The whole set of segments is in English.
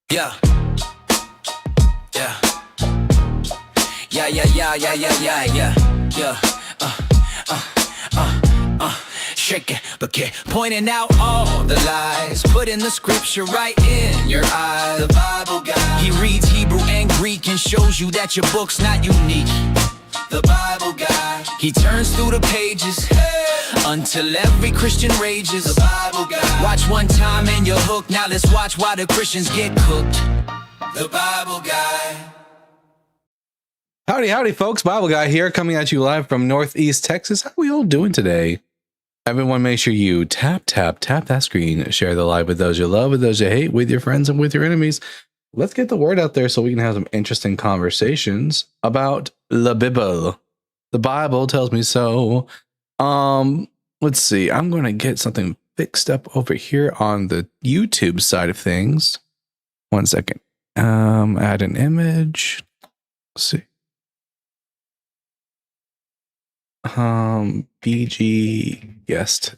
Yeah. Yeah. Yeah, yeah, yeah, yeah, yeah, yeah, yeah. Yeah. Shake it, but get pointing out all the lies. Putting the scripture right in your eye. The Bible guy. He reads Hebrew and Greek and shows you that your book's not unique. The Bible guy. He turns through the pages until every Christian rages. The Bible guy. Watch one time and you're hooked. Now let's watch why the Christians get cooked. The Bible guy. Howdy, folks. Bible Guy here, coming at you live from Northeast Texas. How are we all doing today? Everyone, make sure you tap that screen. Share the live with those you love, with those you hate, with your friends and with your enemies. Let's get the word out there so we can have some interesting conversations about the Bible. The Bible tells me so. Let's see. I'm going to get something fixed up over here on the YouTube side of things. 1 second. Add an image. Let's see. BG guest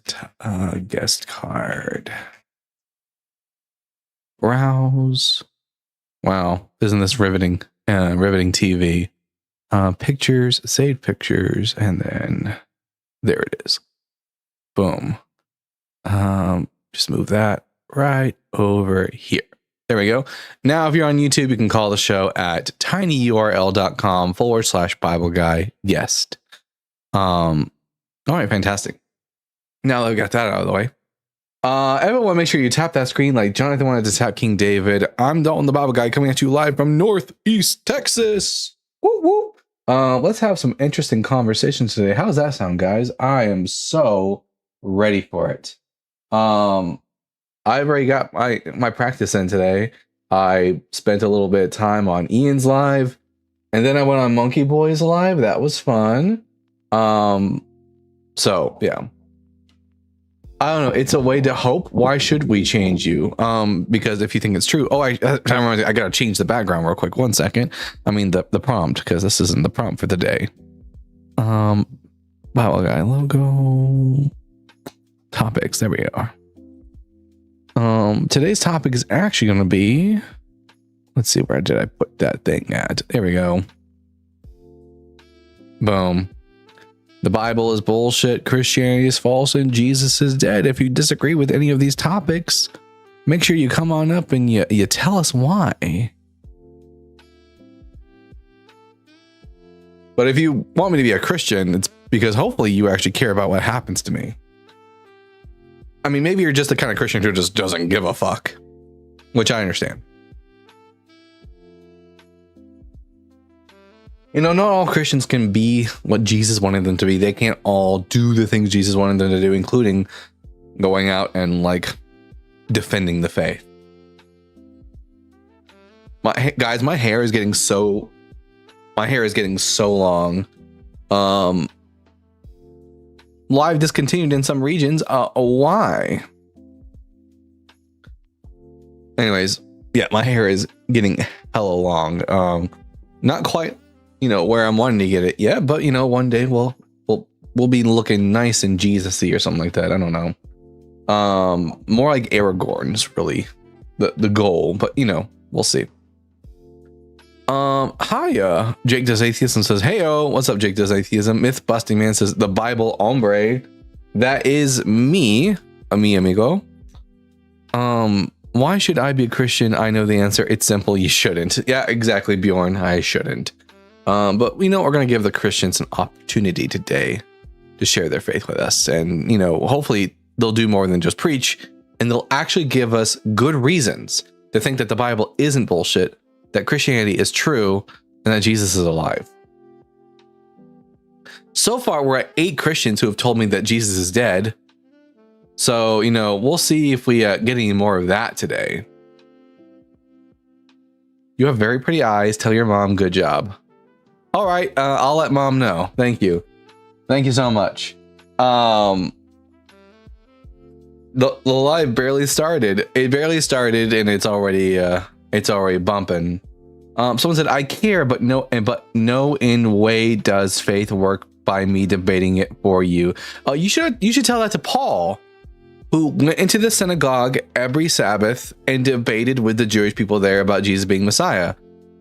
card. Browse. Wow, isn't this riveting? Riveting TV. Pictures, saved pictures, and then there it is. Boom. Just move that right over here. There we go. Now, if you're on YouTube, you can call the show at tinyurl.com/Bible Guy guest. All right, fantastic. Now that we got that out of the way, everyone make sure you tap that screen like Jonathan wanted to tap King David. I'm Dalton the Bible Guy, coming at you live from Northeast Texas. Woo woo. Let's have some interesting conversations today. How does that sound, guys? I am so ready for it. I've already got my practice in today. I spent a little bit of time on Ian's live, and then I went on Monkey Boy's live. That was fun. So yeah, I don't know. It's a way to hope. Why should we change you? Because if you think it's true, I gotta change the background real quick. 1 second. I mean the prompt, because this isn't the prompt for the day. Bible Guy logo topics. There we are. Today's topic is actually going to be. Let's see, where did I put that thing at? There we go. Boom. The Bible is bullshit, Christianity is false, and Jesus is dead. If you disagree with any of these topics, make sure you come on up and you tell us why. But if you want me to be a Christian, it's because hopefully you actually care about what happens to me. I mean, maybe you're just the kind of Christian who just doesn't give a fuck, which I understand. You know, not all Christians can be what Jesus wanted them to be. They can't all do the things Jesus wanted them to do, including going out and like defending the faith. My hair is getting so long. Live discontinued in some regions. Why? Anyways, yeah, my hair is getting hella long. Not quite, where I'm wanting to get it yet, but one day we'll be looking nice and Jesus-y or something like that. I don't know. More like Aragorn's really the goal, but we'll see. Hiya, Jake Does Atheism says, heyo, what's up, Jake Does Atheism? Myth Busting Man says, the Bible hombre. That is me, amigo. Why should I be a Christian? I know the answer. It's simple. You shouldn't. Yeah, exactly, Bjorn. I shouldn't. But we're going to give the Christians an opportunity today to share their faith with us. And, hopefully they'll do more than just preach, and they'll actually give us good reasons to think that the Bible isn't bullshit, that Christianity is true, and that Jesus is alive. So far, we're at 8 Christians who have told me that Jesus is dead. So, we'll see if we get any more of that today. You have very pretty eyes. Tell your mom, good job. All right, I'll let mom know. Thank you. Thank you so much. The live barely started. It barely started, and it's already bumping. Someone said, I care, but no in way does faith work by me debating it for you. You should tell that to Paul. who went into the synagogue every Sabbath and debated with the Jewish people there about Jesus being Messiah.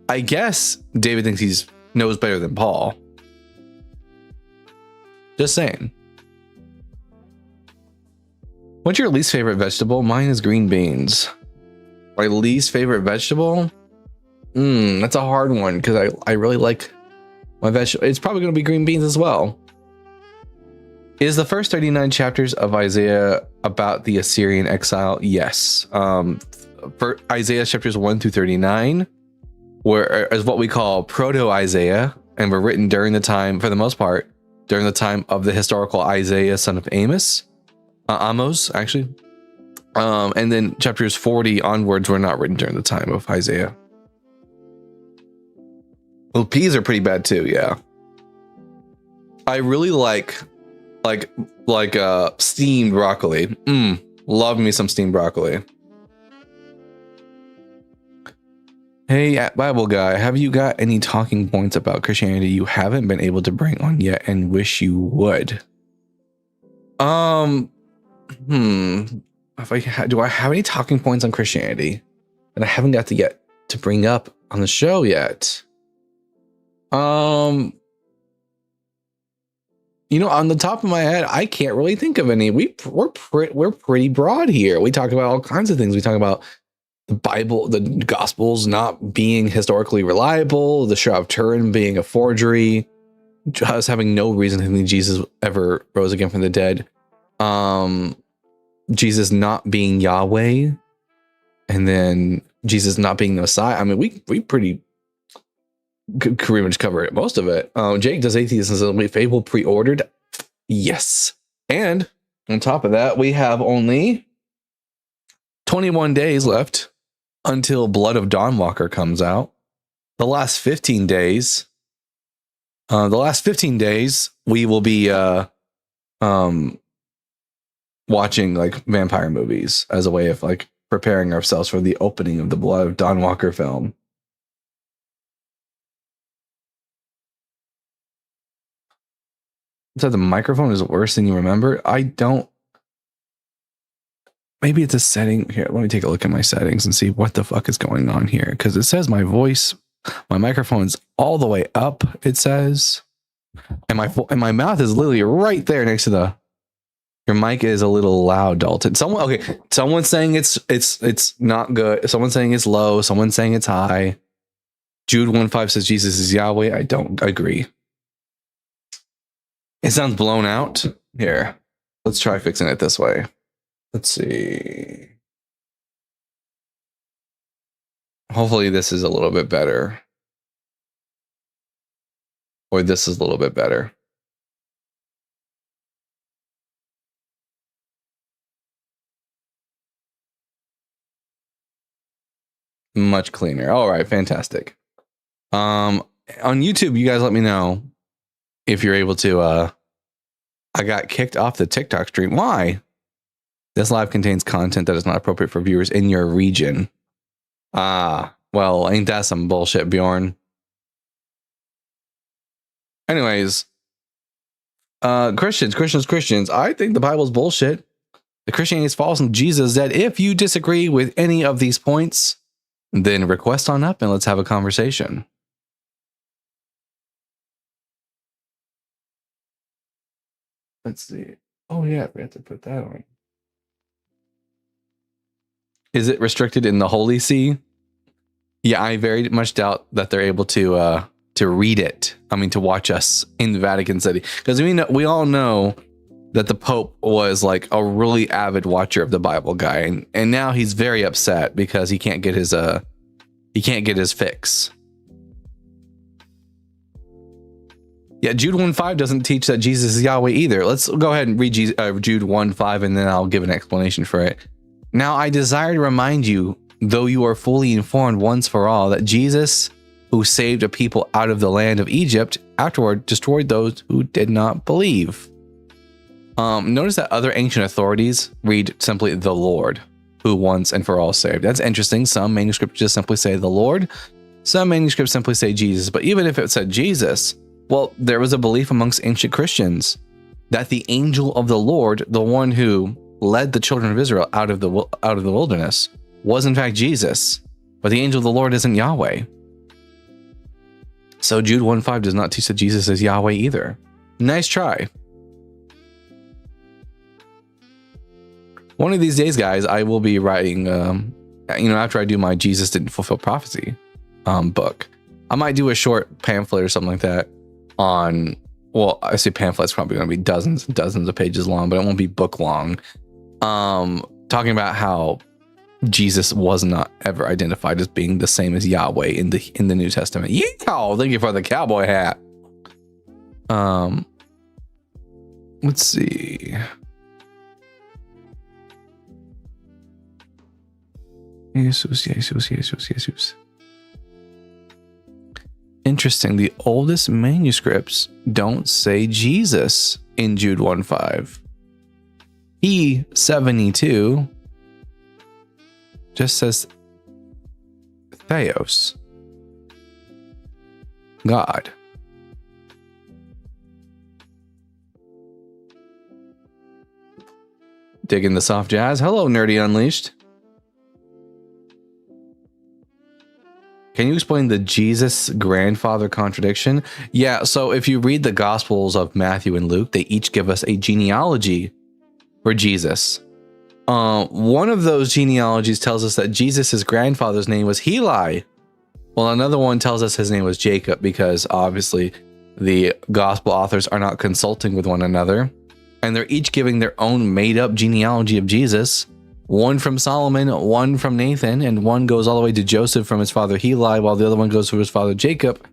I guess David thinks he knows better than Paul. Just saying. What's your least favorite vegetable? Mine is green beans. My least favorite vegetable? That's a hard one because I really like my vegetable. It's probably going to be green beans as well. Is the first 39 chapters of Isaiah about the Assyrian exile? Yes. For Isaiah chapters 1 through 39 is what we call Proto-Isaiah, and were written during the time, for the most part, during the time of the historical Isaiah, son of Amos. Amos, actually. And then chapters 40 onwards were not written during the time of Isaiah. Well, peas are pretty bad too, yeah. I really like steamed broccoli. Love me some steamed broccoli. Hey, Bible guy, have you got any talking points about Christianity you haven't been able to bring on yet and wish you would? Do I have any talking points on Christianity that I haven't got to bring up on the show yet? On the top of my head, I can't really think of any. We're pretty broad here. We talk about all kinds of things. We talk about the Bible, the Gospels not being historically reliable, the Shroud of Turin being a forgery, us having no reason to think Jesus ever rose again from the dead, Jesus not being Yahweh, and then Jesus not being the Messiah. I mean, we pretty much covered most of it. Jake, does atheism is Fable pre-ordered? Yes. And on top of that, we have only 21 days left until Blood of Dawnwalker comes out. The last 15 days, we will be watching like vampire movies as a way of like preparing ourselves for the opening of the Blood of Dawnwalker film. So the microphone is worse than you remember. Maybe it's a setting here. Let me take a look at my settings and see what the fuck is going on here. Because it says my microphone's all the way up. It says, and my mouth is literally right there next to your mic is a little loud, Dalton. Someone's saying it's not good. Someone's saying it's low. Someone's saying it's high. Jude 1:5 says Jesus is Yahweh. I don't agree. It sounds blown out. Here, let's try fixing it this way. Let's see. Hopefully this is a little bit better. Or this is a little bit better. Much cleaner. All right, fantastic. On YouTube, you guys let me know if you're able to. I got kicked off the TikTok stream. Why? This live contains content that is not appropriate for viewers in your region. Well, ain't that some bullshit, Bjorn? Anyways, Christians. I think the Bible's bullshit. The Christianity is false, and Jesus said, if you disagree with any of these points, then request on up and let's have a conversation. Let's see. Oh yeah, we have to put that on. Is it restricted in the Holy See? Yeah, I very much doubt that they're able to read it. I mean, to watch us in the Vatican City, because we all know that the Pope was like a really avid watcher of the Bible guy, and now he's very upset because he can't get his fix. Yeah, Jude 1:5 doesn't teach that Jesus is Yahweh either. Let's go ahead and read Jude 1:5, and then I'll give an explanation for it. Now I desire to remind you, though you are fully informed once for all, that Jesus, who saved a people out of the land of Egypt, afterward destroyed those who did not believe. Notice that other ancient authorities read simply the Lord, who once and for all saved. That's interesting. Some manuscripts just simply say the Lord. Some manuscripts simply say Jesus. But even if it said Jesus, well, there was a belief amongst ancient Christians that the angel of the Lord, the one who led the children of Israel out of the wilderness was in fact Jesus, but the angel of the Lord isn't Yahweh. So Jude 1:5 does not teach that Jesus is Yahweh either. Nice try. One of these days, guys, I will be writing, after I do my Jesus Didn't Fulfill Prophecy book, I might do a short pamphlet or something like that on, well, I say pamphlet's probably going to be dozens and dozens of pages long, but it won't be book long. Talking about how Jesus was not ever identified as being the same as Yahweh in the New Testament. Yeah, thank you for the cowboy hat. Let's see. Jesus. Interesting. The oldest manuscripts don't say Jesus in Jude 1:5. E72 just says Theos, God. Digging the soft jazz. Hello, Nerdy Unleashed. Can you explain the Jesus grandfather contradiction? Yeah, so if you read the Gospels of Matthew and Luke, they each give us a genealogy for Jesus. One of those genealogies tells us that Jesus' grandfather's name was Heli, while another one tells us his name was Jacob, because obviously the Gospel authors are not consulting with one another, and they're each giving their own made-up genealogy of Jesus. One from Solomon, one from Nathan, and one goes all the way to Joseph from his father Heli, while the other one goes to his father Jacob.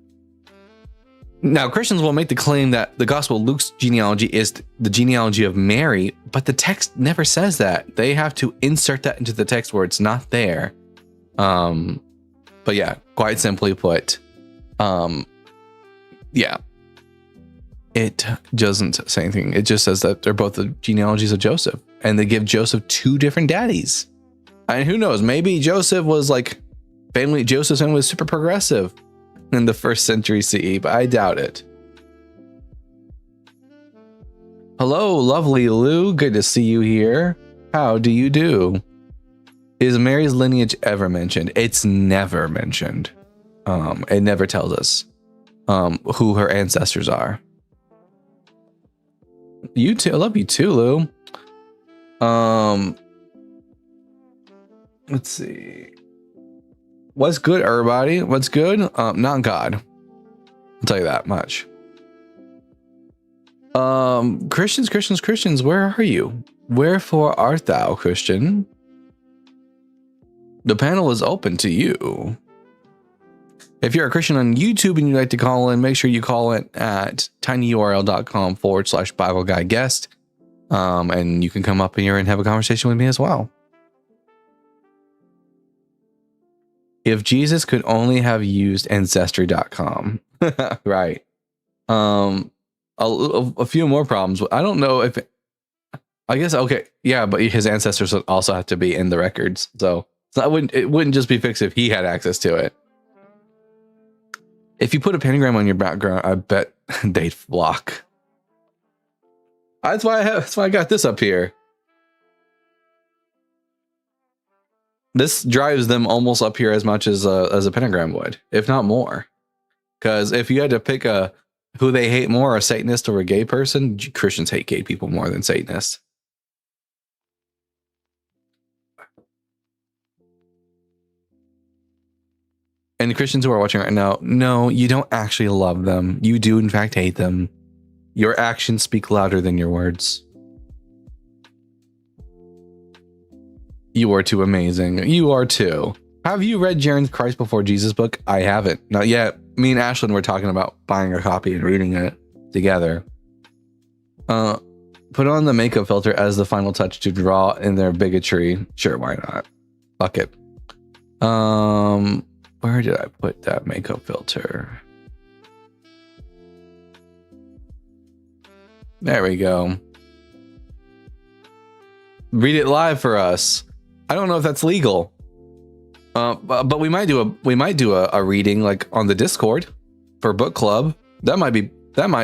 Now, Christians will make the claim that the Gospel of Luke's genealogy is the genealogy of Mary, but the text never says that. They have to insert that into the text where it's not there. But yeah, quite simply put, yeah, it doesn't say anything. It just says that they're both the genealogies of Joseph, and they give Joseph two different daddies. And who knows, maybe Joseph's family was super progressive in the 1st century CE, but I doubt it. Hello, lovely Lou. Good to see you here. How do you do? Is Mary's lineage ever mentioned? It's never mentioned. It never tells us who her ancestors are. You too. I love you too, Lou. Let's see. What's good, everybody? What's good? Not God. I'll tell you that much. Christians, where are you? Wherefore art thou, Christian? The panel is open to you. If you're a Christian on YouTube and you'd like to call in, make sure you call it at tinyurl.com/Bible Guy Guest. And you can come up here and have a conversation with me as well. If Jesus could only have used ancestry.com. Right. A few more problems. I don't know if I guess, okay. Yeah, but his ancestors would also have to be in the records. So it wouldn't just be fixed if he had access to it. If you put a pentagram on your background, I bet they'd flock. That's why I got this up here. This drives them almost up here as much as a pentagram would, if not more. Because if you had to pick who they hate more, a Satanist or a gay person, Christians hate gay people more than Satanists. And the Christians who are watching right now, no, you don't actually love them. You do, in fact, hate them. Your actions speak louder than your words. You are too amazing. You are too. Have you read Jaron's Christ Before Jesus book? I haven't. Not yet. Me and Ashlyn were talking about buying a copy and reading it together. Put on the makeup filter as the final touch to draw in their bigotry. Sure, why not? Fuck it. Where did I put that makeup filter? There we go. Read it live for us. I don't know if that's legal. But we might do a reading like on the Discord for book club. That might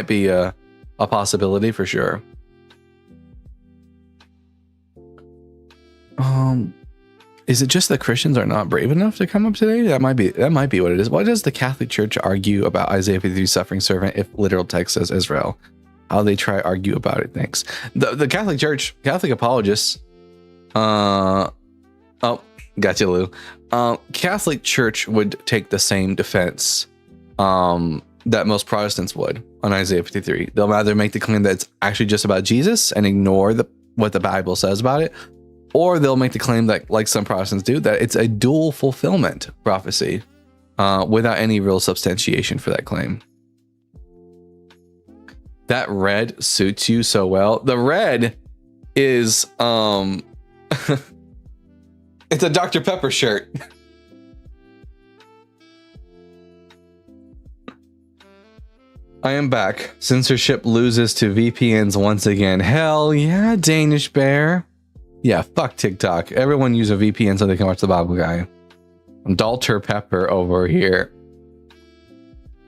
be a possibility for sure. Is it just that Christians are not brave enough to come up today? That might be what it is. Why does the Catholic Church argue about Isaiah 53 suffering servant if literal text says Israel? How they try argue about it? Thanks. The Catholic Church, Catholic apologists. Oh, gotcha, Lou. Catholic Church would take the same defense that most Protestants would on Isaiah 53. They'll either make the claim that it's actually just about Jesus and ignore what the Bible says about it, or they'll make the claim that, like some Protestants do, that it's a dual fulfillment prophecy without any real substantiation for that claim. That red suits you so well. The red is it's a Dr. Pepper shirt. I am back. Censorship loses to VPNs once again. Hell yeah, Danish Bear. Yeah, fuck TikTok. Everyone use a VPN so they can watch the Bible guy. Dr. Pepper over here.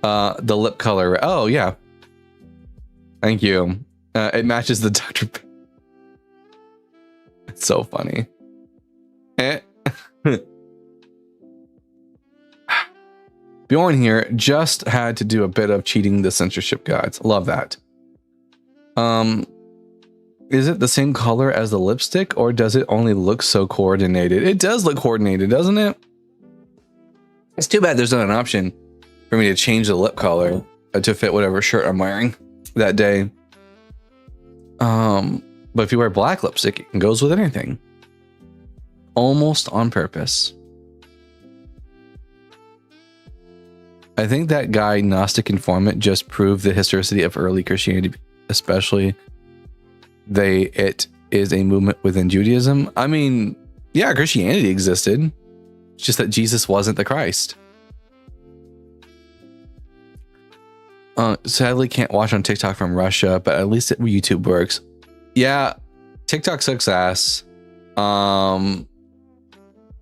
The lip color. Oh, yeah. Thank you. It matches the Dr. Pepper. It's so funny. Bjorn here just had to do a bit of cheating the censorship guides. Love that. Is it the same color as the lipstick, or does it only look so coordinated? It does look coordinated, doesn't it? It's too bad there's not an option for me to change the lip color to fit whatever shirt I'm wearing that day. But if you wear black lipstick, it goes with anything. Almost on purpose. I think that guy, Gnostic Informant, just proved the historicity of early Christianity, especially it is a movement within Judaism. I mean, yeah, Christianity existed. It's just that Jesus wasn't the Christ. Sadly, can't watch on TikTok from Russia, but at least YouTube works. Yeah, TikTok sucks ass.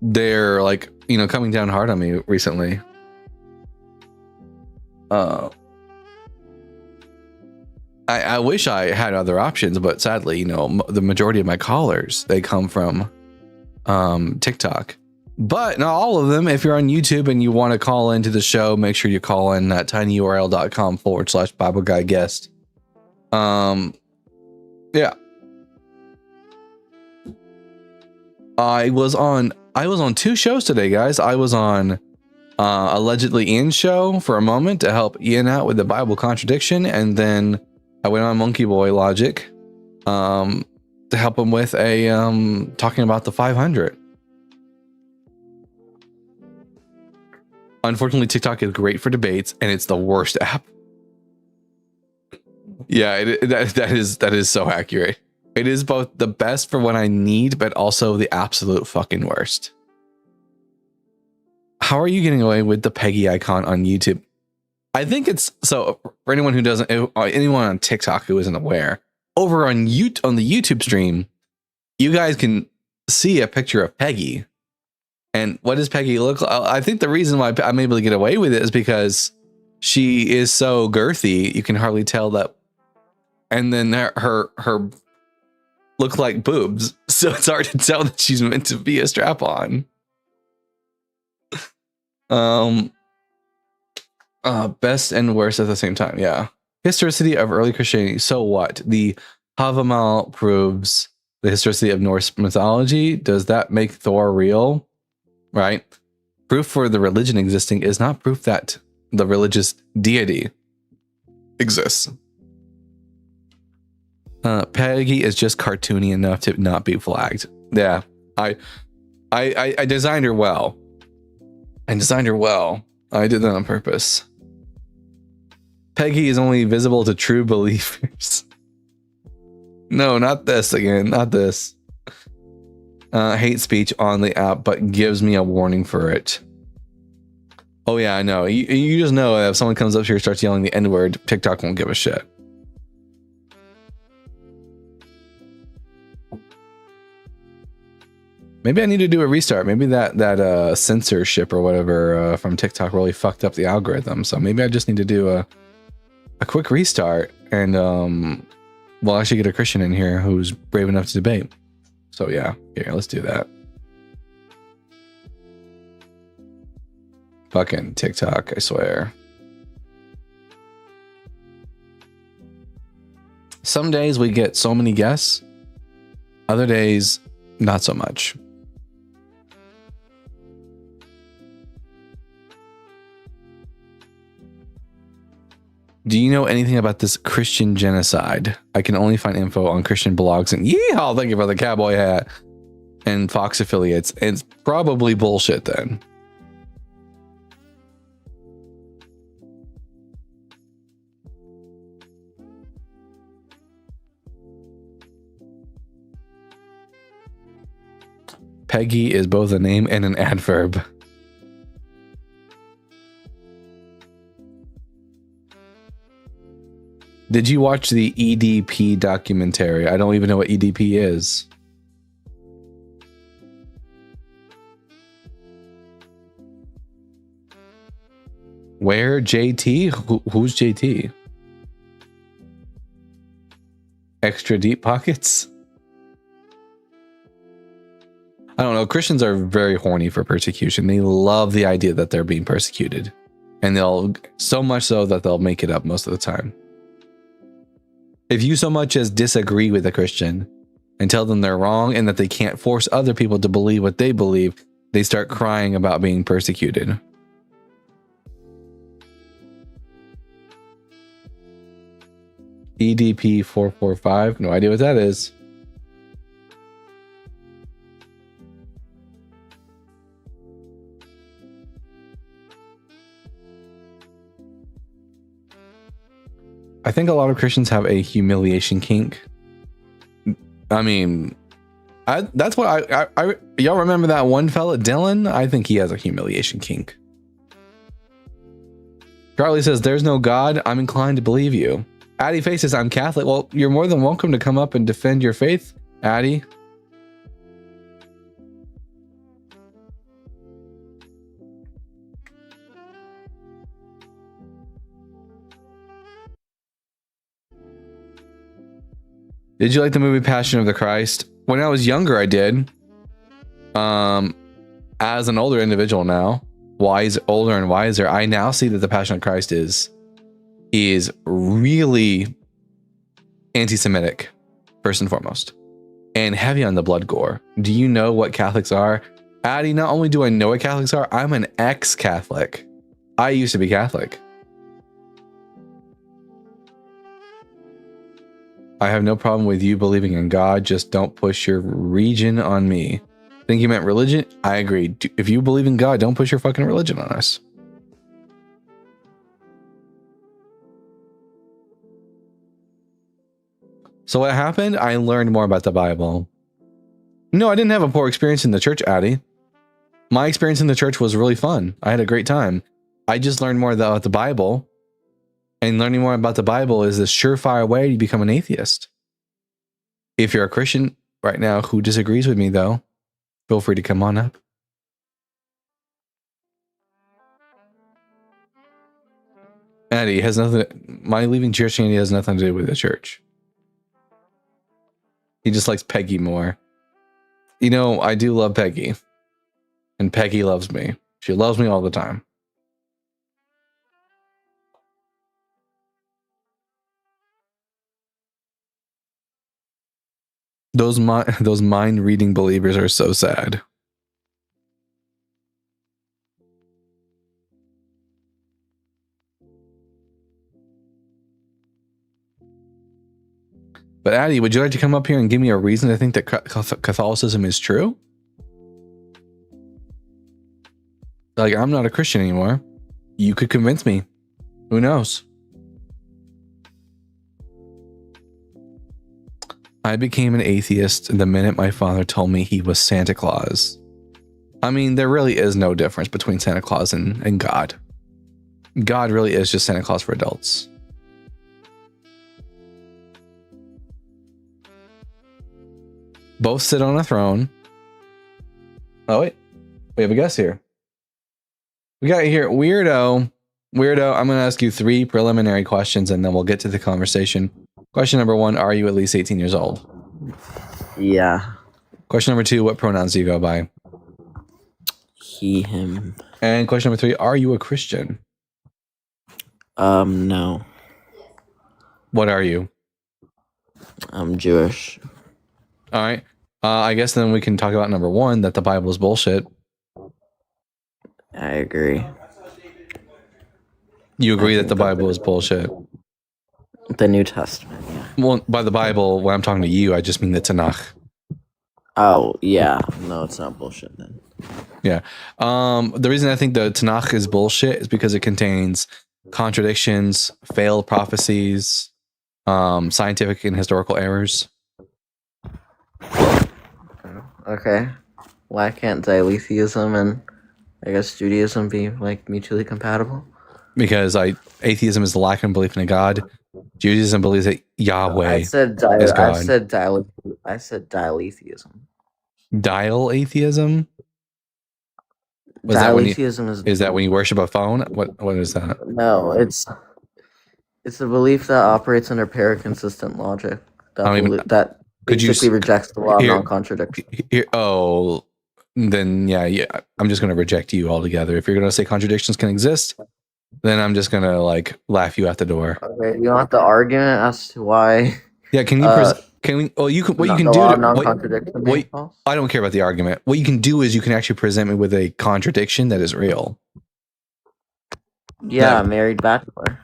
They're like, coming down hard on me recently. I wish I had other options, but sadly, the majority of my callers, they come from TikTok. But not all of them. If you're on YouTube and you want to call into the show, make sure you call in at tinyurl.com/Bible Guy guest. Yeah. I was on 2 shows today, guys. I was on allegedly Ian's show for a moment to help Ian out with the Bible contradiction, and then I went on Monkey Boy Logic to help him with a talking about the 500. Unfortunately, TikTok is great for debates, and it's the worst app. Yeah, that is so accurate. It is both the best for what I need, but also the absolute fucking worst. How are you getting away with the Peggy icon on YouTube? I think it's so for anyone who doesn't, anyone on TikTok who isn't aware, over on the YouTube stream, you guys can see a picture of Peggy. And what does Peggy look like? I think the reason why I'm able to get away with it is because she is so girthy, you can hardly tell that. And then her look like boobs, so it's hard to tell that she's meant to be a strap-on. Best and worst at the same time. Yeah. Historicity of early Christianity. So what? The Havamal proves the historicity of Norse mythology. Does that make Thor real? Right? Proof for the religion existing is not proof that the religious deity exists. Peggy is just cartoony enough to not be flagged. Yeah. I designed her well. I did that on purpose. Peggy is only visible to true believers. No, not this again. Not this. Hate speech on the app, but gives me a warning for it. Oh yeah, I know. You just know if someone comes up here and starts yelling the N-word, TikTok won't give a shit. Maybe I need to do a restart. Maybe that censorship or whatever from TikTok really fucked up the algorithm. So maybe I just need to do a quick restart, and we'll actually get a Christian in here who's brave enough to debate. So yeah, here, let's do that. Fucking TikTok, I swear. Some days we get so many guests, other days, not so much. Do you know anything about this Christian genocide? I can only find info on Christian blogs and yeehaw, thank you for the cowboy hat and Fox affiliates. It's probably bullshit then. Peggy is both a name and an adverb. Did you watch the EDP documentary? I don't even know what EDP is. Where? JT? Who's JT? Extra deep pockets? I don't know. Christians are very horny for persecution. They love the idea that they're being persecuted. And they'll, so much so that they'll make it up most of the time. If you so much as disagree with a Christian and tell them they're wrong and that they can't force other people to believe what they believe, they start crying about being persecuted. EDP 445, no idea what that is. I think a lot of Christians have a humiliation kink. I mean, that's what I y'all remember that one fella, Dylan? I think he has a humiliation kink. Charlie says, there's no God. I'm inclined to believe you. Addie faces, I'm Catholic. Well, you're more than welcome to come up and defend your faith, Addie. Did you like the movie Passion of the Christ? When I was younger, I did. As an older individual now, older and wiser, I now see that the Passion of Christ is really anti-Semitic, first and foremost, and heavy on the blood gore. Do you know what Catholics are? Addie, not only do I know what Catholics are, I'm an ex-Catholic. I used to be Catholic. I have no problem with you believing in God, just don't push your religion on me. Think you meant religion? I agree. If you believe in God, don't push your fucking religion on us. So what happened? I learned more about the Bible. No, I didn't have a poor experience in the church, Addie. My experience in the church was really fun. I had a great time. I just learned more about the Bible. And learning more about the Bible is the surefire way to become an atheist. If you're a Christian right now who disagrees with me, though, feel free to come on up. Addie, has nothing. My leaving Christianity has nothing to do with the church. He just likes Peggy more. You know, I do love Peggy. And Peggy loves me. She loves me all the time. Those mind-reading believers are so sad. But Addie, would you like to come up here and give me a reason to think that Catholicism is true? Like, I'm not a Christian anymore. You could convince me. Who knows? I became an atheist the minute my father told me he was Santa Claus. I mean, there really is no difference between Santa Claus and God. God really is just Santa Claus for adults. Both sit on a throne. Oh, wait. We have a guest here. We got here, Weirdo. Weirdo, I'm going to ask you 3 preliminary questions and then we'll get to the conversation. Question number 1, are you at least 18 years old? Yeah. Question number 2, what pronouns do you go by? He, him. And question number 3, are you a Christian? No. What are you? I'm Jewish. All right. I guess then we can talk about number 1, that the Bible is bullshit. I agree. You agree that the Bible is bullshit? The New Testament, yeah. Well, by the Bible, when I'm talking to you, I just mean the Tanakh. Oh, yeah. No, it's not bullshit then. Yeah. The reason I think the Tanakh is bullshit is because it contains contradictions, failed prophecies, scientific and historical errors. Okay. Why can't dialetheism and I guess Judaism be like mutually compatible? Because atheism is the lack of belief in a God. Judaism believes that Yahweh I said is God. I said dialetheism. Dial atheism? Was that when you, Dialetheism is that when you worship a phone? What is that? No, it's a belief that operates under paraconsistent logic. That, I don't even- that could you basically rejects the law of here- non-contradiction. Here, oh, then yeah. I'm just gonna reject you altogether. If you're gonna say contradictions can exist, then I'm just gonna like laugh you out the door. Okay, you want the argument as to why? Yeah, can you? Can we? Oh, you can. What you can the do? law To, of non-contradiction being false? I don't care about the argument. What you can do is you can actually present me with a contradiction that is real. Yeah, that- married bachelor.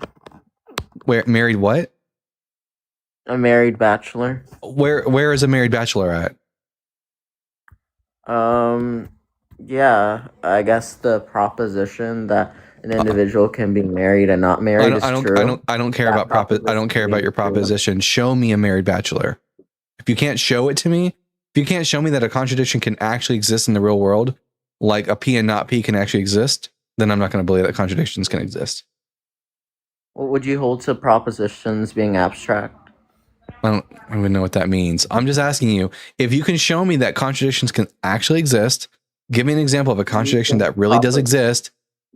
Where married? What? A married bachelor. Where is a married bachelor at? Yeah, I guess the proposition that an individual can be married and not married is true. I don't care That about I don't care about your proposition. Show me a married bachelor. If you can't show it to me, if you can't show me that a contradiction can actually exist in the real world, like a P and not P can actually exist, then I'm not going to believe that contradictions can exist. What would you hold to propositions being abstract? I don't even know what that means. I'm just asking you, if you can show me that contradictions can actually exist, give me an example of a contradiction that really does exist,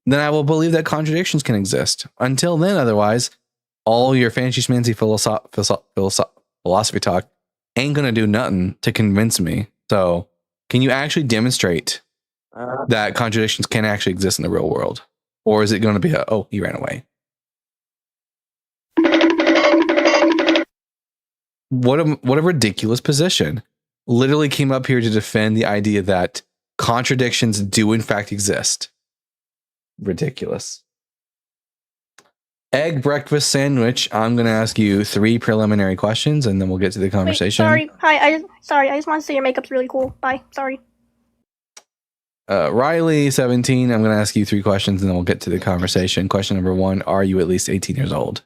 then I will believe that contradictions can exist. Until then, otherwise, all your fancy schmancy philosophy talk ain't going to do nothing to convince me. So, can you actually demonstrate that contradictions can actually exist in the real world? Or is it going to be oh, he ran away? What a ridiculous position. Literally came up here to defend the idea that contradictions do in fact exist. Ridiculous. Egg breakfast sandwich. I'm going to ask you 3 preliminary questions and then we'll get to the conversation. Wait, sorry. Hi. I just want to say your makeup's really cool. Bye. Sorry. Riley, 17. I'm going to ask you 3 questions and then we'll get to the conversation. Question number 1. Are you at least 18 years old?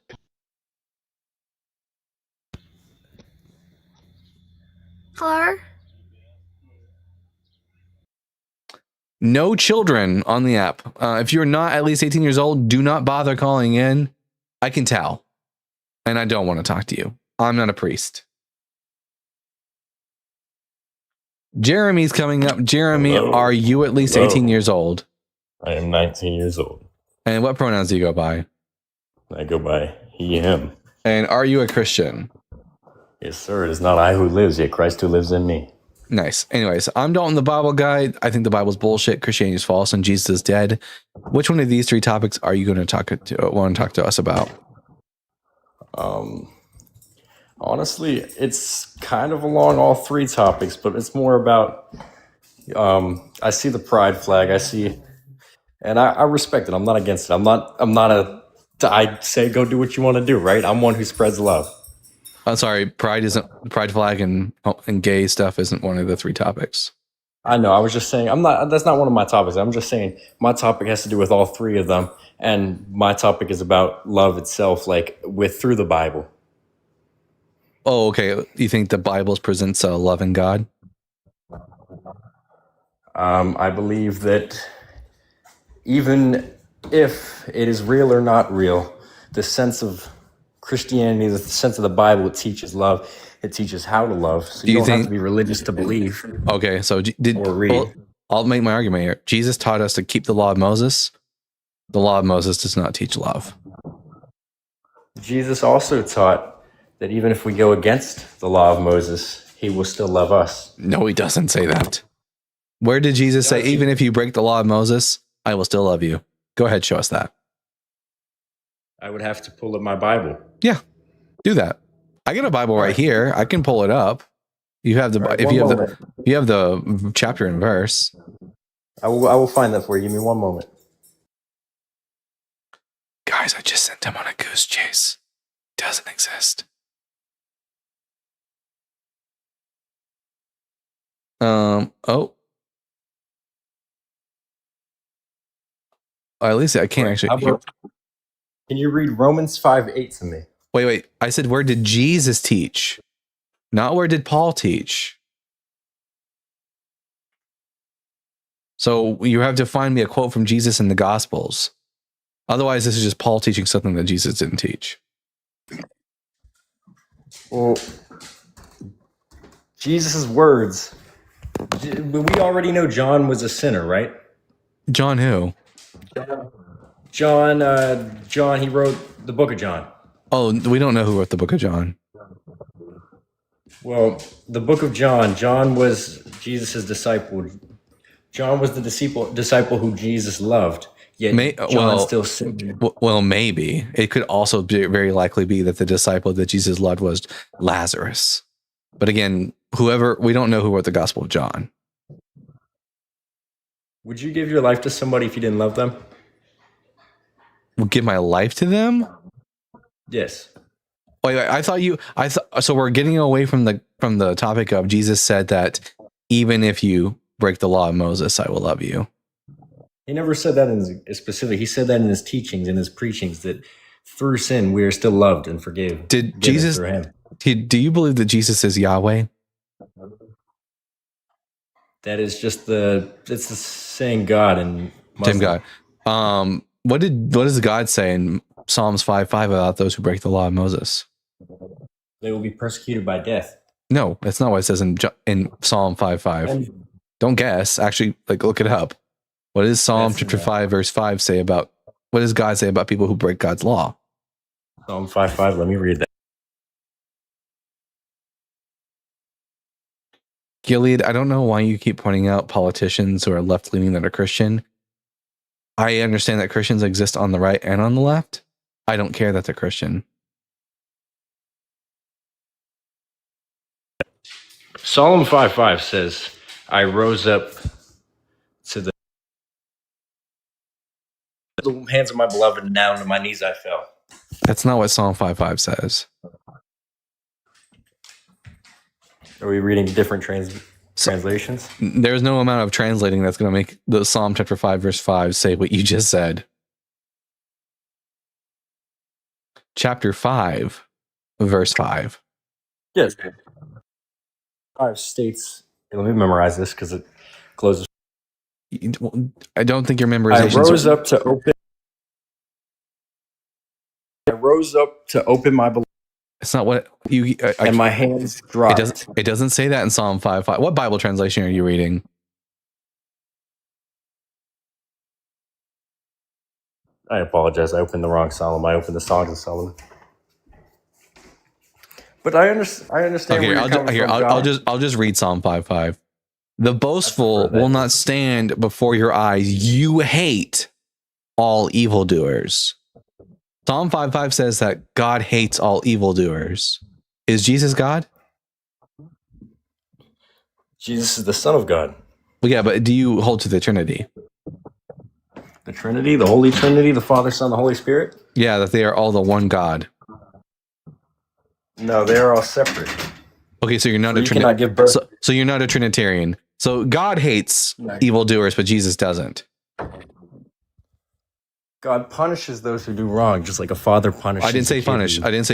Hello? No children on the app. If you're not at least 18 years old, do not bother calling in. I can tell. And I don't want to talk to you. I'm not a priest. Jeremy's coming up. Jeremy, Hello. are you at least Hello. 18 years old? I am 19 years old. And what pronouns do you go by? I go by he, him. And are you a Christian? Yes, sir. It is not I who lives, yet Christ who lives in me. Nice. Anyways, I'm Dalton the Bible Guy. I think the Bible's bullshit, Christianity is false, and Jesus is dead. Which one of these 3 topics are you going to want to talk to us about? Honestly, it's kind of along all 3 topics, but it's more about I see the pride flag. I see, and I respect it. I'm not against it. I say go do what you want to do, right? I'm one who spreads love. I'm sorry, pride flag and gay stuff isn't one of the 3 topics. I know. I was just saying that's not one of my topics. I'm just saying my topic has to do with all 3 of them, and my topic is about love itself, like through the Bible. Oh, okay. You think the Bible presents a loving God? I believe that even if it is real or not real, the sense of Christianity, the sense of the Bible, it teaches love. It teaches how to love. So you don't have to be religious to believe. Okay, so Or read. I'll make my argument here. Jesus taught us to keep the law of Moses. The law of Moses does not teach love. Jesus also taught that even if we go against the law of Moses, he will still love us. No, he doesn't say that. Where did Jesus say, even if you break the law of Moses, I will still love you? Go ahead, show us that. I would have to pull up my Bible. Yeah, do that. I got a Bible right here. I can pull it up. You have the Right, if one you have moment. the you have the chapter and verse. I will find that for you. Give me one moment. Guys, I just sent him on a goose chase. Doesn't exist. Oh. At least I can't actually. Can you read Romans 5:8 to me? Wait. I said, where did Jesus teach? Not where did Paul teach? So you have to find me a quote from Jesus in the Gospels. Otherwise, this is just Paul teaching something that Jesus didn't teach. Well, Jesus' words. We already know John was a sinner, right? John who? John, he wrote the book of John. Oh, we don't know who wrote the book of John. Well, the book of John was Jesus' disciple. John was the disciple who Jesus loved. Yet John still sinned. Well, maybe. It could also very likely be that the disciple that Jesus loved was Lazarus. But again, we don't know who wrote the Gospel of John. Would you give your life to somebody if you didn't love them? Give my life to them? Yes. Wait, so we're getting away from the topic of Jesus said that even if you break the law of Moses, I will love you. He never said that in specific. He said that in his teachings, in his preachings, that through sin we are still loved and forgiven. Did Jesus? Through him. Do you believe that Jesus is Yahweh? That is just it's the saying God and Same God. What does God say in Psalms 5:5 about those who break the law of Moses? They will be persecuted by death. No, that's not what it says in Psalm 5:5. Don't guess. Actually, look it up. What does Psalm chapter 5 verse 5 say about? What does God say about people who break God's law? Psalm 5:5. Let me read that. Gilead, I don't know why you keep pointing out politicians who are left-leaning that are Christian. I understand that Christians exist on the right and on the left. I don't care that they're Christian. Psalm 5:5 says, I rose up to the hands of my beloved, and down to my knees I fell. That's not what Psalm 5:5 says. Are we reading different translations? There's no amount of translating that's going to make the Psalm chapter 5 verse 5 say what you just said. Chapter 5 verse 5. Yes. 5 states. Let me memorize this because it closes. I don't think your memorization. I rose up to open my beloved. It's not what you. And my hands dropped. It doesn't say that in Psalm 5:5. What Bible translation are you reading? I apologize. I opened the wrong Psalm. I opened the Songs of Solomon. But I understand. Okay, I'll just read Psalm 5:5. The boastful will not stand before your eyes. You hate all evildoers. Psalm 5:5 says that God hates all evildoers. Is Jesus God? Jesus is the Son of God. Well, yeah, but do you hold to the Trinity? The Trinity, the Holy Trinity, the Father, Son, the Holy Spirit? Yeah, that they are all the one God. No, they are all separate. Okay, so you're not a Trinitarian. So you're not a Trinitarian. So God hates evildoers, but Jesus doesn't. God punishes those who do wrong, just like a father punishes. I didn't say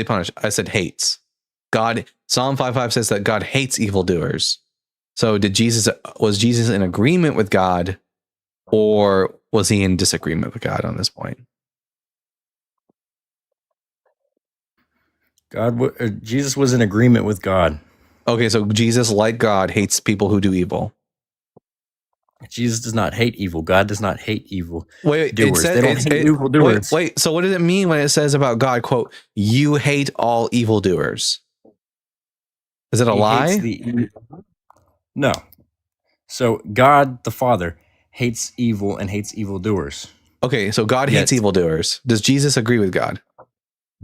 punish. I said hates. Psalm 5:5 says that God hates evildoers. So was Jesus in agreement with God, or was he in disagreement with God on this point? Jesus was in agreement with God. Okay, so Jesus, like God, hates people who do evil. Jesus does not hate evil. God does not hate evil. Wait, they don't hate evildoers. Wait, so what does it mean when it says about God, quote, you hate all evildoers? Is it a He lie? No. So God the Father hates evil and hates evildoers. Okay, so God hates Yes. evildoers. Does Jesus agree with God?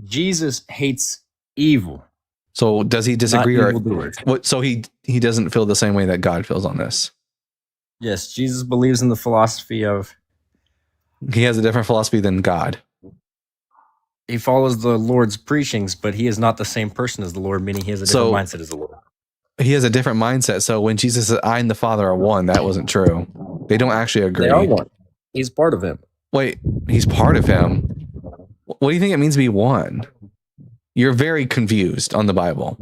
Jesus hates evil, So does he not disagree, or evildoers. what? So he doesn't feel the same way that God feels on this. Yes, Jesus believes in the philosophy of He has a different philosophy than God. he follows the Lord's preachings, but he is not the same person as the Lord, meaning he has a different So- mindset as the Lord. He has a different mindset. So when Jesus said, "I and the Father are one," that wasn't true. They don't actually agree. They are one. He's part of him. Wait, he's part of him. What do you think it means to be one? You're very confused on the Bible.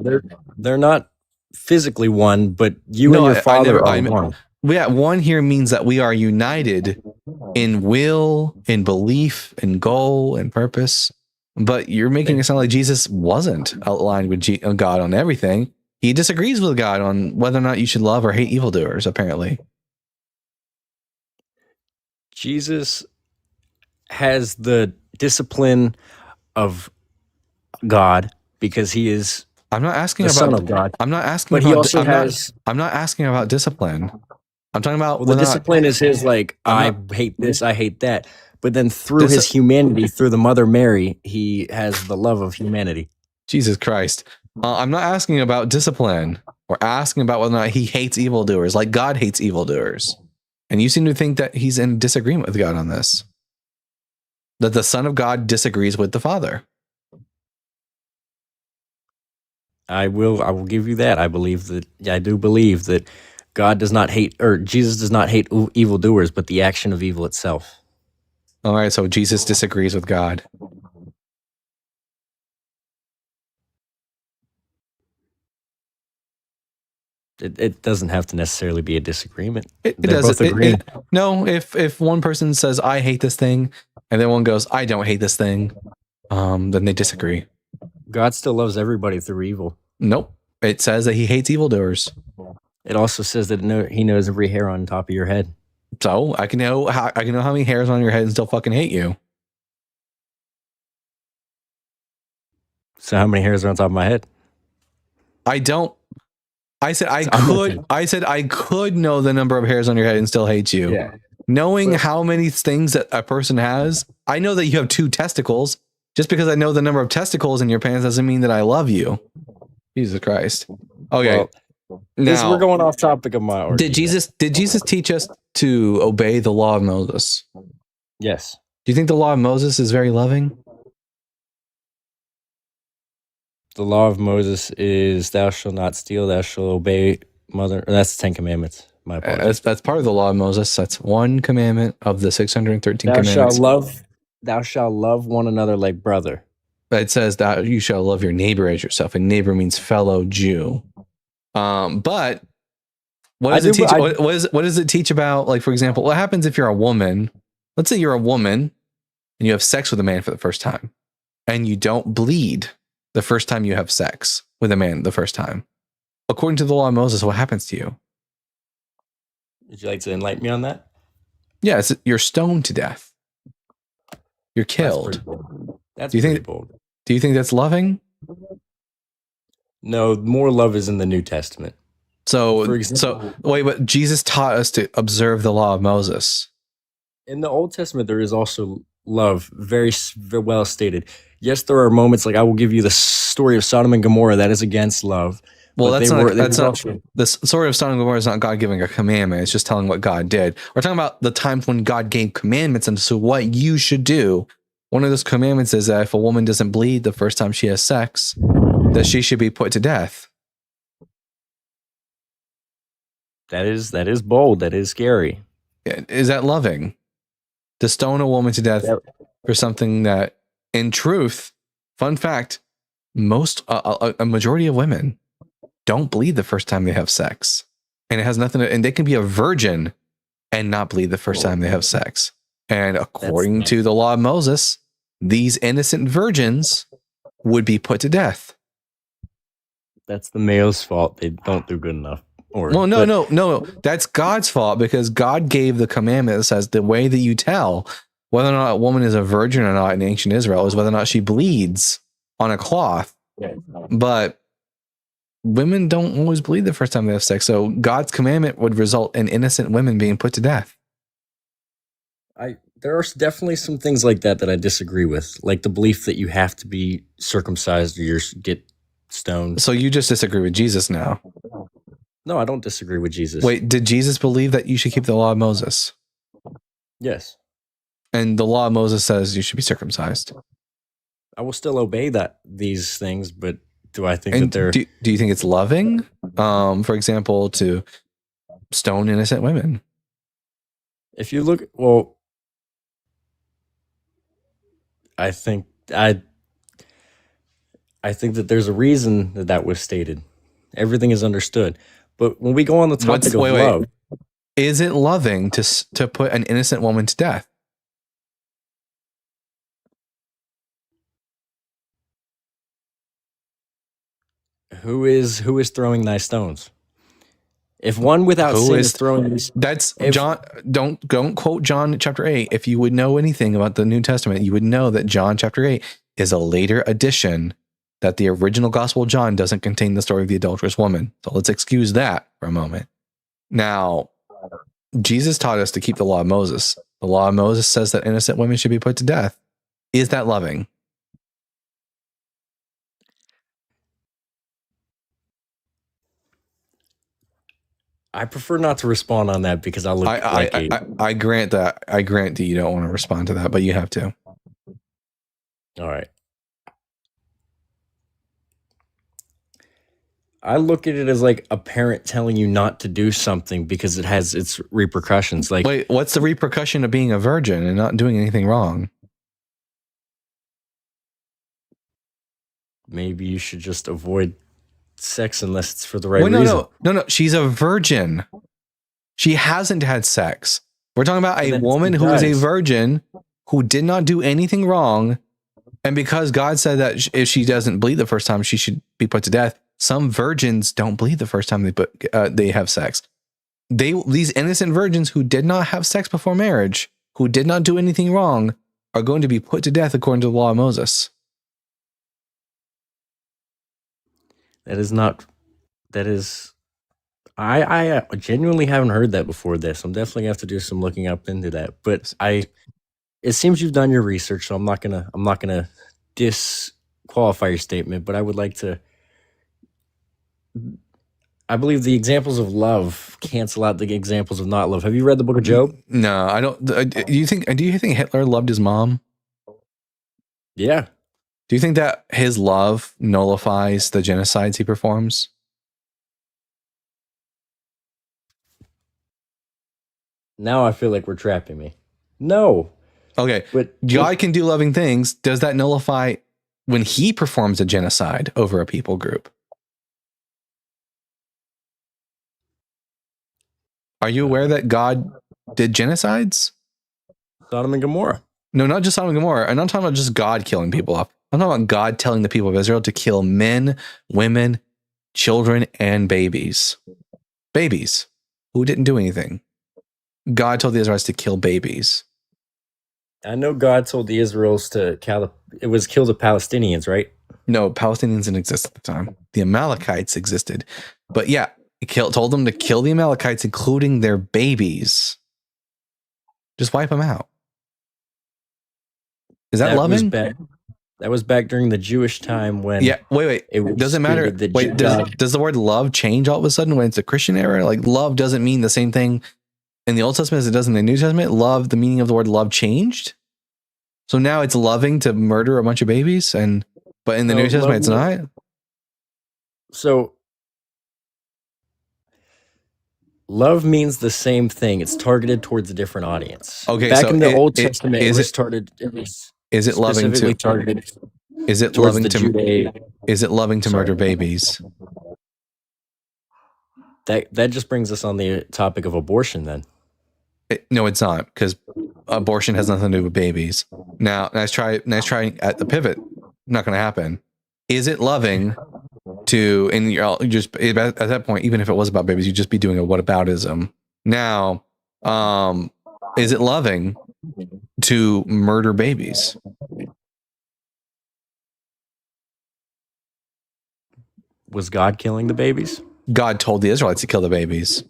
They're not physically one, but you No, and your Father are I- one. Yeah, one here means that we are united in will, in belief, in goal, and purpose. But you're making it sound like Jesus wasn't aligned with God on everything. He disagrees with God on whether or not you should love or hate evildoers, apparently. Jesus has the discipline of God because he is I'm not asking the Son about of God. I'm not asking But about he also I'm has not asking about discipline. I'm talking about well, the whether or not- discipline is his like I'm I hate this, I hate that. But then through Dis- his humanity, through the Mother Mary, he has the love of humanity. Jesus Christ. I'm not asking about discipline or asking about whether or not he hates evildoers, like God hates evildoers. And you seem to think that he's in disagreement with God on this. That the Son of God disagrees with the Father. I will give you that. I do believe that God does not hate, or Jesus does not hate evildoers, but the action of evil itself. All right, so Jesus disagrees with God. It doesn't have to necessarily be a disagreement. It They're does. both agreeing. No, if one person says I hate this thing, and then one goes I don't hate this thing, then they disagree. God still loves everybody through evil. Nope. It says that he hates evildoers. It also says that he knows every hair on top of your head. So I can know how many hairs on your head and still fucking hate you. So how many hairs are on top of my head? I don't. I said I I'm could. I said I could know the number of hairs on your head and still hate you. Knowing how many things that a person has, I know that you have 2 testicles. Just because I know the number of testicles in your pants doesn't mean that I love you. Jesus Christ. Okay. Well, now, we're going off topic of my argument. did Jesus teach us to obey the law of Moses? Yes. Do you think the law of Moses is very loving? The law of Moses is thou shalt not steal, thou shalt obey mother. That's the 10 Commandments. My apologies. That's part of the law of Moses. That's one commandment of the 613 commandments. Thou shalt love one another like brother. It says that you shall love your neighbor as yourself, and neighbor means fellow Jew. But what does it teach? What does it teach about, like, for example, what happens if you're a woman? Let's say you're a woman and you have sex with a man for the first time, and you don't bleed the first time you have sex with a man the first time. According to the law of Moses, what happens to you? Would you like to enlighten me on that? Yes, you're stoned to death. You're That's killed. pretty bold. That's Do you pretty think- bold. Do you think that's loving? No, more love is in the New Testament. For example, But Jesus taught us to observe the law of Moses. in the Old Testament, there is also love, very well stated. Yes, there are moments like I will give you the story of Sodom and Gomorrah that is against love. Well, but that's they not. were- they That's were not. also- The story of Sodom and Gomorrah is not God giving a commandment. It's just telling what God did. We're talking about the times when God gave commandments and so what you should do. One of those commandments is that if a woman doesn't bleed the first time she has sex, that she should be put to death. That is bold. That is scary. Is that loving? To stone a woman to death Yep. for something that, in truth, fun fact, a majority of women don't bleed the first time they have sex, and it has nothing to, and they can be a virgin and not bleed the first time they have sex. And according to the law of Moses, these innocent virgins would be put to death. That's the male's fault. They don't do good enough. Well, no. That's God's fault because God gave the commandment that says the way that you tell whether or not a woman is a virgin or not in ancient Israel is whether or not she bleeds on a cloth. But women don't always bleed the first time they have sex. So God's commandment would result in innocent women being put to death. There are definitely some things like that I disagree with, like the belief that you have to be circumcised or you get stoned. So you just disagree with Jesus now. No, I don't disagree with Jesus. Wait, did Jesus believe that you should keep the law of Moses? Yes. And the law of Moses says you should be circumcised. I will still obey these things, but do I think And that they're... Do you think it's loving, for example, to stone innocent women? If you look, well, I think that there's a reason that was stated. Everything is understood. But when we go on the topic of love... Is it loving to put an innocent woman to death? Who is throwing thy stones? If one without sin is throwing these... That's John. Don't quote John chapter 8. If you would know anything about the New Testament, you would know that John chapter 8 is a later addition, that the original Gospel of John doesn't contain the story of the adulterous woman. So let's excuse that for a moment. Now, Jesus taught us to keep the law of Moses. The law of Moses says that innocent women should be put to death. Is that loving? I prefer not to respond on that because I look I grant that. I grant that you don't want to respond to that, but you have to. All right. I look at it as like a parent telling you not to do something because it has its repercussions. Like, wait, what's the repercussion of being a virgin and not doing anything wrong? Maybe you should just avoid sex unless it's for the right reason. No. She's a virgin. She hasn't had sex. We're talking about a woman who is a virgin who did not do anything wrong. And because God said that if she doesn't bleed the first time, she should be put to death. Some virgins don't bleed the first time they have sex. These innocent virgins who did not have sex before marriage, who did not do anything wrong, are going to be put to death according to the law of Moses. I genuinely haven't heard that before this. I'm definitely gonna have to do some looking up into that. But it seems you've done your research, so I'm not gonna disqualify your statement, but I would like to. I believe the examples of love cancel out the examples of not love. Have you read the book of Job? No, I don't. Do you think Hitler loved his mom? Yeah. Do you think that his love nullifies the genocides he performs? Now I feel like we're trapping me. No. Okay, but God can do loving things. Does that nullify when he performs a genocide over a people group? Are you aware that God did genocides? Sodom and Gomorrah. No, not just Sodom and Gomorrah. I'm not talking about just God killing people off. I'm talking about God telling the people of Israel to kill men, women, children, and babies. Babies who didn't do anything. God told the Israelites to kill babies. I know God told the Israelites to kill the Palestinians, right? No, Palestinians didn't exist at the time. The Amalekites existed. But yeah, he told them to kill the Amalekites, including their babies. Just wipe them out. Is that loving? That was back during the Jewish time when... Yeah, wait. It doesn't matter. Wait, does the word love change all of a sudden when it's a Christian era? Like, love doesn't mean the same thing in the Old Testament as it does in the New Testament. Love, the meaning of the word love changed. So now it's loving to murder a bunch of babies, but in the New Testament it's not. So love means the same thing. It's targeted towards a different audience. Okay, back in the Old Testament, is it loving to targeted? Is it loving to? Is it loving to murder babies? That just brings us on the topic of abortion. Then no, it's not, because abortion has nothing to do with babies. Now, nice try at the pivot. Not going to happen. Is it loving to? And you're just at that point, even if it was about babies, you'd just be doing a whataboutism. Now, is it loving to murder babies? Was God killing the babies? God told the Israelites to kill the babies.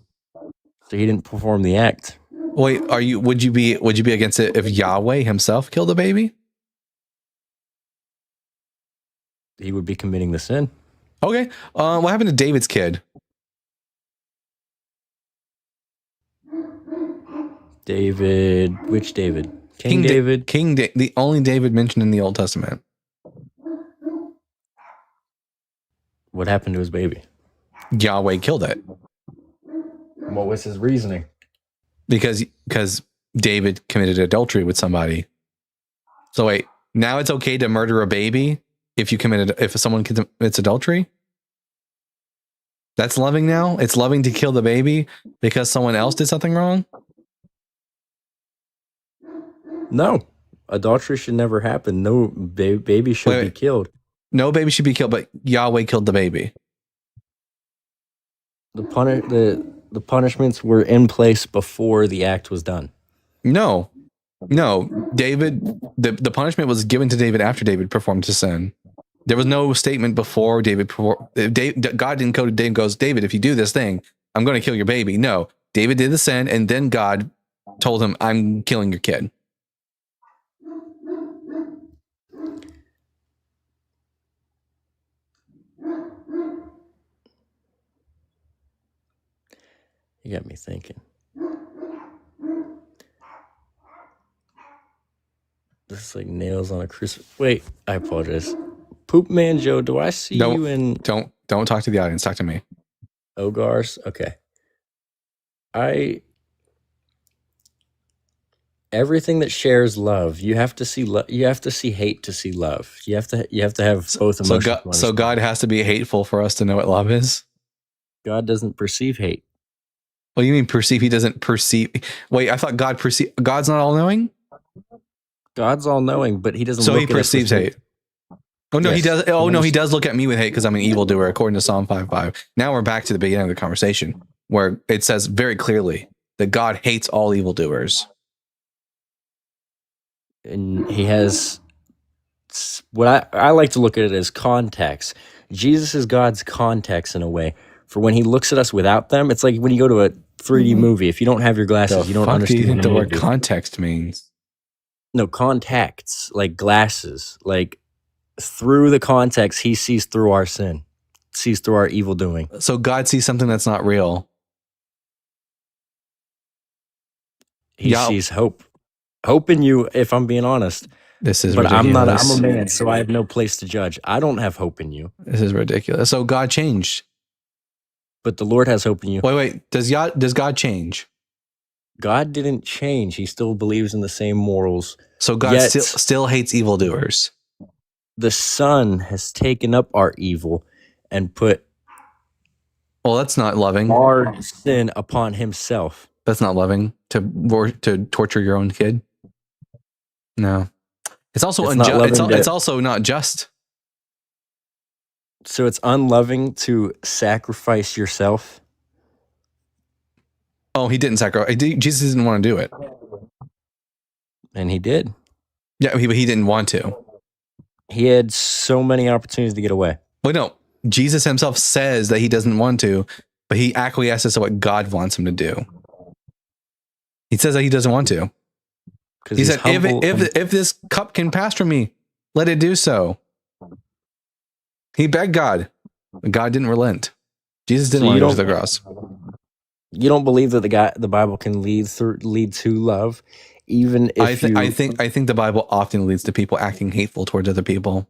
So he didn't perform the act. Wait, would you be against it if Yahweh himself killed a baby? He would be committing the sin. Okay. What happened to David's kid? David, which David? King David? The only David mentioned in the Old Testament. What happened to his baby? Yahweh killed it. What was his reasoning? Because David committed adultery with somebody. So wait, now it's okay to murder a baby if someone commits adultery? That's loving now? It's loving to kill the baby because someone else did something wrong? No. Adultery should never happen. No baby should be killed. No baby should be killed, but Yahweh killed the baby. The punishments were in place before the act was done. No, David, the punishment was given to David after David performed his sin. There was no statement before David. God didn't go to David and goes, David, if you do this thing, I'm going to kill your baby. No, David did the sin, and then God told him, I'm killing your kid. You got me thinking. This is like nails on a crucifix. Wait, I apologize. Poop Man Joe, do I see you in... Don't talk to the audience. Talk to me. Ogars? Okay. Everything that shares love, you have to see you have to see hate to see love. You have to have both emotions. So God has to be hateful for us to know what love is? God doesn't perceive hate. What do you mean perceive? He doesn't perceive. Wait, I thought God's not all knowing? God's all knowing, but he doesn't. So he perceives hate. Oh no, Yes. he does. Oh no, he does look at me with hate because I'm an evildoer, according to Psalm 5:5. Now we're back to the beginning of the conversation where it says very clearly that God hates all evildoers. And he has what I like to look at it as context. Jesus is God's context in a way. For when he looks at us without them, it's like when you go to a 3D movie. If you don't have your glasses, you don't understand. Do you think the word movie. context means? No, contacts, like glasses. Like through the context, he sees through our sin, sees through our evil doing. So God sees something that's not real. He sees hope. Hope in you, if I'm being honest. This is but ridiculous. I'm a man, so I have no place to judge. I don't have hope in you. This is ridiculous. So God changed. But the Lord has hope in you. Wait. Does God change? God didn't change. He still believes in the same morals. So God still hates evildoers. The Son has taken up our evil and put Well, that's not loving. our sin upon himself. That's not loving to torture your own kid. No. It's also unjust. It's also not just. So it's unloving to sacrifice yourself. Oh, he didn't sacrifice. Jesus didn't want to do it. And he did. Yeah, but he didn't want to. He had so many opportunities to get away. Well, no. Jesus himself says that he doesn't want to, but he acquiesces to what God wants him to do. He says that he doesn't want to. He said, if this cup can pass from me, let it do so. He begged God. God didn't relent. Jesus didn't want to go to the cross. You don't believe that the Bible can lead to love, even if I think the Bible often leads to people acting hateful towards other people.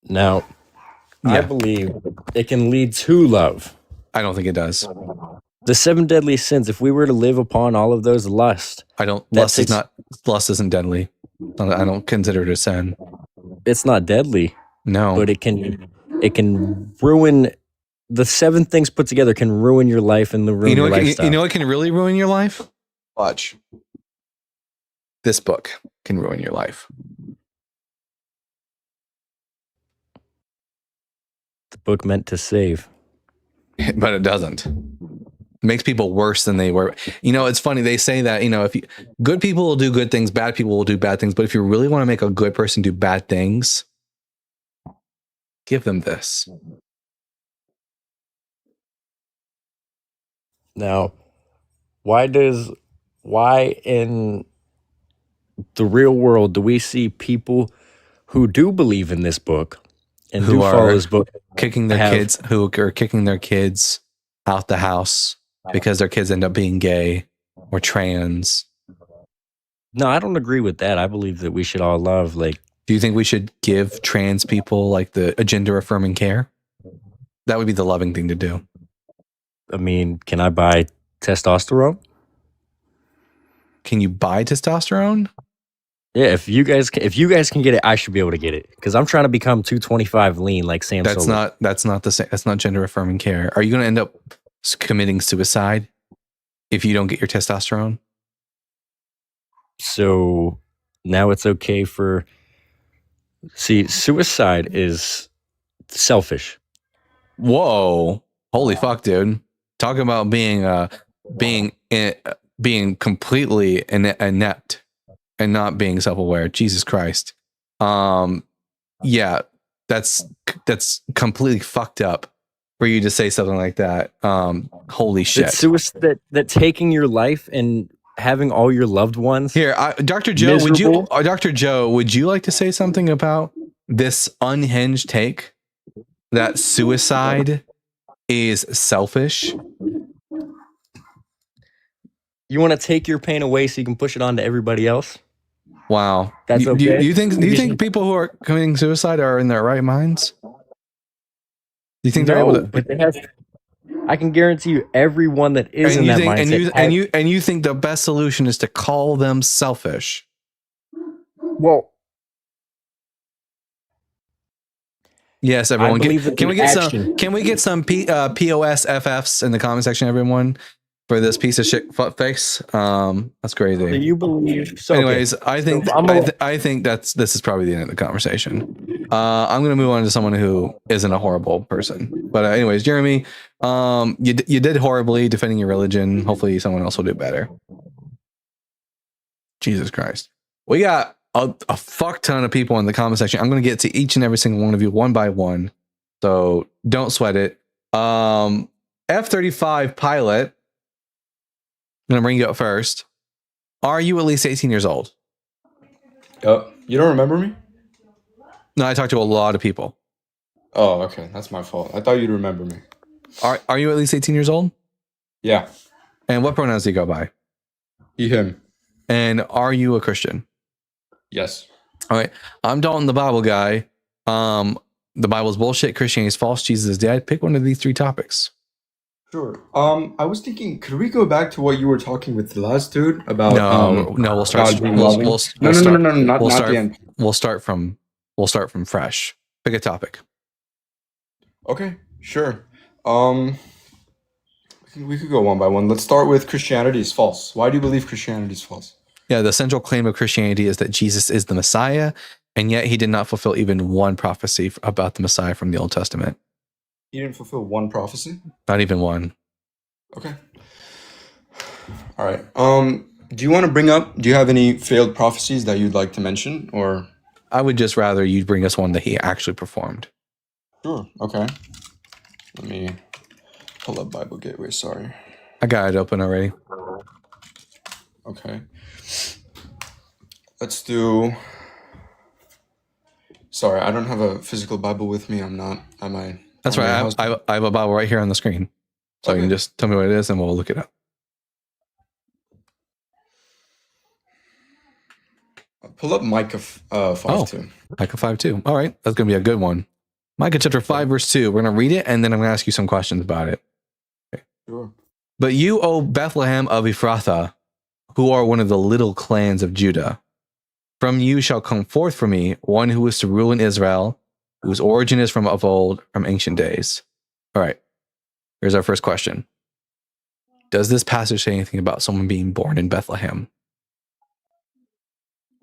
Now, Yeah. I believe it can lead to love. I don't think it does. The 7 deadly sins, if we were to live upon all of those, lust Lust isn't deadly. I don't consider it a sin. It's not deadly, No. but it can ruin. The 7 things put together can ruin your life and ruin your lifestyle. You know what can really ruin your life? Watch. This book can ruin your life. The book meant to save. But it doesn't. It makes people worse than they were. You know, it's funny. They say that, good people will do good things, bad people will do bad things. But if you really want to make a good person do bad things, Give them this. Now, why in the real world do we see people who do believe in this book and Who do are follow this book Kicking their kids, who are kicking their kids out the house because their kids end up being gay or trans? No, I don't agree with that. I believe that we should all love, like, Do you think we should give trans people like a gender affirming care? That would be the loving thing to do. I mean, can I buy testosterone? Can you buy testosterone? Yeah, if you guys can get it, I should be able to get it because I'm trying to become 225 lean like Sam Solo. That's not the same. That's not gender affirming care. Are you going to end up committing suicide if you don't get your testosterone? So now it's okay for. See, suicide is selfish. Whoa! Holy fuck, dude! Talk about being completely inept and not being self-aware. Jesus Christ. Yeah, that's completely fucked up for you to say something like that. Holy shit. That taking your life and having all your loved ones. Here, Dr. Joe, Dr. Joe, would you like to say something about this unhinged take that suicide is selfish? You want to take your pain away so you can push it on to everybody else? Wow. That's okay. Do you think people who are committing suicide are in their right minds? Do you think they're able to? But I can guarantee you, everyone that is in that mindset. And you think the best solution is to call them selfish? Well, yes, everyone. Can we get some POSFFs in the comment section, everyone, for this piece of shit face? That's crazy. Do you believe? So, anyways, okay. I think this is probably the end of the conversation. I'm gonna move on to someone who isn't a horrible person. But anyways, Jeremy, you did horribly defending your religion. Hopefully, someone else will do better. Jesus Christ, we got a fuck ton of people in the comment section. I'm gonna get to each and every single one of you one by one, so don't sweat it. F-35 pilot. I'm gonna bring you up first. Are you at least 18 years old? You don't remember me? No, I talked to a lot of people. Oh, okay. That's my fault. I thought you'd remember me. Are you at least 18 years old? Yeah. And what pronouns do you go by? He, him. And are you a Christian? Yes. All right. I'm Dalton, the Bible guy. The Bible's bullshit. Christianity is false. Jesus is dead. Pick one of these three topics. Sure. I was thinking, could we go back to what you were talking with the last dude about? No, we'll start. Not the end. We'll start from fresh. Pick a topic. Okay, sure. We could go one by one. Let's start with Christianity is false. Why do you believe Christianity is false? Yeah, the central claim of Christianity is that Jesus is the Messiah, and yet he did not fulfill even one prophecy about the Messiah from the Old Testament. He didn't fulfill one prophecy? Not even one. Okay. All right. Do you have any failed prophecies that you'd like to mention, or? I would just rather you bring us one that he actually performed. Sure. Okay. Let me pull up Bible Gateway. Sorry. I got it open already. Okay. Let's do. Sorry, I don't have a physical Bible with me. I'm not at my. That's right. I have a Bible right here on the screen. So you can just tell me what it is and we'll look it up. Pull up Micah 5:2. Micah 5:2. All right. That's going to be a good one. Micah chapter 5, verse 2. We're going to read it and then I'm going to ask you some questions about it. Okay. Sure. But you, O Bethlehem of Ephrathah, who are one of the little clans of Judah, from you shall come forth for me one who is to rule in Israel, whose origin is from of old, from ancient days. All right. Here's our first question. Does this passage say anything about someone being born in Bethlehem?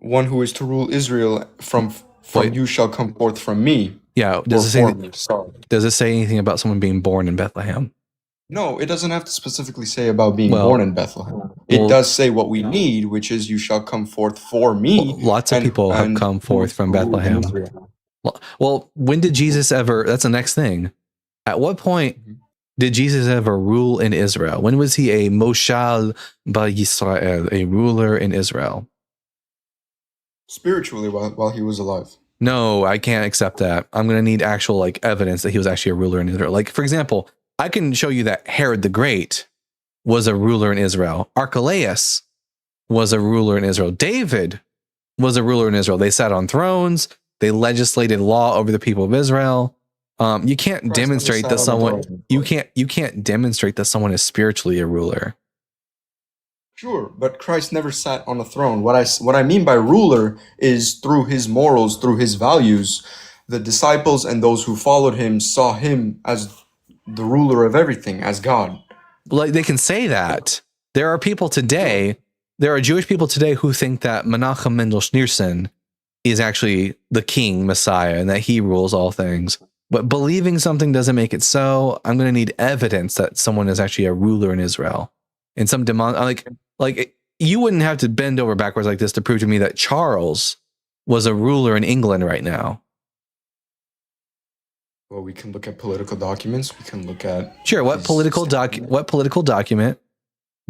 One who is to rule Israel from Wait. you shall come forth from me. Yeah. Does it say anything about someone being born in Bethlehem? No, it doesn't have to specifically say about being born in Bethlehem. It does say what we need, which is you shall come forth for me. Lots of people have come forth from Bethlehem. Well, when did Jesus ever? That's the next thing. At what point did Jesus ever rule in Israel? When was he a Moshal Ba'Yisrael, a ruler in Israel? Spiritually, while he was alive. No, I can't accept that. I'm going to need actual like evidence that he was actually a ruler in Israel. Like, for example, I can show you that Herod the Great was a ruler in Israel. Archelaus was a ruler in Israel. David was a ruler in Israel. They sat on thrones. They legislated law over the people of Israel. You can't demonstrate that someone you can't demonstrate that someone is spiritually a ruler. Sure, but Christ never sat on a throne. What I mean by ruler is through his morals, through his values. The disciples and those who followed him saw him as the ruler of everything, as God. Like they can say that. There are people today, there are Jewish people today who think that Menachem Mendel Schneerson is actually the king Messiah and that he rules all things. But believing something doesn't make it so. I'm going to need evidence that someone is actually a ruler in Israel. And some demon, like you wouldn't have to bend over backwards like this to prove to me that Charles was a ruler in England right now. Well, we can look at political documents. We can look at Sure. What political document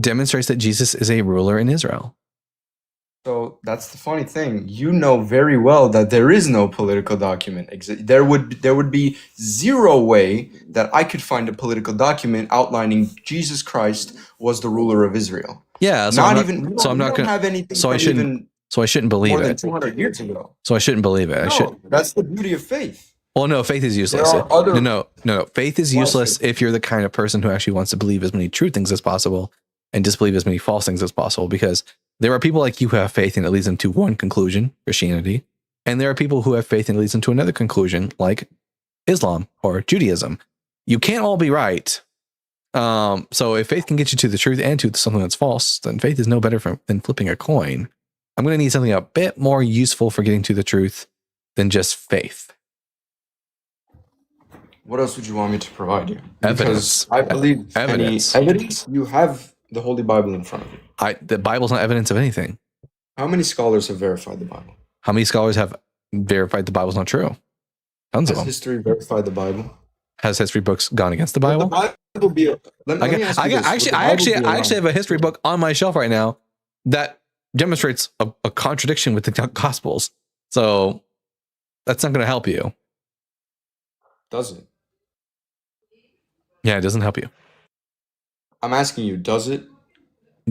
demonstrates that Jesus is a ruler in Israel? So that's the funny thing. You know very well that there is no political document. There would be zero way that I could find a political document outlining Jesus Christ was the ruler of Israel. Yeah. So I'm not going to have anything. So I shouldn't believe more than it. 200 years ago. So I shouldn't believe it. That's the beauty of faith. Well, no, faith is useless. There are other- No. Faith is useless if you're the kind of person who actually wants to believe as many true things as possible and disbelieve as many false things as possible. Because there are people like you who have faith and it leads them to one conclusion, Christianity. And there are people who have faith and it leads them to another conclusion, like Islam or Judaism. You can't all be right. So if faith can get you to the truth and to something that's false, then faith is no better than flipping a coin. I'm going to need something a bit more useful for getting to the truth than just faith. What else would you want me to provide you? Evidence. Because I believe Evidence. evidence. You have the Holy Bible in front of you. The Bible's not evidence of anything. How many scholars have verified the Bible? How many scholars have verified the Bible's not true? Tons of Has them. history verified the Bible? Has history books gone against the Bible? Would the Bible be I actually have a history book on my shelf right now that demonstrates a contradiction with the Gospels. So that's not going to help you. Does it? Yeah, it doesn't help you. I'm asking you, does it?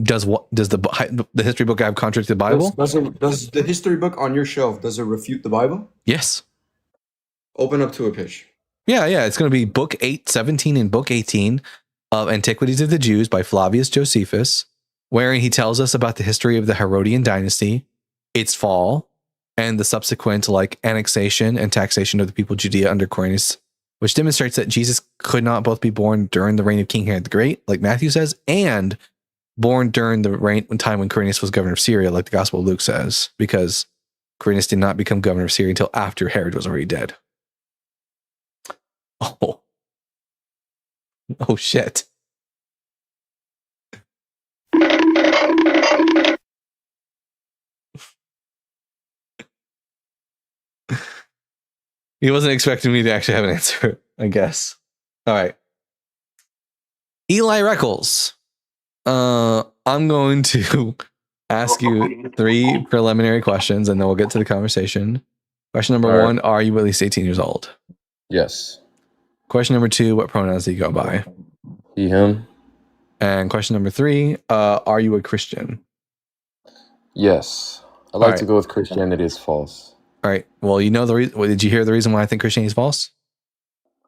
Does the history book have contradict the Bible? Does the history book on your shelf, does it refute the Bible? Yes. Open up to a page. Yeah. It's going to be book 17 and book 18 of Antiquities of the Jews by Flavius Josephus, wherein he tells us about the history of the Herodian dynasty, its fall, and the subsequent annexation and taxation of the people of Judea under Quirinius, which demonstrates that Jesus could not both be born during the reign of King Herod the Great, like Matthew says, and born during the time when Quirinius was governor of Syria, like the Gospel of Luke says, because Quirinius did not become governor of Syria until after Herod was already dead. Oh shit. He wasn't expecting me to actually have an answer, I guess. All right. Eli Reckles. I'm going to ask you 3 preliminary questions and then we'll get to the conversation. Question number 1, are you at least 18 years old? Yes. Question number 2, what pronouns do you go by? He, him. And question number 3, are you a Christian? Yes. I like Alright. to go with Christianity is false. All right. Well, you know did you hear the reason why I think Christianity is false?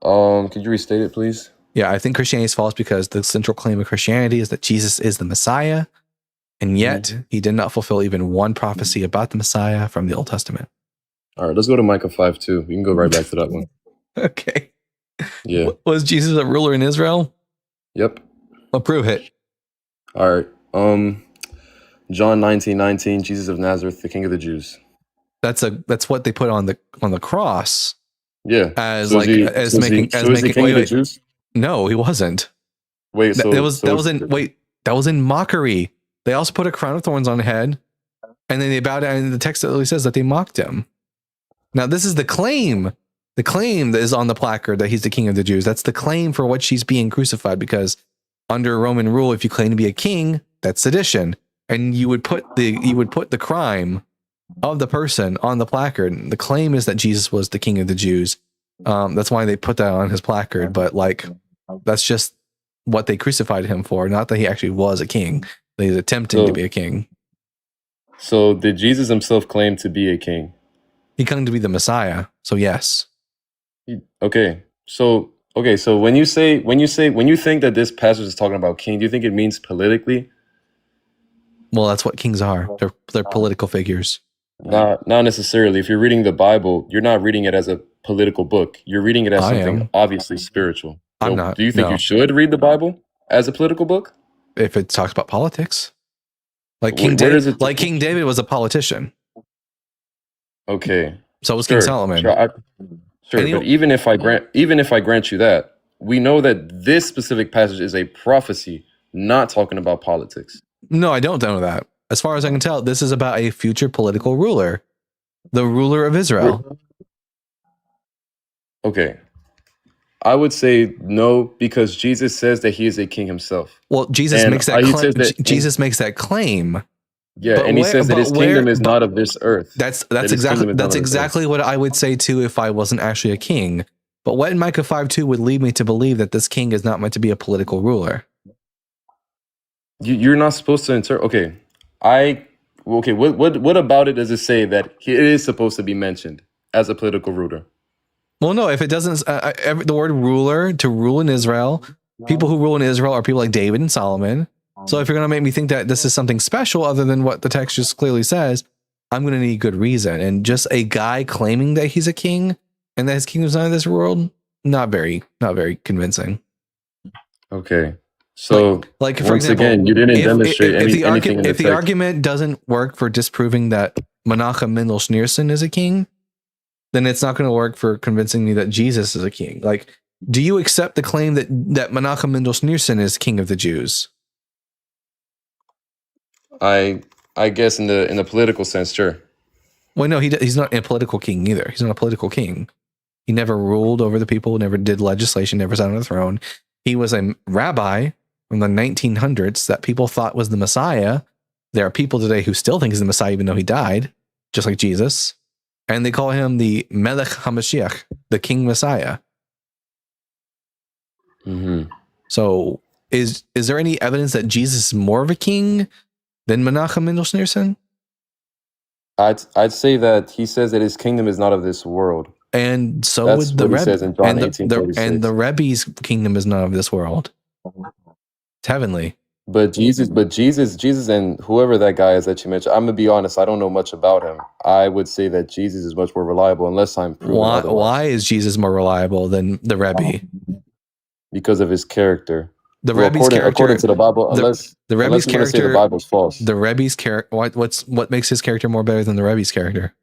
Could you restate it, please? Yeah, I think Christianity is false because the central claim of Christianity is that Jesus is the Messiah, and yet he did not fulfill even one prophecy about the Messiah from the Old Testament. All right, let's go to Micah 5:2. We can go right back to that one. Okay. Yeah. Was Jesus a ruler in Israel? Yep. Approve it. All right. John 19:19, Jesus of Nazareth, the King of the Jews. That's what they put on the cross. Yeah. As So is he making the King of the Jews? No, he wasn't. Wait, so that was in mockery. They also put a crown of thorns on his head, and then they bowed down. And the text literally says that they mocked him. Now, this is the claim. The claim that is on the placard that he's the king of the Jews. That's the claim for what she's being crucified, because under Roman rule, if you claim to be a king, that's sedition. And you would put the crime of the person on the placard. The claim is that Jesus was the king of the Jews. That's why they put that on his placard. But like, that's just what they crucified him for. Not that he actually was a king. That he's attempting to be a king. So did Jesus himself claim to be a king? He claimed to be the Messiah. So yes. Okay. So when you think that this passage is talking about king, do you think it means politically? Well, that's what kings are. They're political figures. Not necessarily. If you're reading the Bible, you're not reading it as a political book. You're reading it as something obviously spiritual. I'm So not. do you think No. you should read the Bible as a political book? If it talks about politics, like Where does it- King David was a politician. Okay. So was King Solomon. Sure, And but even if I grant you that, we know that this specific passage is a prophecy, not talking about politics. No, I don't know that. As far as I can tell, this is about a future political ruler, the ruler of Israel. Okay. I would say no, because Jesus says that he is a king himself. Well, Jesus And makes that he claim. says that- Jesus makes that claim. Yeah, But and he where- says that but his where- kingdom is but- not of this earth. That's his kingdom exactly is not of this exactly what I would say too if I wasn't actually a king. But what in Micah 5:2 would lead me to believe that this king is not meant to be a political ruler? You're not supposed to interpret. Okay. What about it does it say that it is supposed to be mentioned as a political ruler? Well, no, if it doesn't, the word ruler, to rule in Israel, people who rule in Israel are people like David and Solomon. So if you're going to make me think that this is something special other than what the text just clearly says, I'm going to need good reason. And just a guy claiming that he's a king and that his kingdom's not of this world, not very convincing. Okay. So Like for once example, again, you didn't demonstrate if the anything in the if the text. argument doesn't work for disproving that Menachem Mendel Schneerson is a king, then it's not going to work for convincing me that Jesus is a king. Like, do you accept the claim that Menachem Mendel Schneerson is king of the Jews? I guess in the political sense, sure. Well, no, he's not a political king either. He's not a political king. He never ruled over the people, never did legislation, never sat on the throne. He was a rabbi from the 1900s that people thought was the Messiah. There are people today who still think he's the Messiah, even though he died, just like Jesus. And they call him the Melech HaMashiach, the King Messiah. Hmm. So is there any evidence that Jesus is more of a king than Menachem Mendel Schneerson? I'd say that he says that his kingdom is not of this world. And so That's would the what he Rebbe. says in John And 18:36. the Rebbe's kingdom is not of this world. It's heavenly. But Jesus, and whoever that guy is that you mentioned, I'm gonna be honest, I don't know much about him. I would say that Jesus is much more reliable, unless I'm proven otherwise. Why is Jesus more reliable than the Rebbe? Because of his character. The Well, Rebbe's character, according to the Bible, the unless Rebbe's you wanna say the character, Bible's false. the Rebbe's character. What makes his character more better than the Rebbe's character?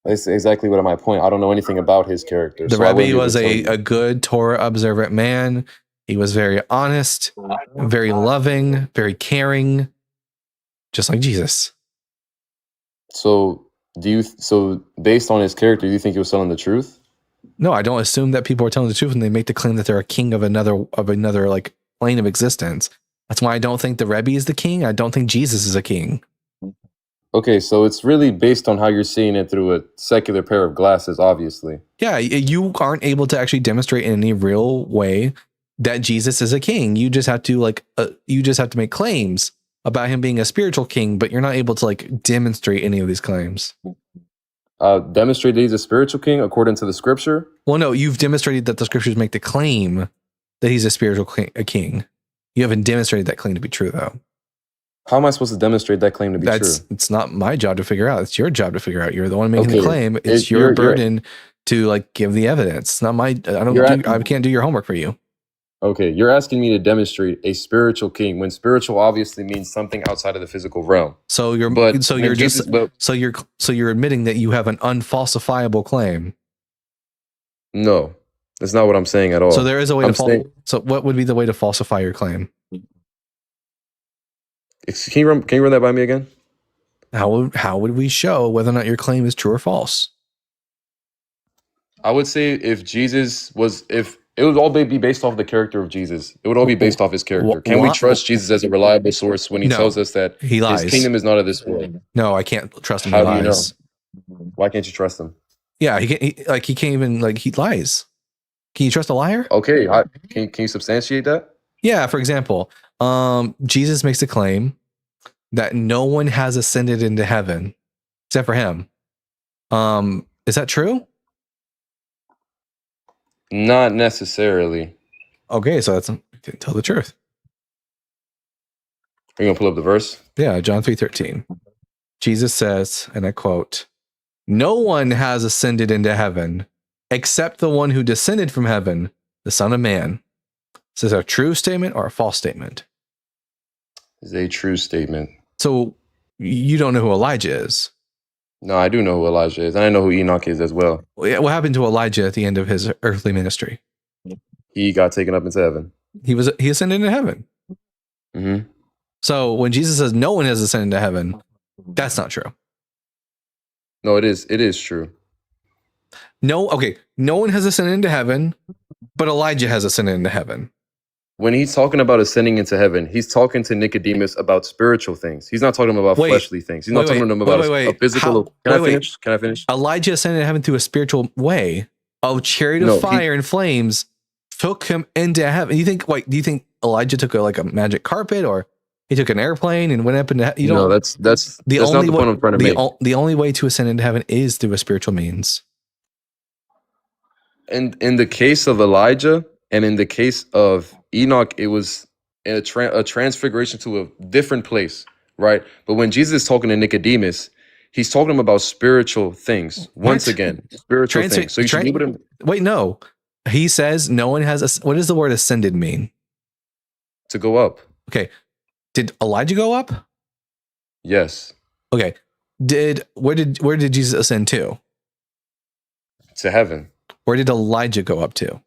That's exactly what my point. I don't know anything about his character. The so I wouldn't be Rebbe able was to tell you. a good Torah observant man. He was very honest, very loving, very caring, just like Jesus. So based on his character, do you think he was telling the truth? No, I don't assume that people are telling the truth when they make the claim that they're a king of another like plane of existence. That's why I don't think the Rebbe is the king. I don't think Jesus is a king. Okay, so it's really based on how you're seeing it through a secular pair of glasses, obviously. Yeah, you aren't able to actually demonstrate in any real way that Jesus is a king. You just have to make claims about him being a spiritual king, but you're not able to like demonstrate any of these claims. Demonstrate that he's a spiritual king according to the scripture. Well, no, you've demonstrated that the scriptures make the claim that he's a spiritual king. You haven't demonstrated that claim to be true, though. How am I supposed to demonstrate that claim to be true? It's not my job to figure out. It's your job to figure out. You're the one making the Okay. claim. It's your You're- burden to like give the evidence. It's not my. I can't do your homework for you. Okay, you're asking me to demonstrate a spiritual king when spiritual obviously means something outside of the physical realm. So you're But so when you're Jesus- just but so you're admitting that you have an unfalsifiable claim. no, that's not what I'm saying at all. So there is a way I'm to saying- So what would be the way to falsify your claim? Can you run that by me again? How would we show whether or not your claim is true or false? I would say if it would all be based off the character of Jesus. It would all be based off his character. Can we trust Jesus as a reliable source when he No. tells us that He his lies. kingdom is not of this world? No, I can't trust him. How He do you know? lies. Why can't you trust him? Yeah, he can't even he lies. Can you trust a liar? Okay, can you substantiate that? Yeah, for example, Jesus makes a claim that no one has ascended into heaven except for him. Is that true? Not necessarily. Okay, so tell the truth. Are you gonna pull up the verse? Yeah, John 3:13. Jesus says, and I quote, "No one has ascended into heaven except the one who descended from heaven, the Son of Man." Is this a true statement or a false statement? It's a true statement. So you don't know who Elijah is. No, I do know who Elijah is, and I know who Enoch is as well. What happened to Elijah at the end of his earthly ministry? He got taken up into heaven. He ascended into heaven. Mm-hmm. So when Jesus says no one has ascended to heaven, that's not true. No, it is. It is true. No one has ascended into heaven, but Elijah has ascended into heaven. When he's talking about ascending into heaven, he's talking to Nicodemus about spiritual things. He's not talking about fleshly things. He's not talking to him about a physical. Can I finish? Elijah ascended into heaven through a spiritual way. A chariot of fire and flames took him into heaven. Do you think Elijah took a magic carpet, or he took an airplane and went up into heaven? No, that's not the point I'm trying to make. The only way to ascend into heaven is through a spiritual means. And in the case of Elijah and in the case of Enoch, it was a transfiguration to a different place, right? But when Jesus is talking to Nicodemus, he's talking about spiritual things. Once again, spiritual things. So you should be able to... Wait, no. He says no one has... What does the word ascended mean? To go up. Okay. Did Elijah go up? Yes. Okay. Where did Jesus ascend to? To heaven. Where did Elijah go up to?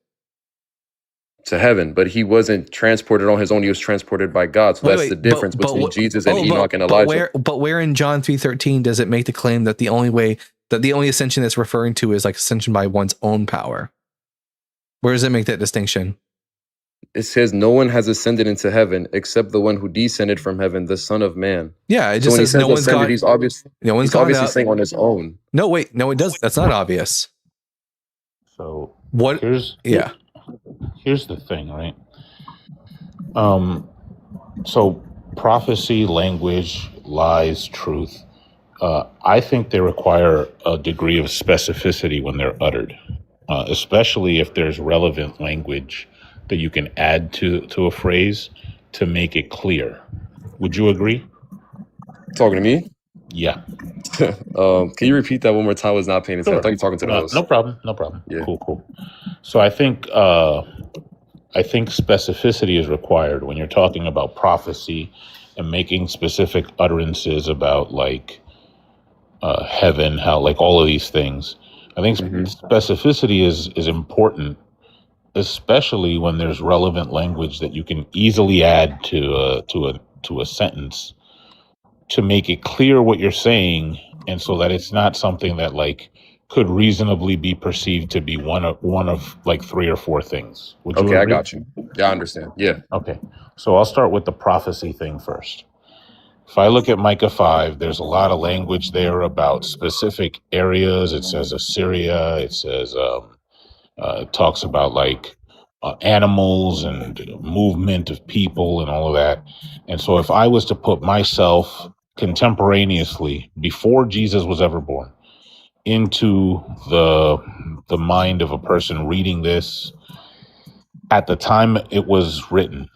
To heaven, but he wasn't transported on his own. He was transported by God. So that's the difference between Jesus and Enoch and Elijah. But where in John 3:13 does it make the claim that the only ascension that's referring to is ascension by one's own power? Where does it make that distinction? It says no one has ascended into heaven except the one who descended from heaven, the Son of Man. Yeah, it just says no one's gone. He's obviously saying on his own. No, wait, no, it does. That's not obvious. So what? Here's the thing, right? So prophecy, language, lies, truth. I think they require a degree of specificity when they're uttered, especially if there's relevant language that you can add to a phrase to make it clear. Would you agree? Talking to me? Yeah. Can you repeat that one more time? I was not paying attention. Sure. I thought you were talking to the host. No problem. Yeah. Cool. So I think specificity is required when you're talking about prophecy and making specific utterances about heaven, how all of these things. I think specificity is important, especially when there's relevant language that you can easily add to a sentence to make it clear what you're saying, and so that it's not something that could reasonably be perceived to be one of 3 or 4 things. Would you Okay, agree? I got you. Yeah, I understand. Yeah. Okay, so I'll start with the prophecy thing first. If I look at Micah 5, there's a lot of language there about specific areas. It says Assyria. It says it talks about animals and movement of people and all of that. And so if I was to put myself contemporaneously before Jesus was ever born into the mind of a person reading this at the time it was written,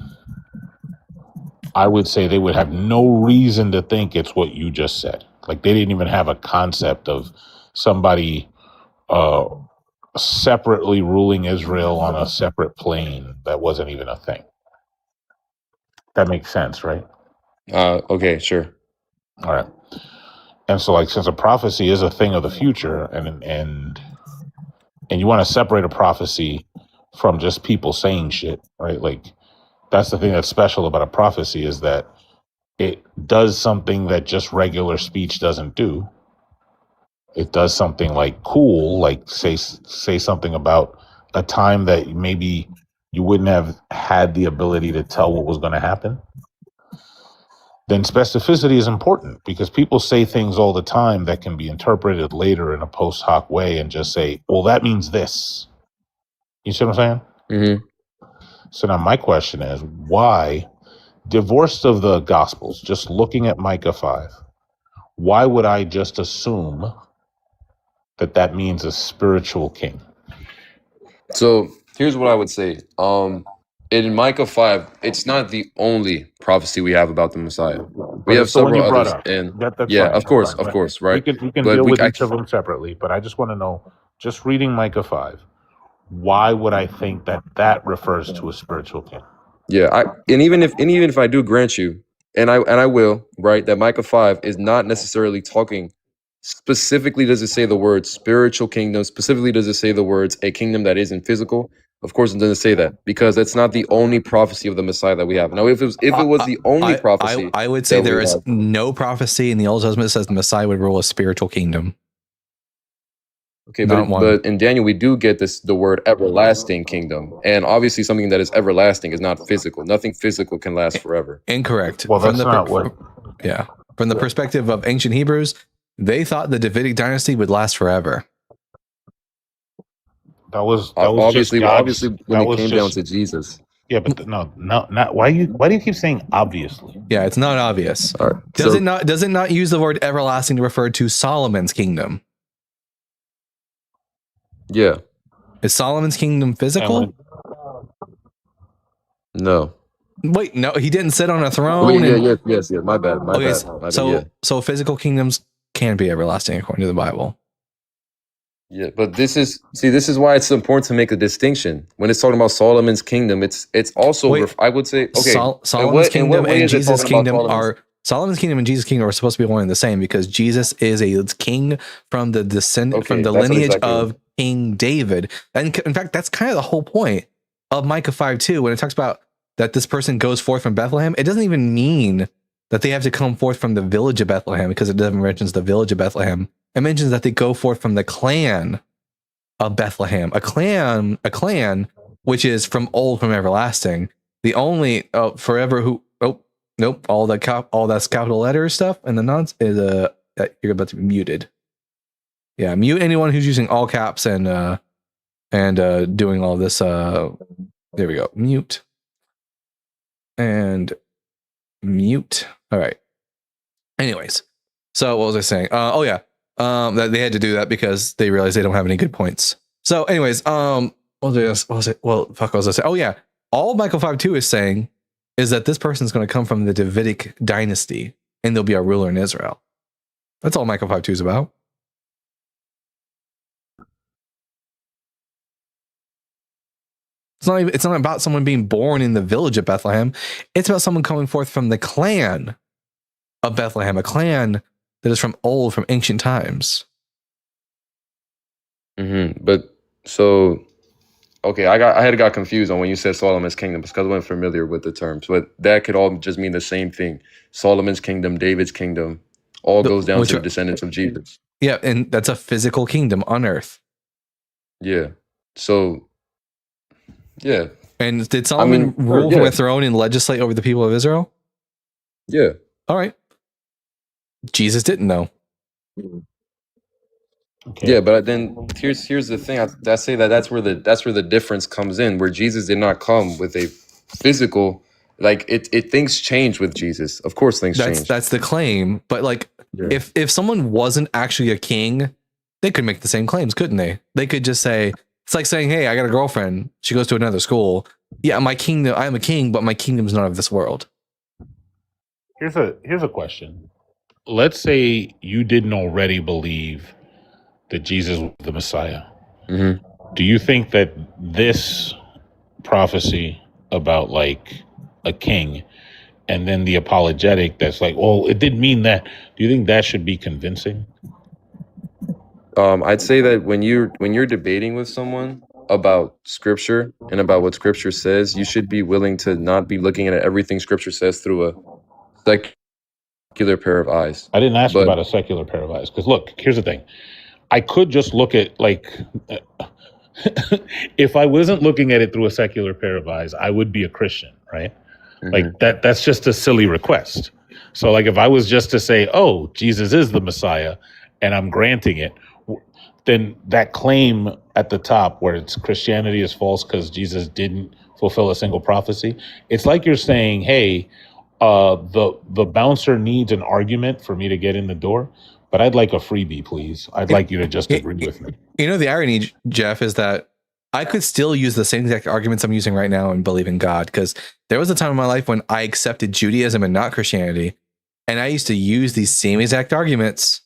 I would say they would have no reason to think it's what you just said. They didn't even have a concept of somebody separately ruling Israel on a separate plane. That wasn't even a thing. That makes sense, right? Okay, sure. All right. And so since a prophecy is a thing of the future and you want to separate a prophecy from just people saying shit, right? That's the thing that's special about a prophecy, is that it does something that just regular speech doesn't do. it does something like cool, like say something about a time that maybe you wouldn't have had the ability to tell what was going to happen, then specificity is important, because people say things all the time that can be interpreted later in a post hoc way and just say, well, that means this. You see what I'm saying? Mm-hmm. So now my question is, why, divorced of the Gospels, just looking at Micah 5, why would I just assume that that means a spiritual king? So here's what I would say. In Micah 5, it's not the only prophecy we have about the Messiah. We have it's the one several you brought others, up. and That's yeah, fine. of course, Fine. of course, We right? can But deal with I each of them separately, but I just want to know, just reading Micah 5, why would I think that that refers to a spiritual king? Yeah, and even if I do grant you, and I will, right, that Micah 5 is not necessarily talking specifically, does it say the word spiritual kingdom? Specifically, does it say the words a kingdom that isn't physical? Of course, it doesn't say that, because it's not the only prophecy of the Messiah that we have. Now, if it was the only prophecy, I would say that there we is have, no prophecy in the Old Testament that says the Messiah would rule a spiritual kingdom. okay, Not one. but in Daniel we do get the word everlasting kingdom, and obviously something that is everlasting is not physical. Nothing physical can last forever. Incorrect. Well, that's not what. Yeah, from the perspective of ancient Hebrews, they thought the Davidic dynasty would last forever. That was obviously just obviously when it came down just, to Jesus. yeah, but no, not why do you keep saying obviously? Yeah, it's not obvious. All right, Does it not use the word everlasting to refer to Solomon's kingdom? Yeah. Is Solomon's kingdom physical? No. Wait, no, he didn't sit on a throne. Wait, yes. My bad. My bad. So physical kingdoms can be everlasting according to the Bible. Yeah, but this is why it's important to make a distinction when it's talking about Solomon's kingdom. It's also I would say okay. Solomon's kingdom and Jesus' kingdom are Solomon's kingdom and Jesus' kingdom are supposed to be one and the same, because Jesus is a king from the from the lineage of King David, and in fact, that's kind of the whole point of Micah 5:2 when it talks about that this person goes forth from Bethlehem. It doesn't even mean that they have to come forth from the village of Bethlehem, because it doesn't mention the village of Bethlehem. It mentions that they go forth from the clan of Bethlehem, a clan which is from old, from everlasting. The only forever who nope, all that's capital letter stuff and the nonce is you're about to be muted. Yeah, mute anyone who's using all caps and doing all this. There we go. Mute and mute. All right. Anyways, so what was I saying? That they had to do that because they realized they don't have any good points. So, anyways, what was it? Well, fuck, what was I saying? Oh yeah, all Michael 5:2 is saying is that this person's going to come from the Davidic dynasty and they'll be a ruler in Israel. That's all Michael 5:2 is about. It's not about someone being born in the village of Bethlehem. It's about someone coming forth from the clan of Bethlehem, a clan that is from ancient times. But so, okay, I had got confused on when you said Solomon's kingdom because I wasn't familiar with the terms, but that could all just mean the same thing. Solomon's kingdom, David's kingdom, all goes down to the descendants of Jesus. Yeah, and that's a physical kingdom on earth. Yeah. So, yeah. And did Solomon rule from a throne and legislate over the people of Israel? Yeah. All right. Jesus didn't know. Okay. Yeah, but then here's the thing. I say that's where the difference comes in, where Jesus did not come with a physical, like things change with Jesus. Of course, things change. That's the claim. But like, if someone wasn't actually a king, they could make the same claims, couldn't they? They could just say, it's like saying, "Hey, I got a girlfriend. She goes to another school. Yeah, my kingdom. I'm a king, but my kingdom's not of this world." Here's a question. Let's say you didn't already believe that Jesus was the Messiah. Mm-hmm. Do you think that this prophecy about like a king and then the apologetic that's like, well, it didn't mean that, do you think that should be convincing? I'd say that when you're debating with someone about scripture and about what scripture says, you should be willing to not be looking at everything scripture says through a secular pair of eyes. I didn't ask you about a secular pair of eyes, because look, here's the thing. I could just look at like, if I wasn't looking at it through a secular pair of eyes, I would be a Christian, right? Like that's just a silly request. So like if I was just to say, oh, Jesus is the Messiah and I'm granting it, then that claim at the top where it's Christianity is false because Jesus didn't fulfill a single prophecy, it's like you're saying, hey, the bouncer needs an argument for me to get in the door, but I'd like a freebie, please. I'd like you to just agree with me. You know, the irony, Jeff, is that I could still use the same exact arguments I'm using right now and believe in God, because there was a time in my life when I accepted Judaism and not Christianity, and I used to use these same exact arguments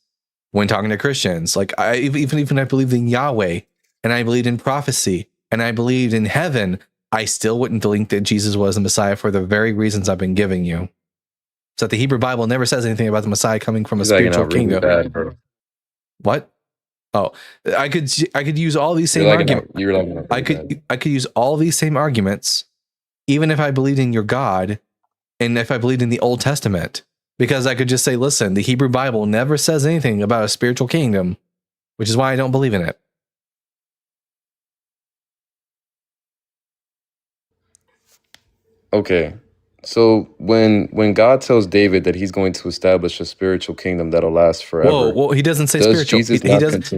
when talking to Christians. Like even I believed in Yahweh, and I believed in prophecy, and I believed in heaven, I still wouldn't think that Jesus was the Messiah for the very reasons I've been giving you. So the Hebrew Bible never says anything about the Messiah coming from a spiritual kingdom. Bad, what? Oh, I could use all these same arguments. I could use all these same arguments, even if I believed in your God, and if I believed in the Old Testament, because I could just say, listen, the Hebrew Bible never says anything about a spiritual kingdom, which is why I don't believe in it. Okay. So when God tells David that he's going to establish a spiritual kingdom that'll last forever. Whoa, he doesn't say spiritual.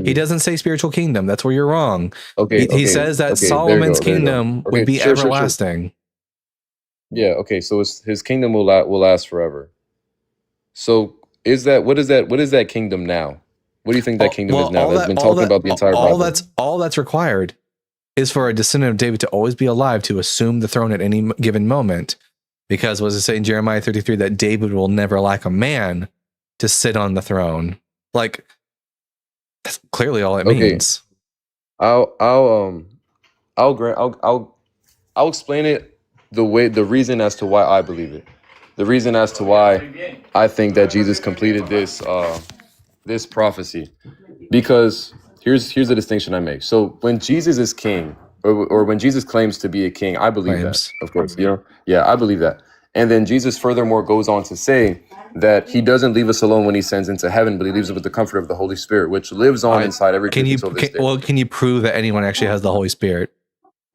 He doesn't say spiritual kingdom. That's where you're wrong. Okay. He says that Solomon's kingdom would be everlasting. Yeah, okay. So his kingdom will last forever. So what is that kingdom now? What do you think that kingdom is now? That's been talking about the entire Bible. All that's required is for a descendant of David to always be alive to assume the throne at any given moment. Because what does it say in Jeremiah 33 that David will never lack a man to sit on the throne? Like, that's clearly all it means. I'll explain it the reason as to why I believe it. The reason as to why I think that Jesus completed this prophecy. Because here's the distinction I make. So when Jesus is king, or when Jesus claims to be a king, I believe that, of course, yeah, I believe that. And then Jesus furthermore goes on to say that he doesn't leave us alone when he sends into heaven, but he leaves us with the comfort of the Holy Spirit, which lives on inside every Christian. Can you prove that anyone actually has the Holy Spirit?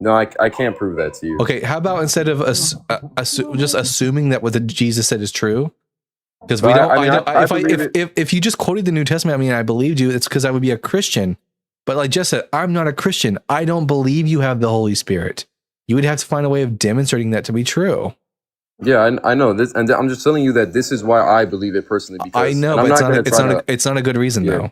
No, I can't prove that to you. Okay, how about instead of just assuming that what Jesus said is true? Because we don't. If you just quoted the New Testament, I mean, I believed you. It's because I would be a Christian. But like Jess said, I'm not a Christian. I don't believe you have the Holy Spirit. You would have to find a way of demonstrating that to be true. Yeah, I know this, and I'm just telling you that this is why I believe it personally. Because I know, but it's not a good reason though.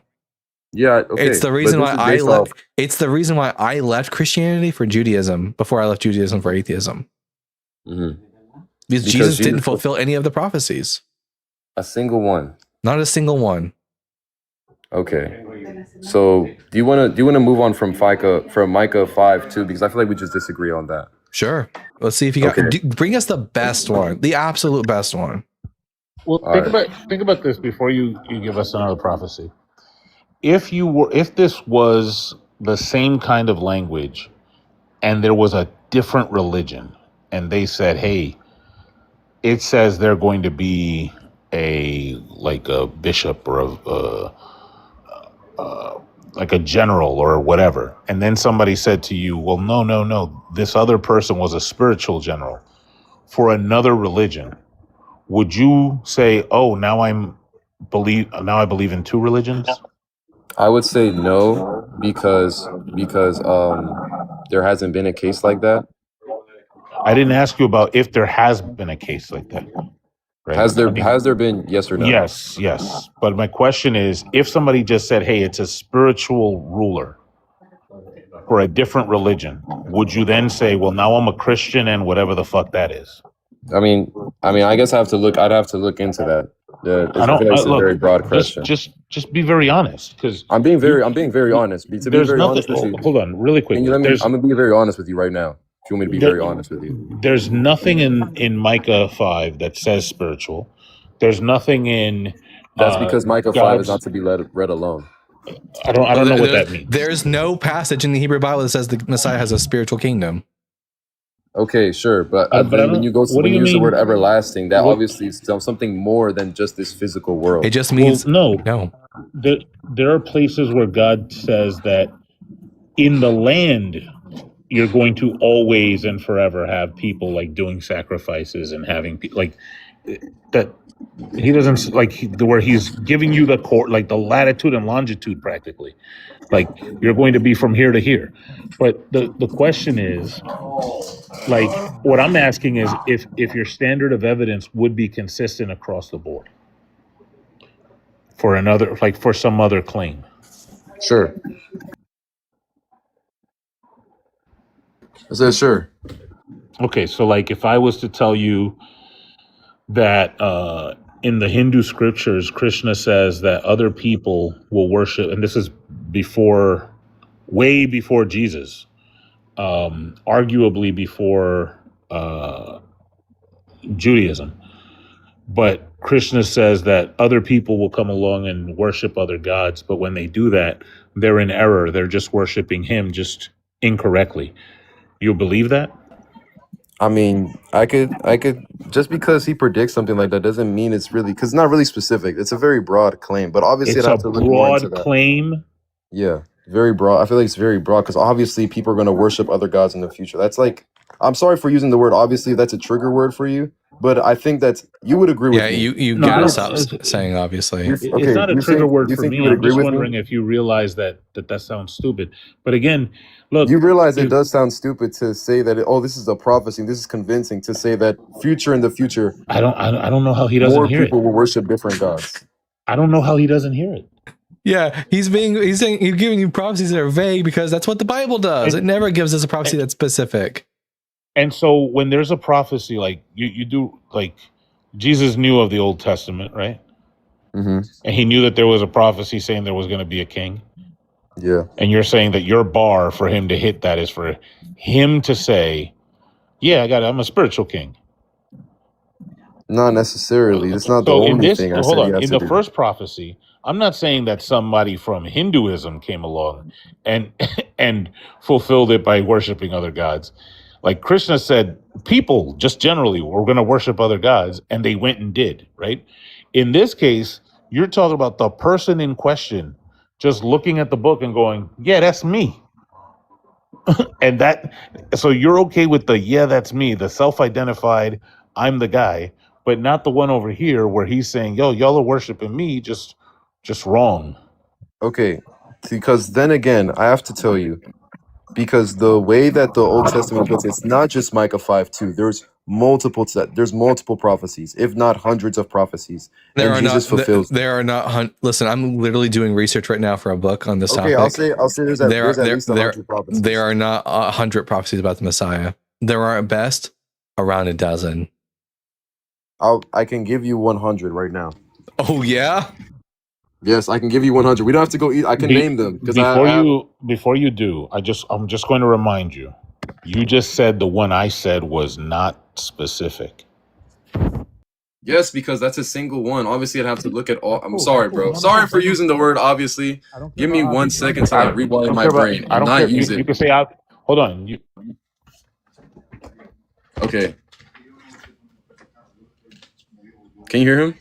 Yeah, okay. It's the reason why it's the reason why I left Christianity for Judaism before I left Judaism for atheism. Mm-hmm. Because Jesus didn't fulfill any of the prophecies. A single one. Not a single one. Okay. So do you want to move on from Micah 5 too? Because I feel like we just disagree on that. Sure. Let's see if you got. Bring us the best one, the absolute best one. Well, think about this before you give us another prophecy. If this was the same kind of language, and there was a different religion, and they said, "Hey, it says they're going to be a bishop or like a general or whatever," and then somebody said to you, "Well, no, this other person was a spiritual general for another religion," would you say, "Oh, now I believe in two religions"? I would say no, because there hasn't been a case like that. I didn't ask you about if there has been a case like that. Right? Has there been, yes or no? Yes. But my question is, if somebody just said, "Hey, it's a spiritual ruler for a different religion," would you then say, "Well, now I'm a Christian and whatever the fuck that is"? I mean, I guess I'd have to look into that. I feel like it's a very broad question. Just be very honest, because I'm being very honest. Hold on, really quick. I'm gonna be very honest with you right now. If you want me to be very honest with you, there's nothing in Micah 5 that says spiritual. There's nothing in. That's because Micah 5 is not to be read alone. I don't know what that means. There's no passage in the Hebrew Bible that says the Messiah has a spiritual kingdom. Okay, sure, but But I then when don't. you go to, What do when you you use the word mean? everlasting, that What? obviously is something more than just this physical It world. just Well, means no. no. There are places where God says that in the land you're going to always and forever have people like doing sacrifices and having like that. He doesn't like where he's giving you the court, like the latitude and longitude practically. Like you're going to be from here to here. But the question is, like, what I'm asking is if your standard of evidence would be consistent across the board for another, like for some other claim. Sure. I said sure. Okay, so like if I was to tell you that in the Hindu scriptures, Krishna says that other people will worship, and this is before, way before Jesus, arguably before Judaism. But Krishna says that other people will come along and worship other gods, but when they do that, they're in error. They're just worshiping him just incorrectly. You believe that? I mean, I could just because he predicts something like that doesn't mean it's really, because it's not really specific. It's a very broad claim, but obviously It's I'd a have to look more into broad that. claim. Yeah, very broad. I feel like it's very broad because obviously people are going to worship other gods in the future. That's like, I'm sorry for using the word obviously, if that's a trigger word for you, but I think that you would agree with Yeah, me. you No, gotta I stop don't. saying obviously. It's Okay, not a you trigger think word you for think you me. would I'm agree just with wondering me? if you realize that sounds stupid. But again, look, You realize it if does sound stupid to say that, oh, this is a prophecy, this is convincing to say that future in the future, I don't know how he doesn't more hear it. people will worship different gods. I don't know how he doesn't hear it. Yeah, he's saying he's giving you prophecies that are vague because that's what the Bible does. It And never gives us a prophecy that's specific. and so when there's a prophecy, like you do, like Jesus knew of the Old Testament, right? Mm-hmm. And he knew that there was a prophecy saying there was going to be a king. Yeah. And you're saying that your bar for him to hit that is for him to say, "Yeah, I'm a spiritual king." Not necessarily. That's not the So in only this, thing I hold said he on, has in to the do. first prophecy, I'm not saying that somebody from Hinduism came along and and fulfilled it by worshiping other gods. Like Krishna said, people just generally were going to worship other gods, and they went and did, right? In this case, you're talking about the person in question just looking at the book and going, "Yeah, that's me." And that, so you're okay with the, "Yeah, that's me," the self-identified, "I'm the guy," but not the one over here where he's saying, "Yo, y'all are worshiping me just wrong." Okay. Because then again, I have to tell you, because the way that the Old Testament puts it, it's not just Micah 5:2. There's multiple prophecies, if not hundreds of prophecies. There And are Jesus not. fulfills them. There are not. Listen, I'm literally doing research right now for a book on this Okay, topic. I'll say there's There are at least 100 prophecies. there are not 100 prophecies about the Messiah. There are at best around a dozen. I can give you 100 right now. Oh yeah. Yes, I can give you 100. We don't have to go eat. I can name them because Before you do, I'm just going to remind you. You just said the one I said was not specific. Yes, because that's a single one. Obviously, I'd have to look at all. I'm sorry, bro. Sorry for using the word obviously. Give me 1 second to like rewire my brain I and don't care. not use You it. can say out. Hold on. Okay. Can you hear him?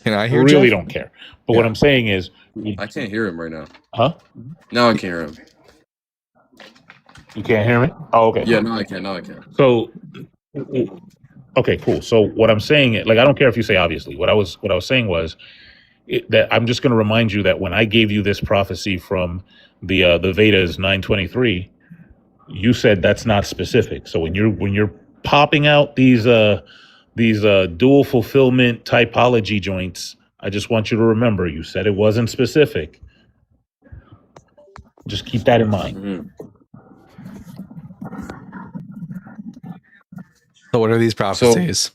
Can I hear? Really Jeff? don't care. But what I'm saying is, I can't hear him right now. huh? Now I can hear him. You can't hear me? Oh, okay. Yeah, now I can. Now I can. So, okay, cool. So what I'm saying, like, I don't care if you say obviously. What I was saying was that I'm just going to remind you that when I gave you this prophecy from the Vedas 923, you said that's not specific. So when you're popping out these dual fulfillment typology joints, I just want you to remember you said it wasn't specific. Just keep that in mind. Mm-hmm. So what are these prophecies?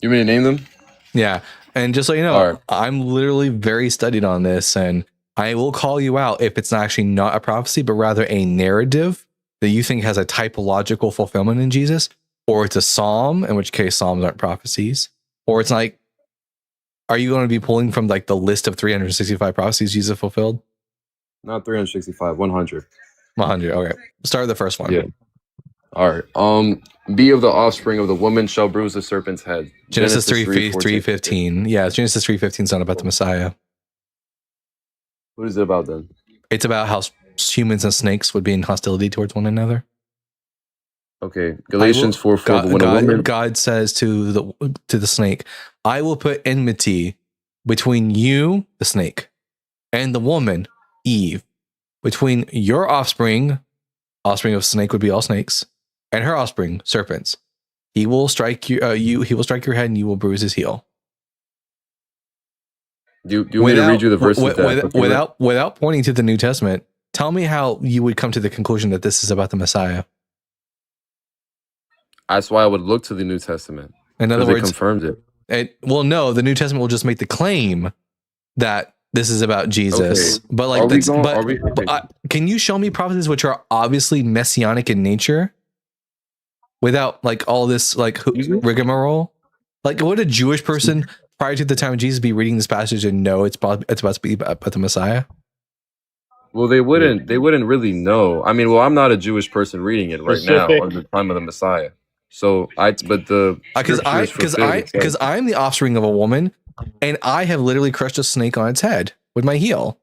You mean to name them? Yeah, and just so you know, All right. I'm literally very studied on this, and I will call you out if it's actually not a prophecy, but rather a narrative that you think has a typological fulfillment in Jesus, or it's a psalm, in which case psalms aren't prophecies, or it's like, are you going to be pulling from like the list of 365 prophecies Jesus fulfilled? Not 365, 100. 100. Okay. Start with the first one. Yeah. All right. Be of the offspring of the woman shall bruise the serpent's head. Genesis 3, 3:14. 3:15. Yeah, Genesis 3:15 is not about the Messiah. What is it about then? It's about how humans and snakes would be in hostility towards one another. Okay. Galatians 4:4. God, But when a woman, God says to the snake, I will put enmity between you, the snake, and the woman, Eve, between your offspring of snake would be all snakes, and her offspring, serpents. He will strike you. He will strike your head, and you will bruise his heel. do you want me to read you the verses without pointing to the New Testament? Tell me how you would come to the conclusion that this is about the Messiah. That's why I would look to the New Testament. In other words, it confirms it. No, the New Testament will just make the claim that this is about Jesus. Okay. But like, can you show me prophecies which are obviously messianic in nature, without like all this like rigmarole? Like, would a Jewish person prior to the time of Jesus be reading this passage and know it's about to be about the Messiah? Well, they wouldn't really know. I mean, well, I'm not a Jewish person reading it right now at the time of the Messiah. So because I'm the offspring of a woman, and I have literally crushed a snake on its head with my heel.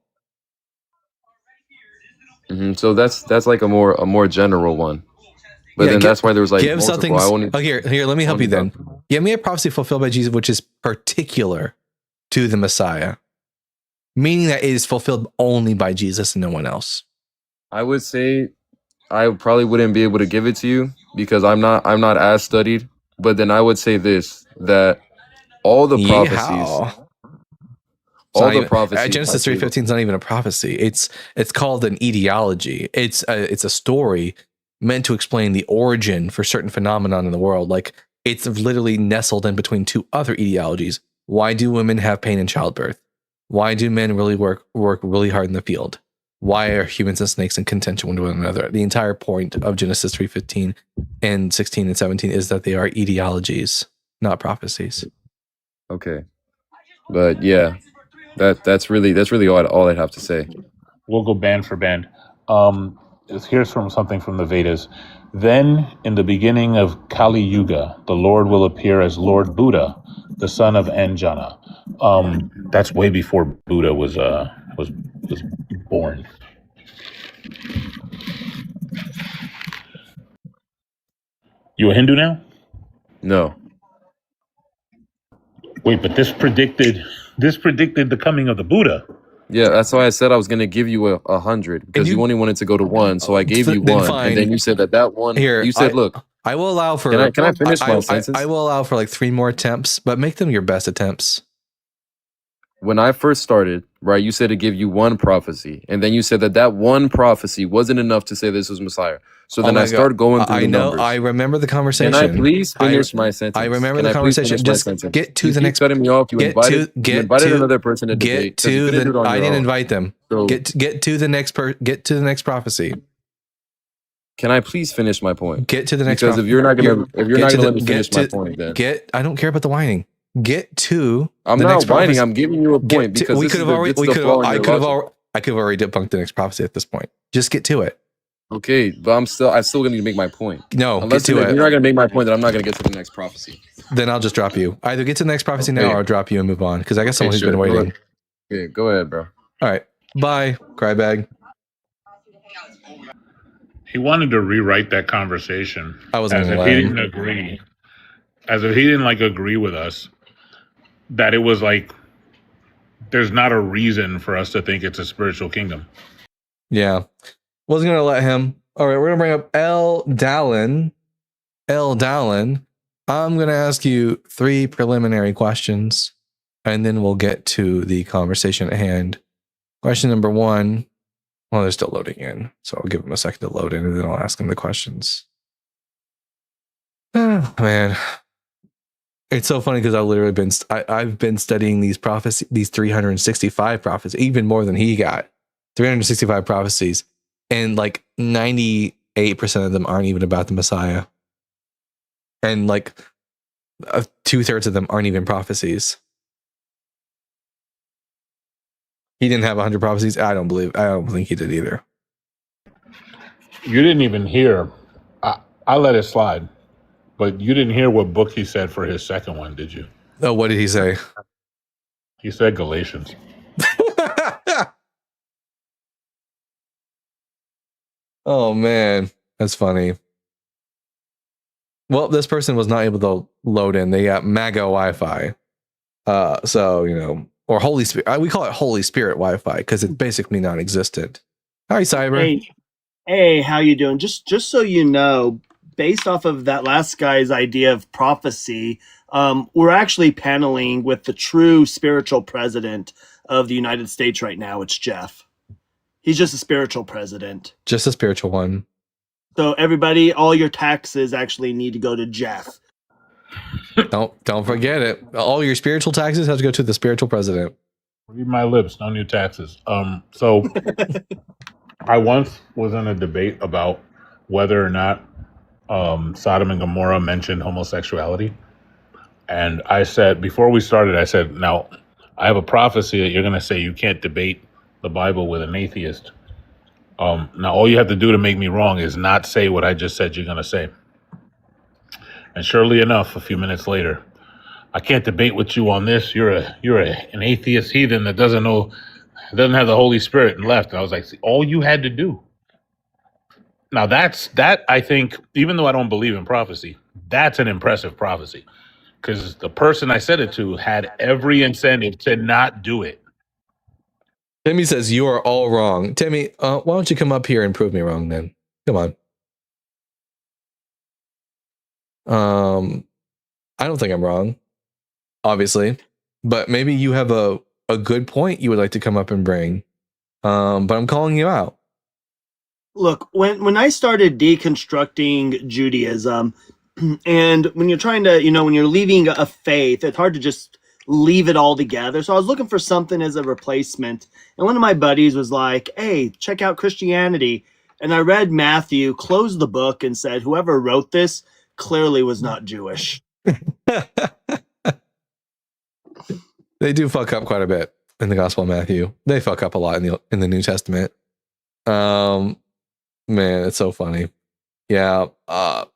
Mm-hmm. So that's like a more general one. But then that's why there was like give multiple. Something. Here, let me help you then. Give me a prophecy fulfilled by Jesus, which is particular to the Messiah, meaning that it is fulfilled only by Jesus and no one else. I would say I probably wouldn't be able to give it to you because I'm not as studied. But then I would say this, that all the prophecies, Genesis 3:15 is not even a prophecy. It's called an etiology. It's a story meant to explain the origin for certain phenomenon in the world. Like, it's literally nestled in between two other etiologies. Why do women have pain in childbirth? Why do men really work really hard in the field? Why are humans and snakes in contention with one another? The entire point of Genesis 3:15 and 16 and 17 is that they are etiologies, not prophecies. Okay, but yeah, that's really all I'd have to say. We'll go band for band. Here's something from the Vedas. Then, in the beginning of Kali Yuga, the Lord will appear as Lord Buddha, the son of Anjana. That's way before Buddha was born. You a Hindu now? No. Wait, but this predicted the coming of the Buddha. Yeah, that's why I said I was going to give you 100 because you only wanted to go to 1, so I gave you 1, and then you said that one. Here, you said, "Look, I will allow for." Can I finish my sentence? I will allow for like 3 more attempts, but make them your best attempts. When I first started, right, you said to give you 1 prophecy, and then you said that 1 prophecy wasn't enough to say this was Messiah. So then I started going through the numbers. I remember the conversation. Can I please finish my sentence? I remember the conversation. Just get to the next. Cutting me off. You invited another person to debate. I didn't invite them. So, get to the next prophecy. Can I please finish my point? Get to the next. Because if you're not gonna let me finish my point, then I don't care about the whining. Get to. I'm not whining. I'm giving you a point because I could have already debunked the next prophecy at this point. Just get to it. Okay, but I'm still going to make my point. No, unless you're not going to make my point, then I'm not going to get to the next prophecy. Then I'll just drop you. Either get to the next prophecy now, or I'll drop you and move on because I got someone who's been waiting. Okay, go ahead, bro. All right, bye, crybag. He wanted to rewrite that conversation. I wasn't as if he didn't agree. As if he didn't agree with us. That it was there's not a reason for us to think it's a spiritual kingdom. Yeah. Wasn't going to let him. All right, we're going to bring up L. Dallin. L. Dallin, I'm going to ask you 3 preliminary questions, and then we'll get to the conversation at hand. Question number 1. Well, they're still loading in, so I'll give them a second to load in, and then I'll ask them the questions. Oh, man. It's so funny because I've been studying these prophecies, these 365 prophecies, even more than he got. 365 prophecies, and 98% of them aren't even about the Messiah, and 2/3 of them aren't even prophecies. He didn't have 100 prophecies. I don't think he did either. You didn't even hear. I let it slide, but you didn't hear what book he said for his second one, did you? Oh, what did he say? He said Galatians. Oh man, that's funny. Well, this person was not able to load in. They got MAGA Wi-Fi. So, you know, or Holy Spirit. We call it Holy Spirit Wi-Fi because it's basically non-existent. Hi, Cyber. Hey, how you doing? Just so you know, based off of that last guy's idea of prophecy, we're actually paneling with the true spiritual president of the United States right now. It's Jeff. He's just a spiritual president. Just a spiritual one. So everybody, all your taxes actually need to go to Jeff. Don't forget it. All your spiritual taxes have to go to the spiritual president. Read my lips, no new taxes. So I once was in a debate about whether or not Sodom and Gomorrah mentioned homosexuality. And I said, before we started, I said, now I have a prophecy that you're going to say you can't debate the Bible with an atheist. Now, all you have to do to make me wrong is not say what I just said you're going to say. And surely enough, a few minutes later, I can't debate with you on this. You're an atheist heathen that doesn't have the Holy Spirit and left. And I was like, see, all you had to do. Now that I think, even though I don't believe in prophecy, that's an impressive prophecy, because the person I said it to had every incentive to not do it. Timmy says you are all wrong. Timmy, why don't you come up here and prove me wrong then? Come on. I don't think I'm wrong, obviously, but maybe you have a good point you would like to come up and bring. But I'm calling you out. Look, when I started deconstructing Judaism, and when you're trying to, when you're leaving a faith, it's hard to just leave it all together. So I was looking for something as a replacement. And one of my buddies was like, hey, check out Christianity. And I read Matthew, closed the book, and said, whoever wrote this clearly was not Jewish. They do fuck up quite a bit in the Gospel of Matthew. They fuck up a lot in the New Testament. Man, it's so funny. Yeah. I'll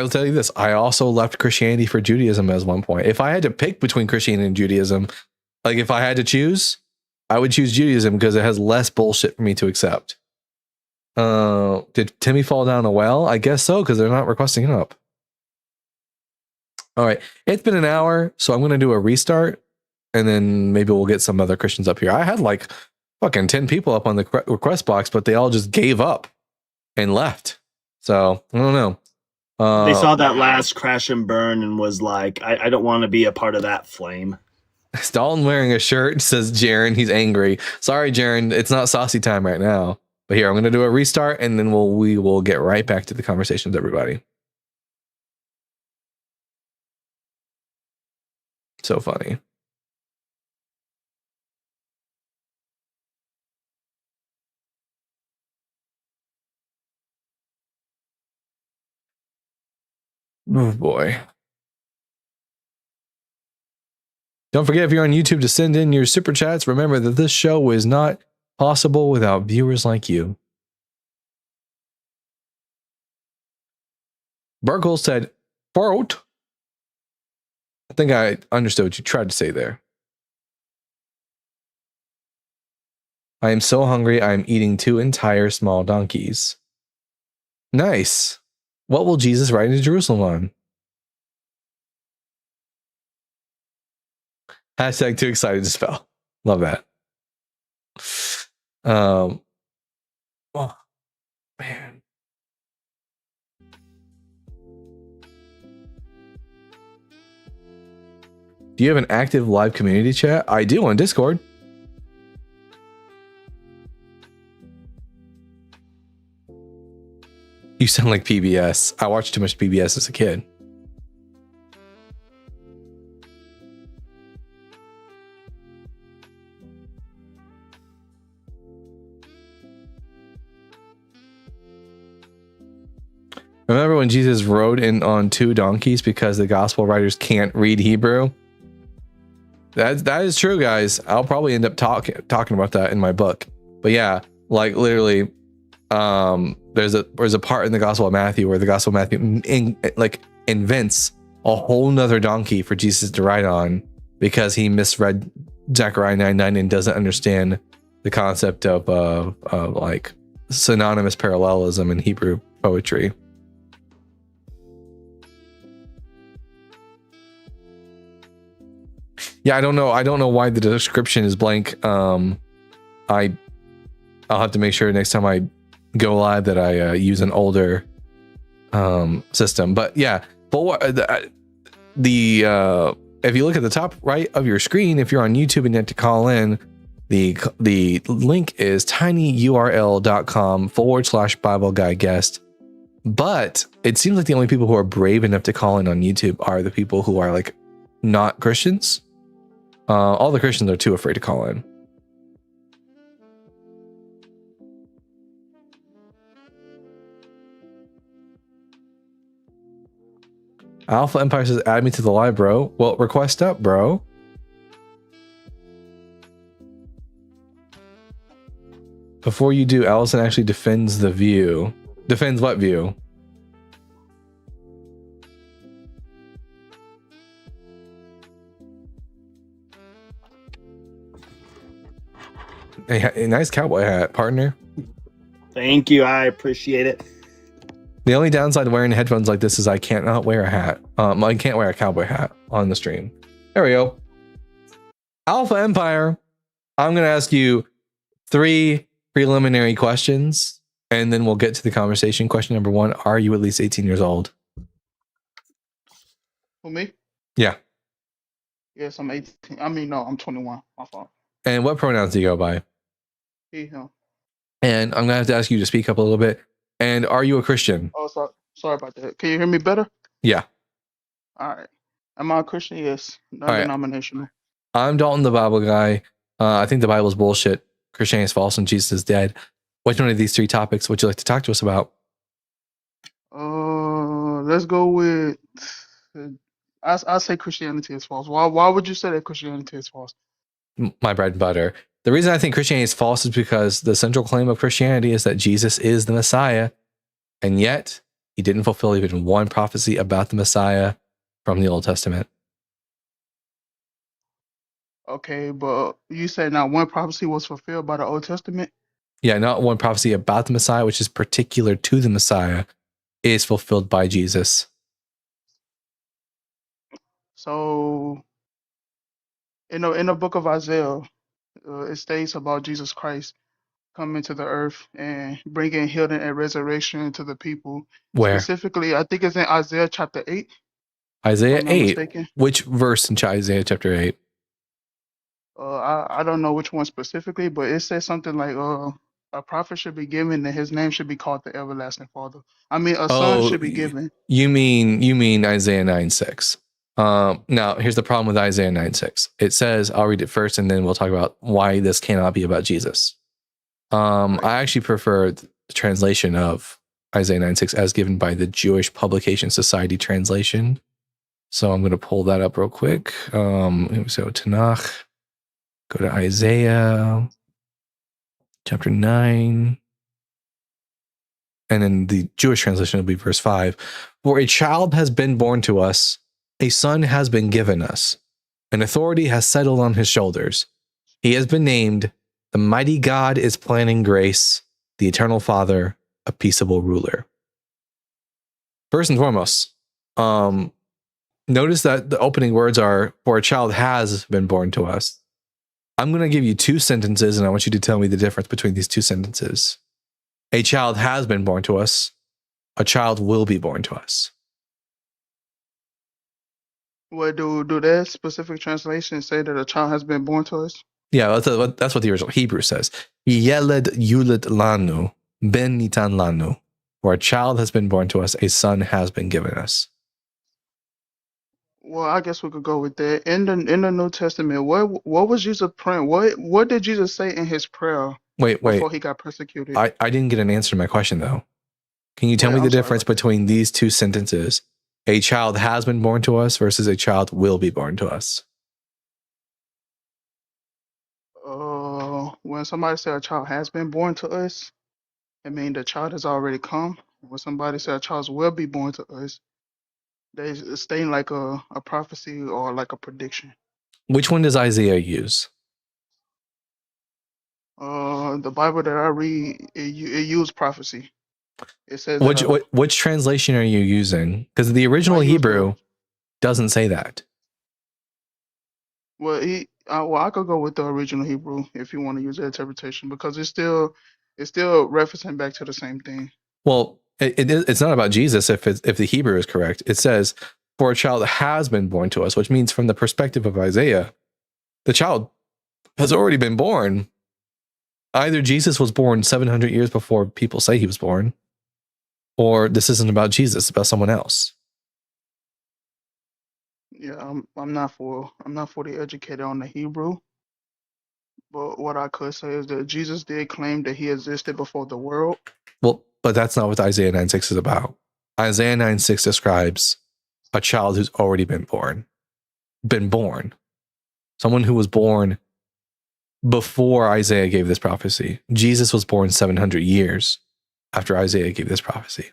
tell you this. I also left Christianity for Judaism as one point. If I had to pick between Christianity and Judaism, like if I had to choose, I would choose Judaism because it has less bullshit for me to accept. Did Timmy fall down a well? I guess so, because they're not requesting it up. All right. It's been an hour, so I'm going to do a restart, and then maybe we'll get some other Christians up here. I had like fucking 10 people up on the request box, but they all just gave up and left. So I don't know. They saw that last crash and burn and was like, I don't want to be a part of that flame. Stalin wearing a shirt, says Jaren. He's angry. Sorry, Jaren. It's not saucy time right now. But here, I'm going to do a restart, and then we will get right back to the conversations, everybody. So funny. Oh boy. Don't forget, if you're on YouTube, to send in your super chats. Remember that this show is not possible without viewers like you. Burkle said, "Quote." I think I understood what you tried to say there. I am so hungry, I am eating 2 entire small donkeys. Nice. What will Jesus ride into Jerusalem on? Hashtag too excited to spell. Love that. Oh, man. Do you have an active live community chat? I do on Discord. You sound like PBS. I watched too much PBS as a kid. Remember when Jesus rode in on 2 donkeys because the gospel writers can't read Hebrew? That is true, guys. I'll probably end up talking about that in my book. But yeah, like literally, there's a part in the Gospel of Matthew where the Gospel of Matthew invents a whole nother donkey for Jesus to ride on because he misread Zechariah 9:9 and doesn't understand the concept of like synonymous parallelism in Hebrew poetry. Yeah, I don't know why the description is blank. I'll have to make sure next time I go live that I use an older system. But yeah, but if you look at the top right of your screen, if you're on YouTube and you have to call in, the link is tinyurl.com/Bible Guy Guest. But it seems like the only people who are brave enough to call in on YouTube are the people who are like not Christians. All the Christians are too afraid to call in. Alpha Empire says, add me to the live, bro. Well, request up, bro. Before you do, Allison actually defends the view. Defends what view? A nice cowboy hat, partner. Thank you. I appreciate it. The only downside of wearing headphones like this is I can't not wear a hat. I can't wear a cowboy hat on the stream. There we go. Alpha Empire, I'm going to ask you 3 preliminary questions, and then we'll get to the conversation. Question number 1, are you at least 18 years old? For me? Yeah. Yes, I'm 18. I mean, no, I'm 21. My fault. And what pronouns do you go by? He, him. And I'm going to have to ask you to speak up a little bit. And are you a Christian? Oh, sorry about that. Can you hear me better? Yeah. All right. Am I a Christian? Yes. All right. Non-denominational. I'm Dalton, the Bible guy. I think the Bible is bullshit. Christianity is false and Jesus is dead. Which one of these 3 topics would you like to talk to us about? Let's go with. I say Christianity is false. Why would you say that Christianity is false? My bread and butter. The reason I think Christianity is false is because the central claim of Christianity is that Jesus is the Messiah, and yet he didn't fulfill even one prophecy about the Messiah from the Old Testament. Okay, but you said not one prophecy was fulfilled by the Old Testament? Yeah, not one prophecy about the Messiah, which is particular to the Messiah, is fulfilled by Jesus. So, in the book of Isaiah, it states about Jesus Christ coming to the earth and bringing healing and resurrection to the people. Where? Specifically, I think it's in Isaiah chapter 8. Isaiah if I'm not 8? mistaken. Which verse in Isaiah chapter 8? I don't know which one specifically, but it says something like a prophet should be given and his name should be called the Everlasting Father. I mean, a son should be given. You mean Isaiah 9:6. Now, here's the problem with Isaiah 9:6. It says, I'll read it first, and then we'll talk about why this cannot be about Jesus. I actually prefer the translation of Isaiah 9:6 as given by the Jewish Publication Society translation. So I'm going to pull that up real quick. So Tanakh, go to Isaiah chapter 9. And then the Jewish translation will be verse 5. For a child has been born to us, a son has been given us, and authority has settled on his shoulders. He has been named the mighty God is planning grace, the eternal Father, a peaceable ruler. First and foremost, notice that the opening words are, for a child has been born to us. I'm going to give you 2 sentences, and I want you to tell me the difference between these 2 sentences. A child has been born to us. A child will be born to us. What do that specific translation say that a child has been born to us? Yeah, that's what the original Hebrew says. Yeled yulid lanu, ben nitan lanu. For a child has been born to us, a son has been given us. Well, I guess we could go with that. In the New Testament, what was Jesus praying? What did Jesus say in his prayer Wait. before he got persecuted? I didn't get an answer to my question, though. Can you tell me the difference between these 2 sentences? A child has been born to us versus a child will be born to us. When somebody said a child has been born to us, I mean, the child has already come. When somebody said a child will be born to us, they stating like a prophecy or like a prediction. Which one does Isaiah use? The Bible that I read, it used prophecy. It says that, Which translation are you using? Because the original Hebrew doesn't say that. well, I could go with the original Hebrew if you want to use that interpretation because it's still referencing back to the same thing. Well, it's not about Jesus if the Hebrew is correct. It says, "For a child has been born to us," which means from the perspective of Isaiah, the child has already been born. Either Jesus was born 700 years before people say he was born, or this isn't about Jesus, it's about someone else. Yeah, I'm not fully educated on the Hebrew, but what I could say is that Jesus did claim that he existed before the world. Well, but that's not what Isaiah 9:6 is about. Isaiah 9:6 describes a child who's already been born. Someone who was born before Isaiah gave this prophecy. Jesus was born 700 years after Isaiah gave this prophecy.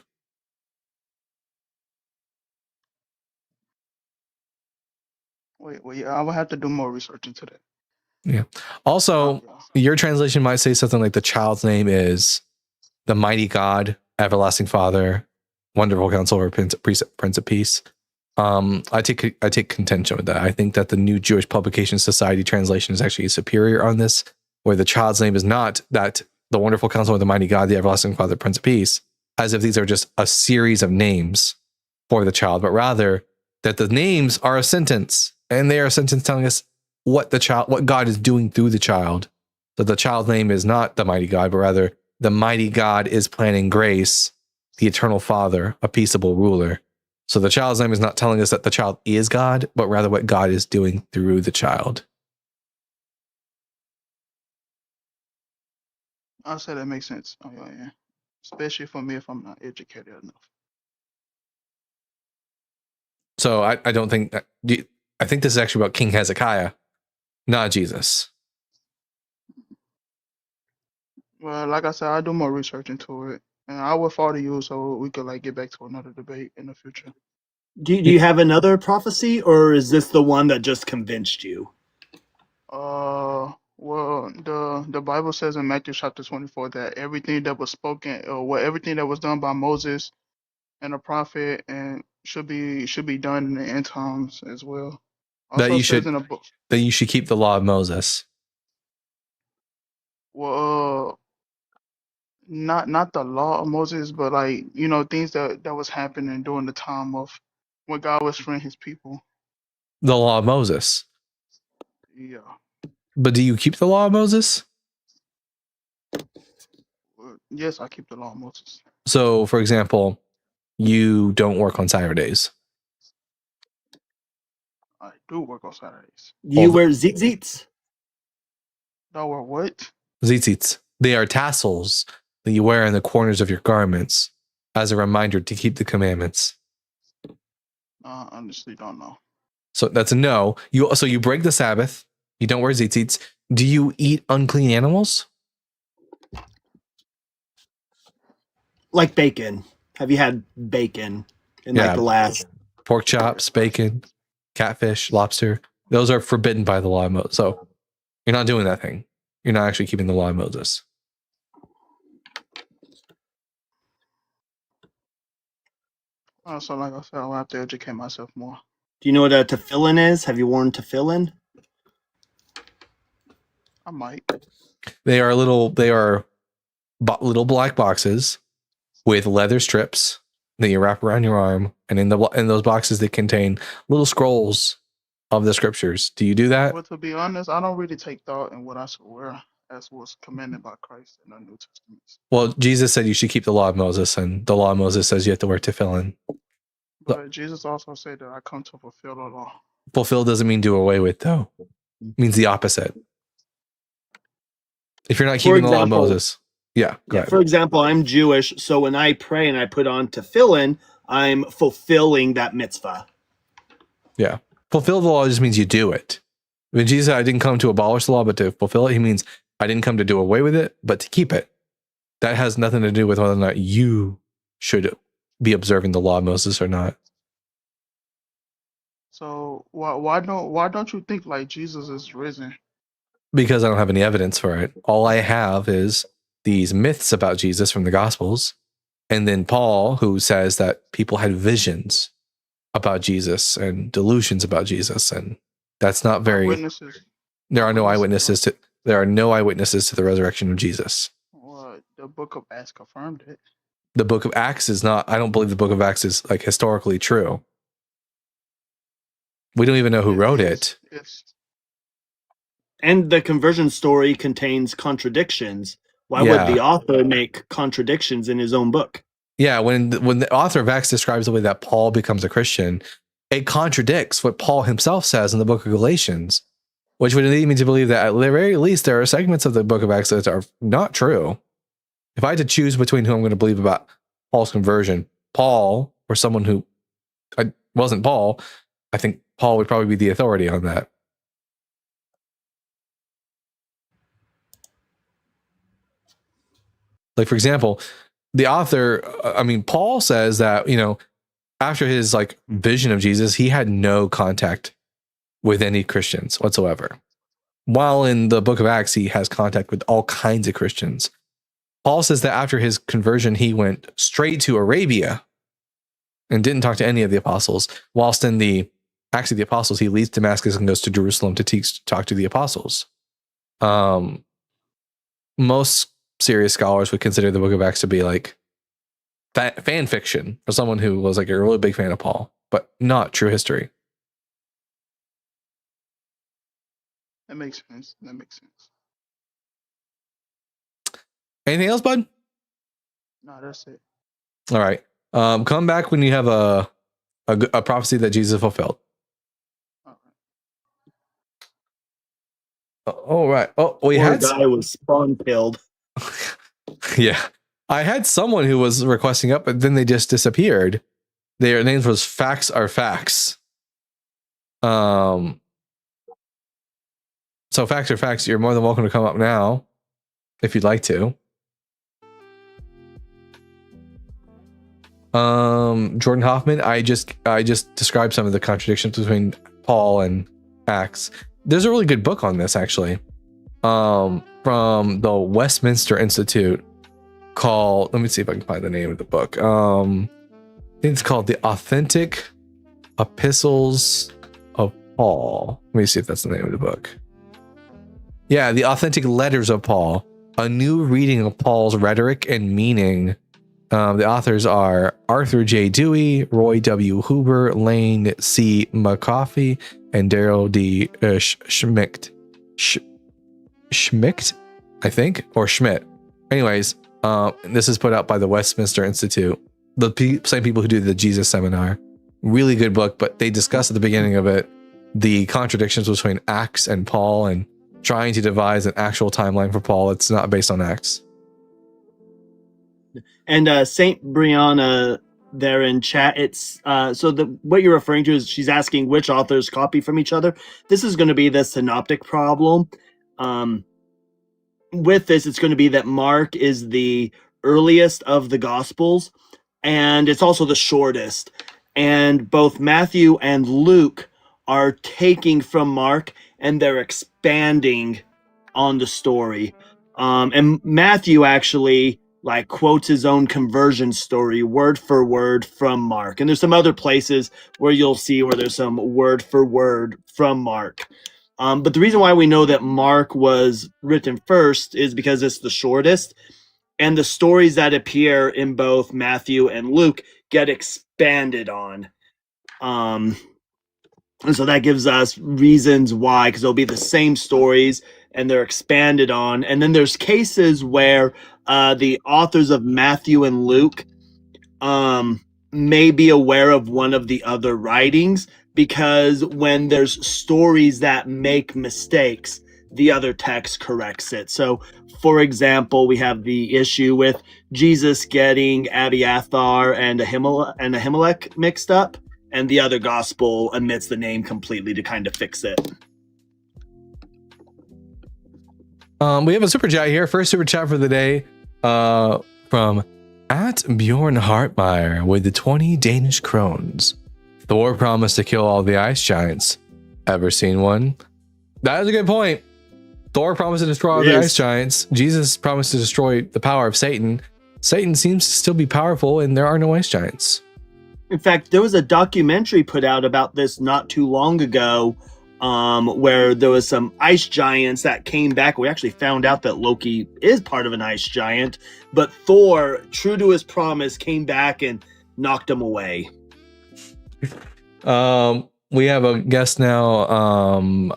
Well, yeah, I will have to do more research into that. Yeah. Also, your translation might say something like the child's name is the mighty God, everlasting Father, wonderful Counselor, Prince of Peace. I take contention with that. I think that the New Jewish Publication Society translation is actually superior on this, where the child's name is not that the wonderful Counselor, the mighty God, the everlasting Father, Prince of Peace, as if these are just a series of names for the child, but rather that the names are a sentence, and they are a sentence telling us what God is doing through the child. So the child's name is not the mighty God, but rather the mighty God is planning grace, the eternal Father, a peaceable ruler. So the child's name is not telling us that the child is God, but rather what God is doing through the child. I'll say that makes sense. Oh, yeah. Especially for me if I'm not educated enough. So I don't think I think this is actually about King Hezekiah, not Jesus. Well, like I said, I'll do more research into it, and I will follow you so we could like get back to another debate in the future. Do you have another prophecy, or is this the one that just convinced you? Well, the Bible says in Matthew chapter 24 that everything that was spoken, or everything that was done by Moses and the prophet, and should be done in the end times as well. Also That you says should in a book. that you should keep the law of Moses. Well, not the law of Moses, but like things that was happening during the time of when God was freeing His people. The law of Moses. Yeah. But do you keep the law of Moses? Yes, I keep the law of Moses. So, for example, you don't work on Saturdays. I do work on Saturdays. Do you wear tzitzits? Do I wear what? Tzitzits. They are tassels that you wear in the corners of your garments as a reminder to keep the commandments. I honestly don't know. So that's a no. So you break the Sabbath. You don't wear tzitzits. Do you eat unclean animals? Like bacon. Have you had bacon in like the last? Pork chops, bacon, catfish, lobster. Those are forbidden by the law of Moses. So you're not doing that thing. You're not actually keeping the law of Moses. So like I said, I'll have to educate myself more. Do you know what a tefillin is? Have you worn tefillin? I might. They are little black boxes with leather strips that you wrap around your arm, and in those boxes they contain little scrolls of the scriptures. Do you do that? Well, to be honest, I don't really take thought in what I should wear as was commanded by Christ in the New Testament. Well, Jesus said you should keep the law of Moses, and the law of Moses says you have to wear tefillin. But Jesus also said that I come to fulfill the law. Fulfill doesn't mean do away with, though. It means the opposite. If you're not keeping the law of Moses. Yeah, go ahead. For example, I'm Jewish, so when I pray and I put on tefillin, I'm fulfilling that mitzvah. Yeah. Fulfill the law just means you do it. When Jesus said, I didn't come to abolish the law, but to fulfill it, he means I didn't come to do away with it, but to keep it. That has nothing to do with whether or not you should be observing the law of Moses or not. So why don't you think like Jesus is risen? Because I don't have any evidence for it. All I have is these myths about Jesus from the Gospels. And then Paul, who says that people had visions about Jesus and delusions about Jesus. And that's not very... Witnesses. There are no eyewitnesses to the resurrection of Jesus. Well, the book of Acts confirmed it. The book of Acts is not... I don't believe the book of Acts is like historically true. We don't even know who wrote it. And the conversion story contains contradictions. Why would the author make contradictions in his own book? Yeah, when the author of Acts describes the way that Paul becomes a Christian, it contradicts what Paul himself says in the book of Galatians, which would lead me to believe that at the very least there are segments of the book of Acts that are not true. If I had to choose between who I'm going to believe about Paul's conversion, Paul or someone who wasn't Paul, I think Paul would probably be the authority on that. Like, for example, the author, Paul says that, after his like vision of Jesus, he had no contact with any Christians whatsoever. While in the book of Acts, he has contact with all kinds of Christians. Paul says that after his conversion, he went straight to Arabia and didn't talk to any of the apostles. Whilst in the Acts of the Apostles, he leaves Damascus and goes to Jerusalem to talk to the apostles. Most serious scholars would consider the book of Acts to be like fan fiction for someone who was like a really big fan of Paul, but not true history. That makes sense. Anything else, bud? No, that's it. All right. Come back when you have a prophecy that Jesus fulfilled. All right. Oh, we had guy was spawn killed. Yeah, I had someone who was requesting up, but then they just disappeared. Their names was Facts Are Facts. So Facts Are Facts, you're more than welcome to come up now if you'd like to. Jordan Hoffman, I just described some of the contradictions between Paul and Acts. There's a really good book on this, actually, from the Westminster Institute called, let me see if I can find the name of the book. I think it's called The Authentic Epistles of Paul. Let me see if that's the name of the book. Yeah, The Authentic Letters of Paul, a new reading of Paul's rhetoric and meaning. The authors are Arthur J. Dewey, Roy W. Huber, Lane C. McCoffey, and Daryl D. Schmidt. Schmidt, I think, or Schmidt. Anyways, this is put out by the Westminster Institute, the same people who do the Jesus Seminar. Really good book, but they discuss at the beginning of it the contradictions between Acts and Paul and trying to devise an actual timeline for Paul. It's not based on Acts. And Saint Brianna there in chat, it's what you're referring to is she's asking which authors copy from each other. This is going to be the synoptic problem. With this, it's going to be that Mark is the earliest of the Gospels, and it's also the shortest. And both Matthew and Luke are taking from Mark, and they're expanding on the story. And Matthew actually quotes his own conversion story word for word from Mark. And there's some other places where you'll see where there's some word for word from Mark. But the reason why we know that Mark was written first is because it's the shortest, and the stories that appear in both Matthew and Luke get expanded on. And so that gives us reasons why, because they'll be the same stories and they're expanded on. And then there's cases where the authors of Matthew and Luke may be aware of one of the other writings, because when there's stories that make mistakes, the other text corrects it. So, for example, we have the issue with Jesus getting Abiathar and Ahimelech mixed up, and the other gospel omits the name completely to kind of fix it. We have a super chat here. First super chat for the day. From at Bjorn Hartmeyer with the 20 Danish krones. Thor promised to kill all the ice giants. Ever seen one? That is a good point. Thor promised to destroy all the ice giants. Jesus promised to destroy the power of Satan. Satan seems to still be powerful, and there are no ice giants. In fact, there was a documentary put out about this not too long ago, where there was some ice giants that came back. We actually found out that Loki is part of an ice giant, but Thor, true to his promise, came back and knocked him away. We have a guest now. I'm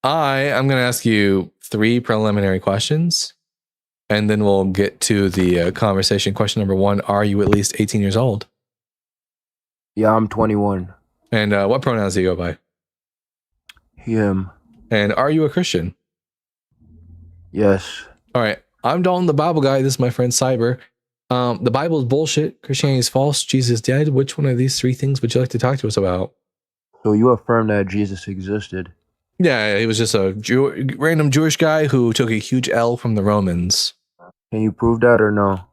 going to ask you 3 preliminary questions, and then we'll get to the conversation. Question number 1, are you at least 18 years old? Yeah, I'm 21. And what pronouns do you go by? Him. And are you a Christian? Yes. All right. I'm Dalton, the Bible guy. This is my friend Cyber. The Bible is bullshit. Christianity is false. Jesus is dead. Which one of these 3 things would you like to talk to us about? So you affirm that Jesus existed? Yeah, he was just a random Jewish guy who took a huge L from the Romans. Can you prove that or no?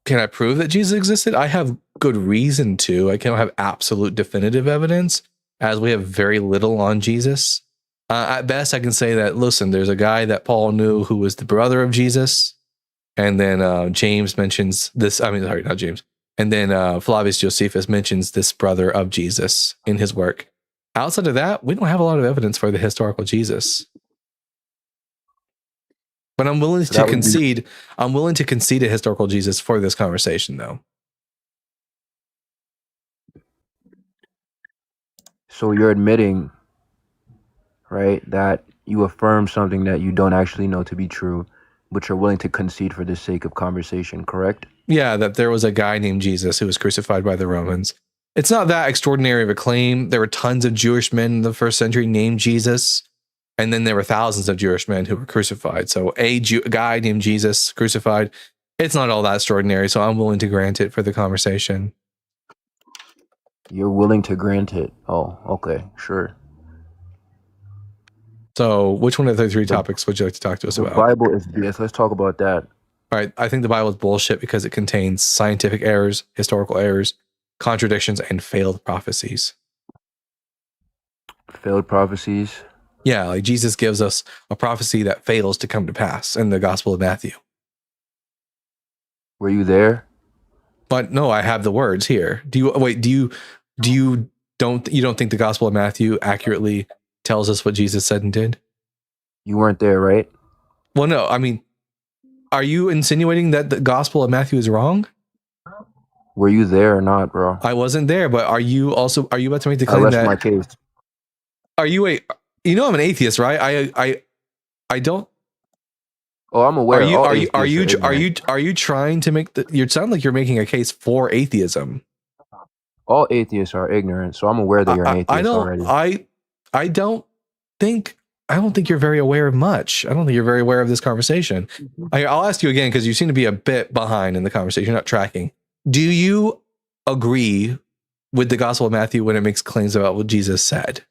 Can I prove that Jesus existed? I have good reason to. I can't have absolute definitive evidence, as we have very little on Jesus. At best, I can say that, listen, there's a guy that Paul knew who was the brother of Jesus. And then James mentions this. I mean, sorry, not James. And then Flavius Josephus mentions this brother of Jesus in his work. Outside of that, we don't have a lot of evidence for the historical Jesus. But I'm willing to concede. I'm willing to concede a historical Jesus for this conversation, though. So you're admitting, right, that you affirm something that you don't actually know to be true, but you're willing to concede for the sake of conversation, correct? Yeah, that there was a guy named Jesus who was crucified by the Romans. It's not that extraordinary of a claim. There were tons of Jewish men in the first century named Jesus, and then there were thousands of Jewish men who were crucified. So a guy named Jesus crucified, it's not all that extraordinary, so I'm willing to grant it for the conversation. You're willing to grant it? Oh, okay, sure. So which one of the 3 topics would you like to talk to us about? The Bible is BS. Let's talk about that. All right, I think the Bible is bullshit because it contains scientific errors, historical errors, contradictions, and failed prophecies. Failed prophecies? Yeah, like Jesus gives us a prophecy that fails to come to pass in the Gospel of Matthew. Were you there? But no, I have the words here. Do you don't think the Gospel of Matthew accurately tells us what Jesus said and did? You weren't there, right? Well, no, I mean, are you insinuating that the Gospel of Matthew is wrong? Were you there or not, bro? I wasn't there, but are you about to make the claim I rest that my case. Are you I'm an atheist, right? I don't. Oh, I'm aware. Are you trying to make you sound like you're making a case for atheism? All atheists are ignorant, so I'm aware that you're an atheist already. I don't think you're very aware of much. I don't think you're very aware of this conversation. I'll ask you again because you seem to be a bit behind in the conversation. You're not tracking. Do you agree with the Gospel of Matthew when it makes claims about what Jesus said?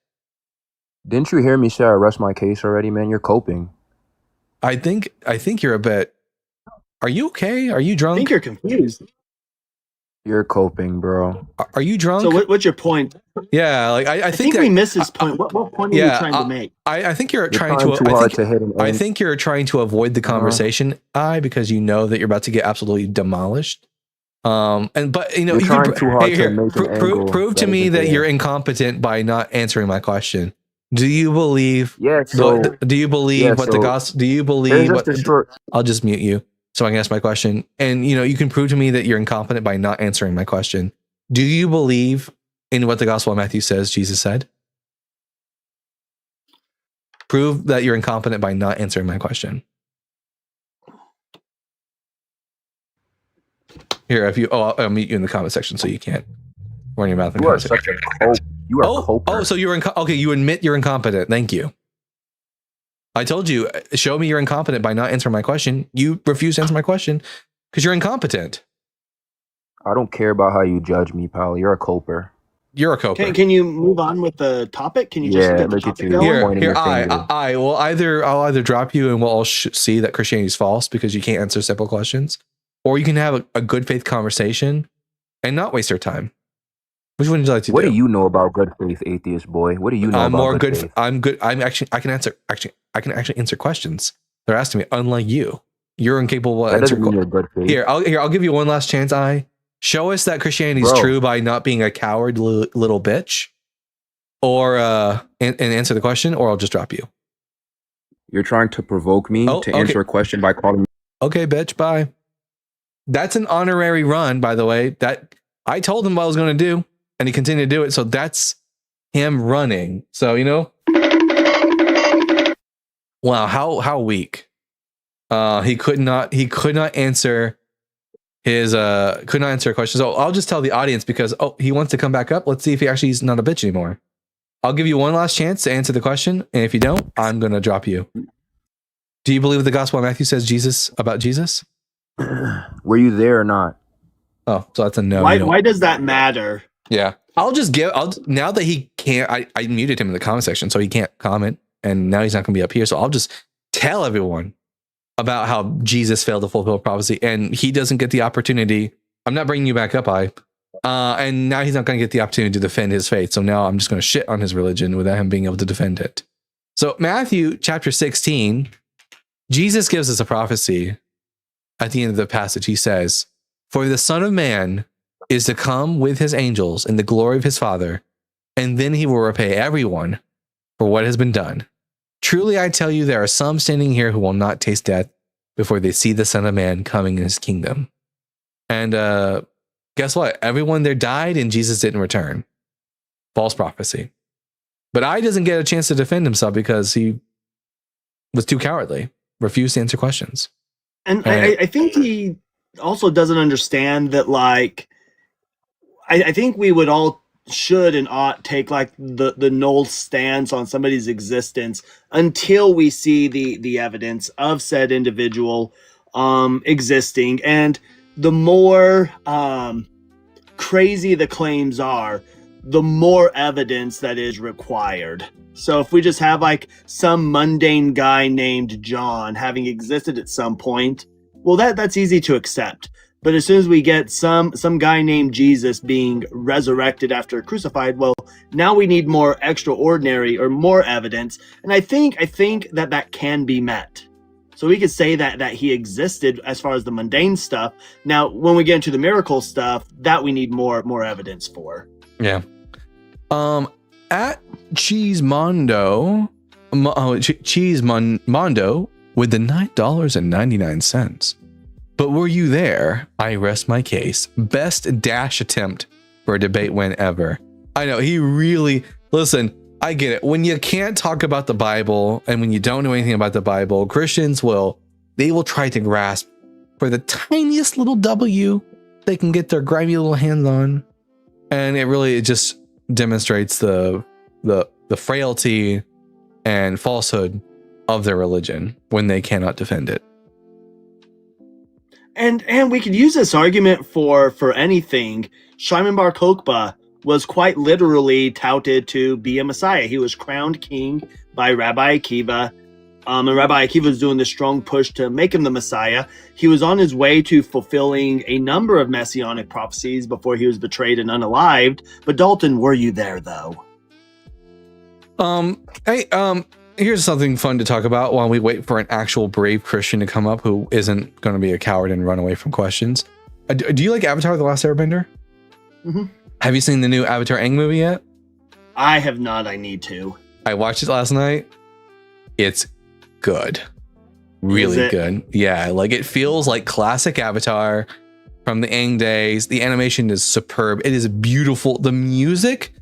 Didn't you hear me say I rest my case already, man? You're coping. I think you're a bit. Are you okay? Are you drunk? I think you're confused. You're coping, bro. Are you drunk? So what's your point? Yeah, like I think we missed his point. What point are you trying to make? I think you're trying too hard to hit an I end. think you're trying to avoid the conversation, because you know that you're about to get absolutely demolished. But you know, You're you trying can too hard to make an angle prove to that me isn't that there. you're incompetent by not answering my question. Do you believe? Yeah. So do you believe yeah, what the so gospel? Do you there's believe just what? a short. I'll just mute you so I can ask my question. And you know, you can prove to me that you're incompetent by not answering my question. Do you believe in what the Gospel of Matthew says Jesus said? Prove that you're incompetent by not answering my question. Here, I'll mute you in the comment section so you can't run your mouth. You are such a cope. You are coper. So you're okay. You admit you're incompetent. Thank you. I told you, show me you're incompetent by not answering my question. You refuse to answer my question because you're incompetent. I don't care about how you judge me, pal. You're a coper. You're a coper. Can you move on with the topic? Can you just Yeah, get the look at topic you. going? Here, pointing here. your finger. I will I'll either drop you and we'll all see that Christianity is false because you can't answer simple questions, or you can have a good faith conversation and not waste your time. Which one would you like to What do? do you know about good faith, atheist boy? What do you know I'm about more good good. faith? I'm good. I can actually answer questions they're asking me. Unlike you're incapable of That doesn't answering. mean you're good faith. I'll give you one last chance. Show us that Christianity is Bro. true by not being a coward little bitch, or and answer the question, or I'll just drop you. You're trying to provoke me Oh, to okay. answer a question by calling me. Okay, bitch. Bye. That's an honorary run, by the way. That I told him what I was going to do, and he continued to do it. So that's him running. So wow, how weak. He could not answer his could not answer a question. So I'll just tell the audience because he wants to come back up. Let's see if he actually is not a bitch anymore. I'll give you one last chance to answer the question, and if you don't, I'm gonna drop you. Do you believe the Gospel of Matthew says about Jesus? Were you there or not? Oh, so that's a no. Why does that matter? Yeah, now that he can't. I muted him in the comment section, so he can't comment, and now he's not gonna be up here. So I'll just tell everyone about how Jesus failed to fulfill prophecy, and he doesn't get the opportunity. I'm not bringing you back up, and now he's not going to get the opportunity to defend his faith. So now I'm just going to shit on his religion without him being able to defend it. So Matthew chapter 16, Jesus gives us a prophecy at the end of the passage. He says, "For the Son of Man is to come with his angels in the glory of his Father, and then he will repay everyone for what has been done. Truly, I tell you, there are some standing here who will not taste death before they see the Son of Man coming in his kingdom." And guess what? Everyone there died and Jesus didn't return. False prophecy. But I doesn't get a chance to defend himself because he was too cowardly, refused to answer questions. And I think he also doesn't understand that, like, I think we would all should and ought take like the null stance on somebody's existence until we see the evidence of said individual existing. And the more crazy the claims are, the more evidence that is required. So if we just have like some mundane guy named John having existed at some point, well, that's easy to accept. But as soon as we get some guy named Jesus being resurrected after crucified, well, now we need more extraordinary or more evidence. And I think that can be met. So we could say that he existed as far as the mundane stuff. Now, when we get into the miracle stuff, that we need more evidence for. Yeah. At Cheesemondo, Cheesemondo with the $9.99. But were you there? I rest my case. Best dash attempt for a debate win ever. I know, he really... Listen, I get it. When you can't talk about the Bible and when you don't know anything about the Bible, Christians will try to grasp for the tiniest little W they can get their grimy little hands on. And it just demonstrates the frailty and falsehood of their religion when they cannot defend it. And we could use this argument for anything. Shimon Bar Kokhba was quite literally touted to be a Messiah. He was crowned king by Rabbi Akiva. And Rabbi Akiva was doing this strong push to make him the Messiah. He was on his way to fulfilling a number of messianic prophecies before he was betrayed and unalived. But Dalton, were you there though? Here's something fun to talk about while we wait for an actual brave Christian to come up who isn't going to be a coward and run away from questions. Do you like Avatar: The Last Airbender? Mm-hmm. Have you seen the new Avatar Aang movie yet? I have not. I need to. I watched it last night. It's good. Really good. Yeah, like it feels like classic Avatar from the Aang days. The animation is superb. It is beautiful. The music...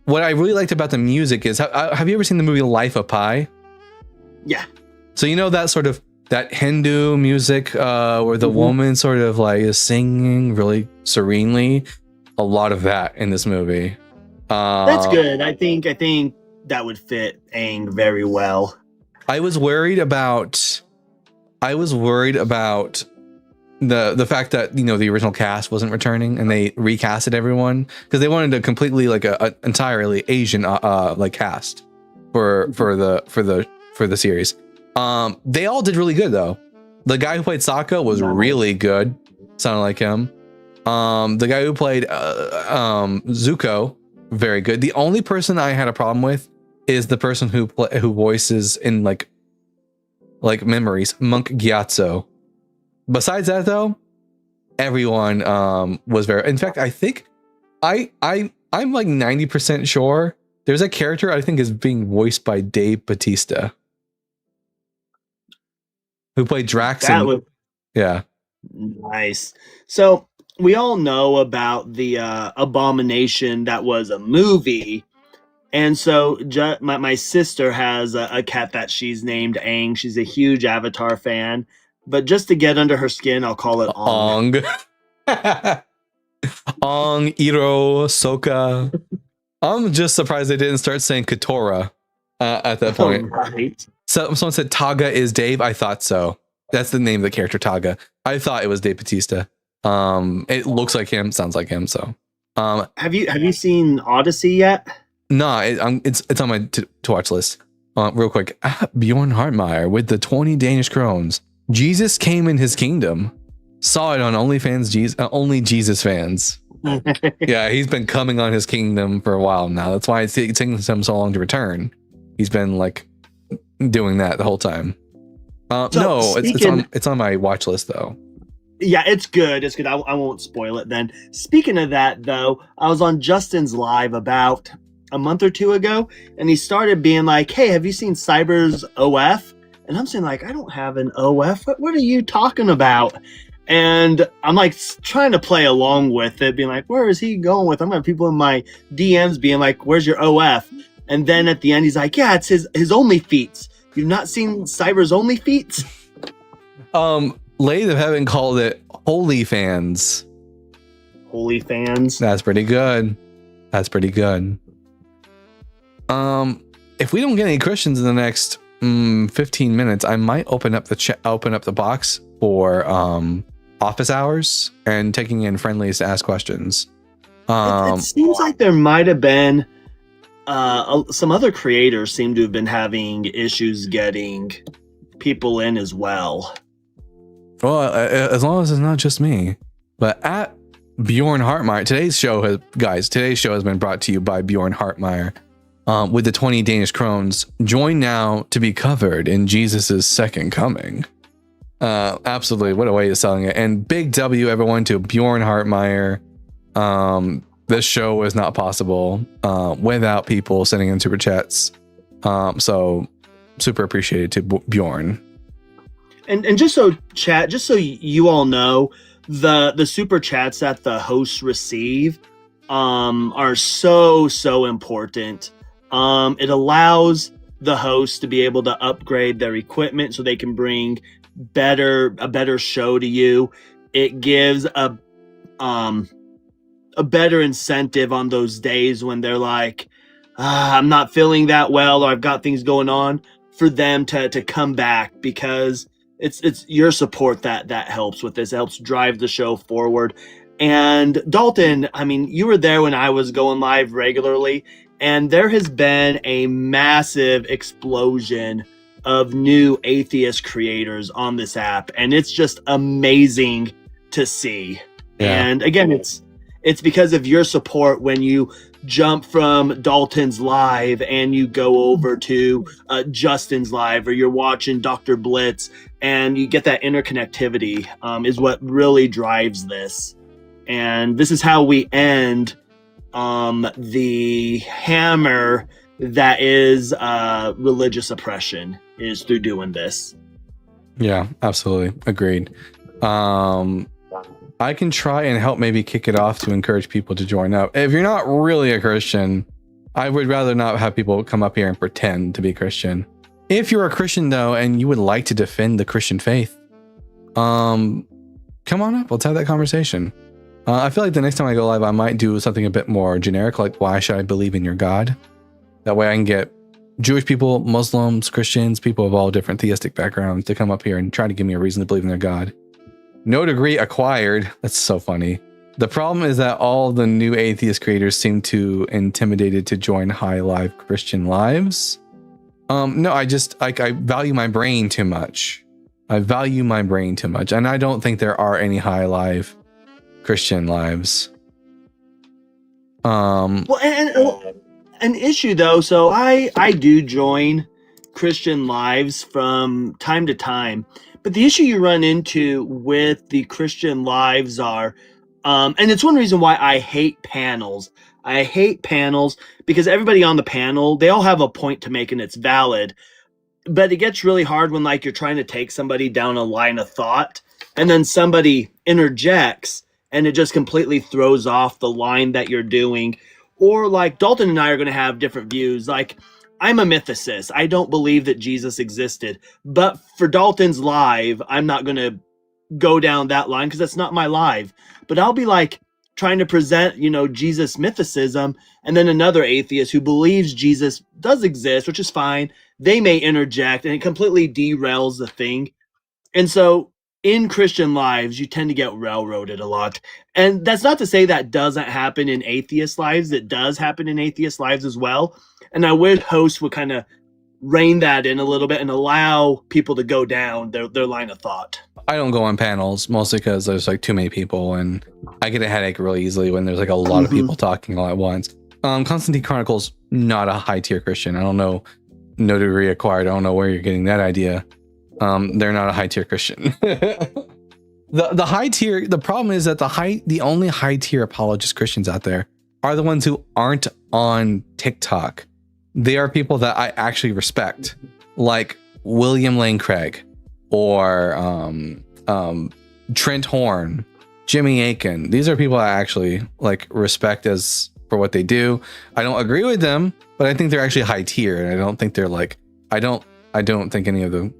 What I really liked about the music is, have you ever seen the movie Life of Pi? Yeah. So you know that sort of, that Hindu music where the woman sort of like is singing really serenely? A lot of that in this movie. That's good. I think that would fit Aang very well. I was worried about the fact that, you know, the original cast wasn't returning and they recasted everyone because they wanted a completely like a entirely Asian like cast for the series. They all did really good though. The guy who played Sokka was really good, sounded like him. The guy who played Zuko, very good. The only person I had a problem with is the person who voices in like Memories, Monk Gyatso. Besides that though, everyone was very. In fact, I think I'm like 90% sure there's a character I think is being voiced by Dave Bautista, who played Drax. Yeah, nice. So we all know about the Abomination that was a movie. And so my sister has a cat that she's named Aang. She's a huge Avatar fan. But just to get under her skin, I'll call it Ong. Ong, Iro, Sokka. I'm just surprised they didn't start saying Katora at that point. Right. So someone said Taga is Dave. I thought so. That's the name of the character, Taga. I thought it was Dave Bautista. It looks like him, sounds like him. So, have you seen Odyssey yet? No, it's on my to watch list. Real quick, Bjorn Hartmeyer with the 20 Danish krones. Jesus came in his kingdom. Saw it on OnlyFans. Only Jesus fans. Yeah, he's been coming on his kingdom for a while now. That's why it's taking him so long to return. He's been like doing that the whole time. No, it's on my watch list though. Yeah, it's good. It's good. I won't spoil it then. Speaking of that though, I was on Justin's live about a month or two ago, and he started being like, "Hey, have you seen Cyber's OF?" And I'm saying like, "I don't have an OF. What are you talking about?" And I'm like trying to play along with it, being like, "Where is he going with?" I'm gonna have people in my DMs being like, "Where's your OF?" And then at the end, he's like, "Yeah, it's his only feats. You've not seen Cyber's only feats?" Lathe of Heaven called it Holy Fans. Holy Fans. That's pretty good. That's pretty good. If we don't get any questions in the next 15 minutes, I might open up the box for office hours and taking in friendlies to ask questions. It seems like there might have been some other creators seem to have been having issues getting people in as well. Well, as long as it's not just me. But at Bjorn Hartmeyer, today's show has been brought to you by Bjorn Hartmeyer with the 20 Danish krones. Join now to be covered in Jesus' second coming. Absolutely, what a way of selling it. And big W, everyone, to Bjorn Hartmeyer. This show is not possible without people sending in super chats. So super appreciated to Bjorn. And just so you all know, the super chats that the hosts receive are so important. It allows the host to be able to upgrade their equipment so they can bring a better show to you. It gives a better incentive on those days when they're like, I'm not feeling that well, or I've got things going on, for them to come back, because it's your support that helps with this. It helps drive the show forward. And Dalton, I mean, you were there when I was going live regularly, and there has been a massive explosion of new atheist creators on this app, and it's just amazing to see. Yeah. And again, it's because of your support when you jump from Dalton's live and you go over to Justin's live, or you're watching Dr. Blitz, and you get that interconnectivity is what really drives this. And this is how we end the hammer that is religious oppression, is through doing this. Yeah, absolutely. Agreed. I can try and help maybe kick it off to encourage people to join up. If you're not really a Christian, I would rather not have people come up here and pretend to be Christian. If you're a Christian though, and you would like to defend the Christian faith, come on up. Let's have that conversation. I feel like the next time I go live, I might do something a bit more generic, like why should I believe in your God? That way I can get Jewish people, Muslims, Christians, people of all different theistic backgrounds to come up here and try to give me a reason to believe in their God. No degree acquired. That's so funny. The problem is that all the new atheist creators seem too intimidated to join high live Christian lives. No, I value my brain too much. I value my brain too much, and I don't think there are any high live Christian lives. Well, and an issue though. So I do join Christian lives from time to time, but the issue you run into with the Christian lives are, and it's one reason why I hate panels. I hate panels because everybody on the panel, they all have a point to make and it's valid. But it gets really hard when like you're trying to take somebody down a line of thought and then somebody interjects and it just completely throws off the line that you're doing. Or like Dalton and I are going to have different views. Like I'm a mythicist. I don't believe that Jesus existed. But for Dalton's live, I'm not going to go down that line because that's not my live. But I'll be like trying to present, Jesus mythicism, and then another atheist who believes Jesus does exist, which is fine. They may interject and it completely derails the thing. And so in Christian lives, you tend to get railroaded a lot. And that's not to say that doesn't happen in atheist lives. It does happen in atheist lives as well. And I wish hosts would kind of rein that in a little bit and allow people to go down their line of thought. I don't go on panels mostly because there's like too many people and I get a headache really easily when there's like a lot of people talking all at once. Constantine Chronicles, not a high tier Christian. I don't know. No degree acquired. I don't know where you're getting that idea. They're not a high tier Christian. The high tier, the problem is that the only high tier apologist Christians out there are the ones who aren't on TikTok. They are people that I actually respect, like William Lane Craig or Trent Horn, Jimmy Akin. These are people I actually like respect as for what they do. I don't agree with them, but I think they're actually high tier, and I don't think they're like I don't think any of the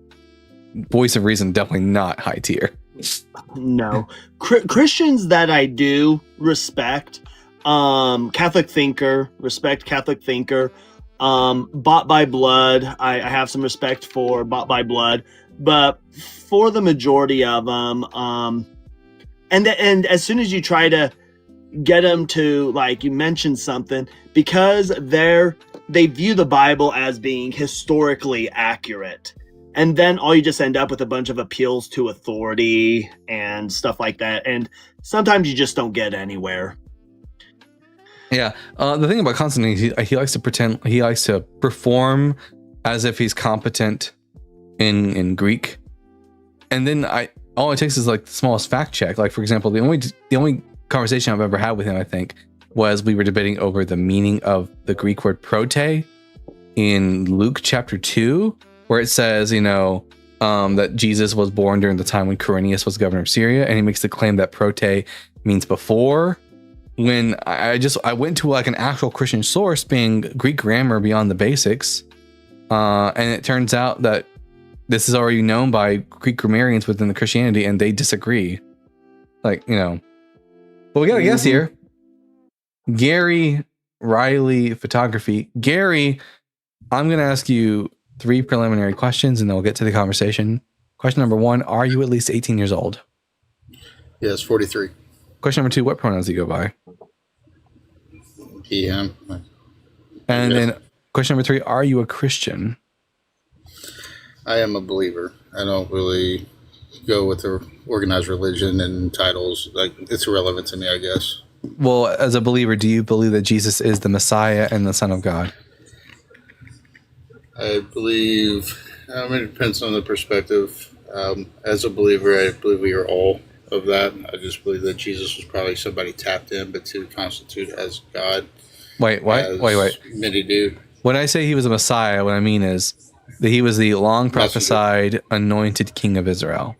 voice of reason, definitely not high tier. No. Christians that I do respect, Catholic Thinker, Bought by Blood, I have some respect for Bought by Blood, but for the majority of them, and as soon as you try to get them to, like, you mentioned something, because they view the Bible as being historically accurate, and then all you just end up with a bunch of appeals to authority and stuff like that, and sometimes you just don't get anywhere. Yeah, the thing about Constantine, he likes to perform as if he's competent in Greek, and then all it takes is like the smallest fact check. Like, for example, the only conversation I've ever had with him, I think, was we were debating over the meaning of the Greek word prote in Luke chapter 2, where it says, that Jesus was born during the time when Quirinius was governor of Syria, and he makes the claim that prote means before. When I went to like an actual Christian source, being Greek grammar beyond the basics, and it turns out that this is already known by Greek grammarians within the Christianity, and they disagree. But we got a guess here. Gary Riley Photography. Gary, I'm going to ask you 3 preliminary questions, and then we'll get to the conversation. Question number 1, are you at least 18 years old? Yes, 43. Question number 2, what pronouns do you go by? He, him. And then question number 3, are you a Christian? I am a believer. I don't really go with the organized religion and titles. Like, it's irrelevant to me, I guess. Well, as a believer, do you believe that Jesus is the Messiah and the Son of God? I believe, it depends on the perspective. As a believer, I believe we are all of that. I just believe that Jesus was probably somebody tapped in, but to constitute as God. Wait. Many do. When I say he was a Messiah, what I mean is that he was the long prophesied anointed king of Israel.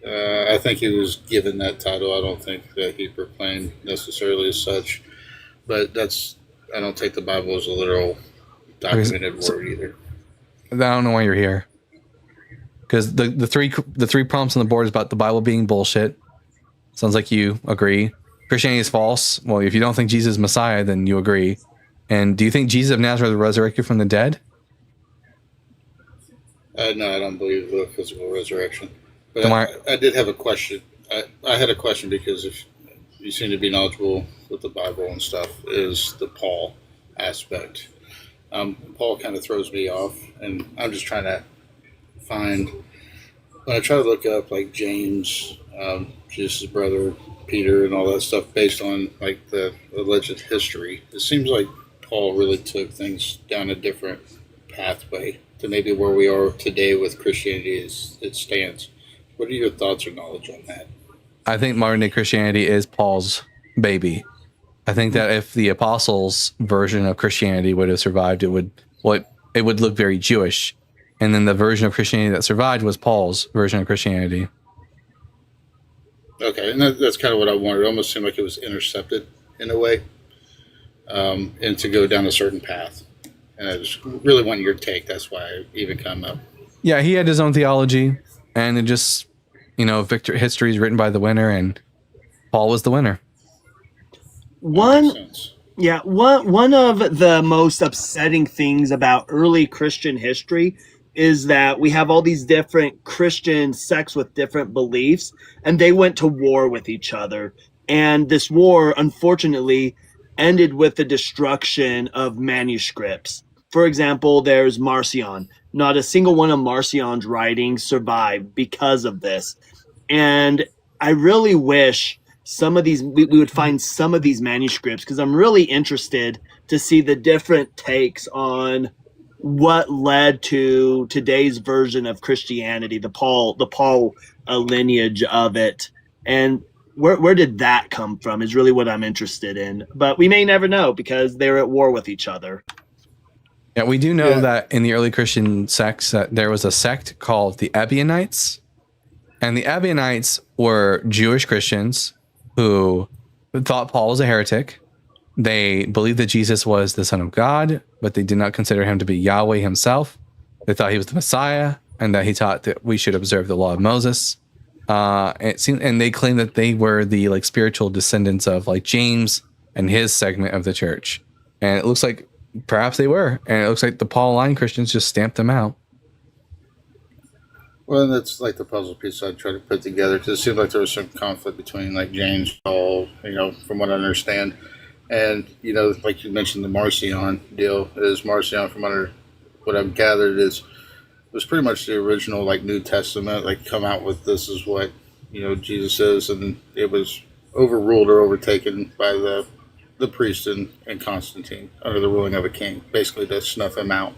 I think he was given that title. I don't think that he proclaimed necessarily as such, but I don't take the Bible as a literal documented word either. I don't know why you're here. Because the three prompts on the board is about the Bible being bullshit. Sounds like you agree. Christianity is false. Well, if you don't think Jesus is Messiah, then you agree. And do you think Jesus of Nazareth resurrected from the dead? No, I don't believe the physical resurrection. But I did have a question. I had a question because if you seem to be knowledgeable with the Bible and stuff, is the Paul aspect. Paul kind of throws me off, and I'm just trying to find, when I try to look up like James, Jesus' brother, Peter, and all that stuff based on like the alleged history, it seems like Paul really took things down a different pathway to maybe where we are today with Christianity as it stands. What are your thoughts or knowledge on that? I think modern day Christianity is Paul's baby. I think that if the apostles' version of Christianity would have survived, it would look very Jewish. And then the version of Christianity that survived was Paul's version of Christianity. Okay, and that's kind of what I wanted. It almost seemed like it was intercepted in a way, and to go down a certain path. And I just really want your take. That's why I even come up. Yeah, he had his own theology, and it just, history is written by the winner, and Paul was the winner. One of the most upsetting things about early Christian history is that we have all these different Christian sects with different beliefs, and they went to war with each other. And this war, unfortunately, ended with the destruction of manuscripts. For example, there's Marcion. Not a single one of Marcion's writings survived because of this. And I really wish we would find some of these manuscripts, because I'm really interested to see the different takes on what led to today's version of Christianity, the Paul lineage of it, and where did that come from is really what I'm interested in. But we may never know because they're at war with each other. Yeah, we do know that in the early Christian sects that there was a sect called the Ebionites, and the Ebionites were Jewish Christians who thought Paul was a heretic. They believed that Jesus was the Son of God, but they did not consider him to be Yahweh himself. They thought he was the Messiah, and that he taught that we should observe the law of Moses. And they claimed that they were the spiritual descendants of James and his segment of the church. And it looks like perhaps they were, and it looks like the Pauline Christians just stamped them out. Well, that's like the puzzle piece I tried to put together, because it seemed like there was some conflict between James and Paul, from what I understand. And, like you mentioned, the Marcion deal is Marcion, from under what I've gathered, was pretty much the original New Testament, come out with this is what, Jesus is, and it was overruled or overtaken by the priest and Constantine under the ruling of a king, basically to snuff him out.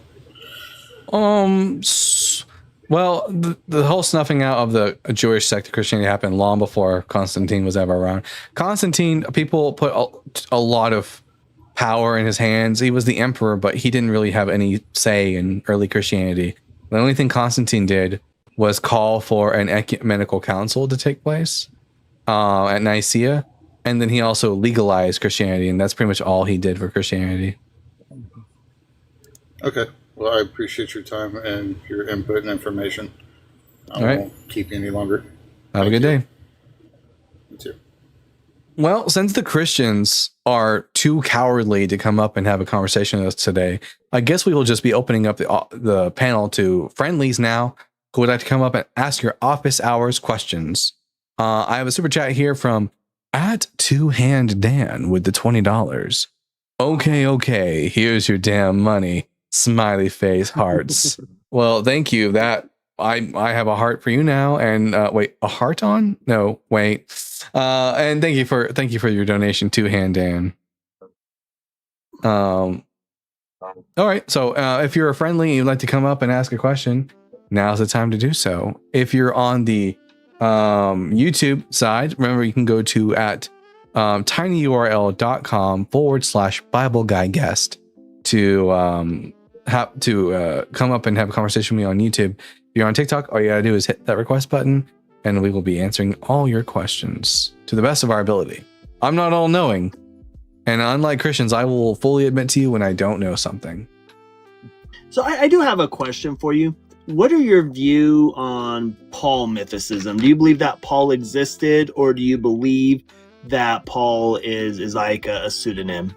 Well, the whole snuffing out of the Jewish sect of Christianity happened long before Constantine was ever around. Constantine, people put a lot of power in his hands. He was the emperor, but he didn't really have any say in early Christianity. The only thing Constantine did was call for an ecumenical council to take place at Nicaea, and then he also legalized Christianity, and that's pretty much all he did for Christianity. Okay. Well, I appreciate your time and your input and information. I won't keep you any longer. Have a good day. You too. Well, since the Christians are too cowardly to come up and have a conversation with us today, I guess we will just be opening up the panel to friendlies now who would like to come up and ask your office hours questions. I have a super chat here from @2HandDan with the $20. Okay, here's your damn money. Smiley face hearts. Well, thank you. That I have a heart for you now. And wait, a heart on? No, wait. And thank you for your donation to HandDan. All right. So if you're a friendly and you'd like to come up and ask a question, now's the time to do so. If you're on the YouTube side, remember you can go to at tinyurl.com/Bible Guy Guest to come up and have a conversation with me on YouTube. If you're on TikTok, all you gotta do is hit that request button, and we will be answering all your questions to the best of our ability. I'm not all knowing, and unlike Christians, I will fully admit to you when I don't know something. So I do have a question for you. What are your view on Paul mythicism? Do you believe that Paul existed, or do you believe that Paul is like a pseudonym?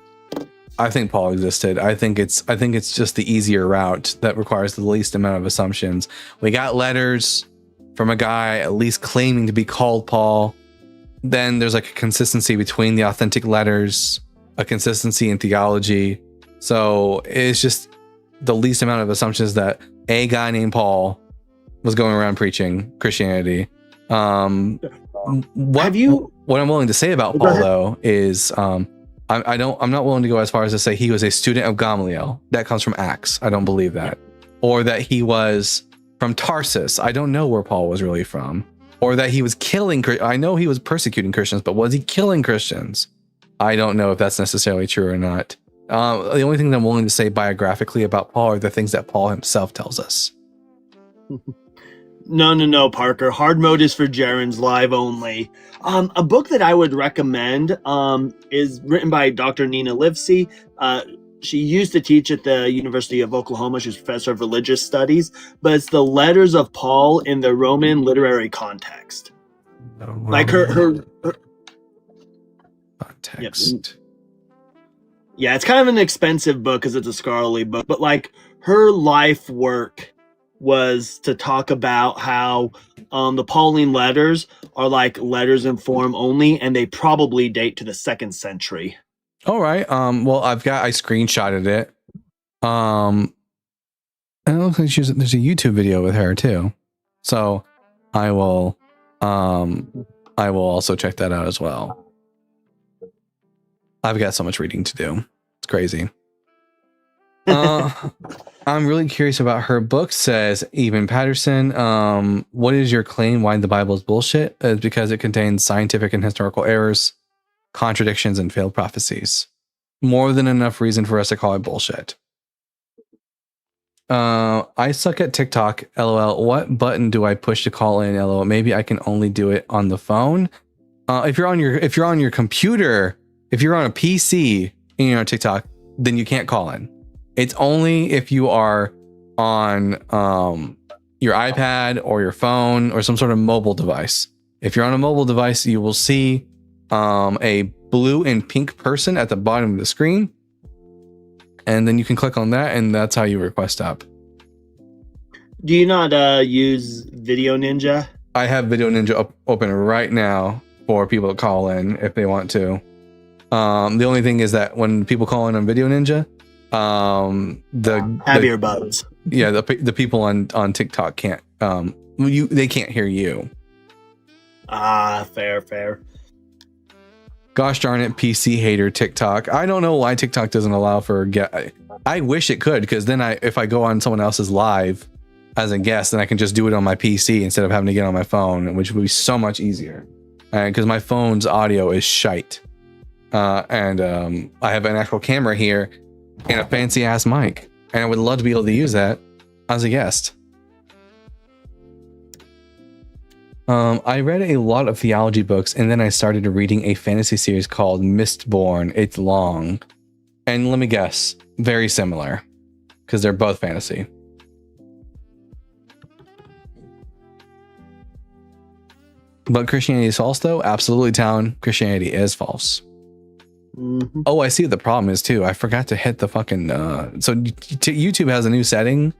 I think Paul existed. I think it's just the easier route that requires the least amount of assumptions. We got letters from a guy at least claiming to be called Paul. Then there's like a consistency between the authentic letters, a consistency in theology. So it's just the least amount of assumptions that a guy named Paul was going around preaching Christianity. What I'm willing to say about Paul though is I'm not willing to go as far as to say he was a student of Gamaliel. That comes from Acts. I don't believe that. Or that he was from Tarsus. I don't know where Paul was really from. Or that he was killing. I know he was persecuting Christians, but was he killing Christians? I don't know if that's necessarily true or not. The only thing that I'm willing to say biographically about Paul are the things that Paul himself tells us. No, Parker. Hard mode is for Jaren's live only. A book that I would recommend is written by Dr. Nina Livesey. She used to teach at the University of Oklahoma. She's professor of religious studies, but it's the letters of Paul in the Roman literary context. Like her context. Yeah, it's kind of an expensive book because it's a scholarly book, but like her life work was to talk about how the Pauline letters are like letters in form only, and they probably date to the 2nd century. All right. Well, I screenshotted it. And it looks like there's a YouTube video with her too. So I will also check that out as well. I've got so much reading to do. It's crazy. I'm really curious about her book, says Evan Patterson. What is your claim why the Bible is bullshit? It's because it contains scientific and historical errors, contradictions, and failed prophecies. More than enough reason for us to call it bullshit. I suck at TikTok. LOL. What button do I push to call in? LOL. Maybe I can only do it on the phone. If you're on your computer, if you're on a PC and you're on TikTok, then you can't call in. It's only if you are on your iPad or your phone or some sort of mobile device. If you're on a mobile device, you will see a blue and pink person at the bottom of the screen. And then you can click on that, and that's how you request up. Do you not use Video Ninja? I have Video Ninja open right now for people to call in if they want to. The only thing is that when people call in on Video Ninja, have earbuds. Yeah, the people on TikTok can't. They can't hear you. Fair. Gosh darn it, PC hater TikTok. I don't know why TikTok doesn't allow for I wish it could, because then if I go on someone else's live as a guest, then I can just do it on my PC instead of having to get on my phone, which would be so much easier. Because my phone's audio is shite. And I have an actual camera here and a fancy ass mic, and I would love to be able to use that as a guest. I read a lot of theology books, and then I started reading a fantasy series called Mistborn. It's long, and let me guess, very similar, because they're both fantasy. But Christianity is false, though? Absolutely, Town. Christianity is false. Mm-hmm. Oh, I see what the problem is too. I forgot to hit the fucking so YouTube has a new setting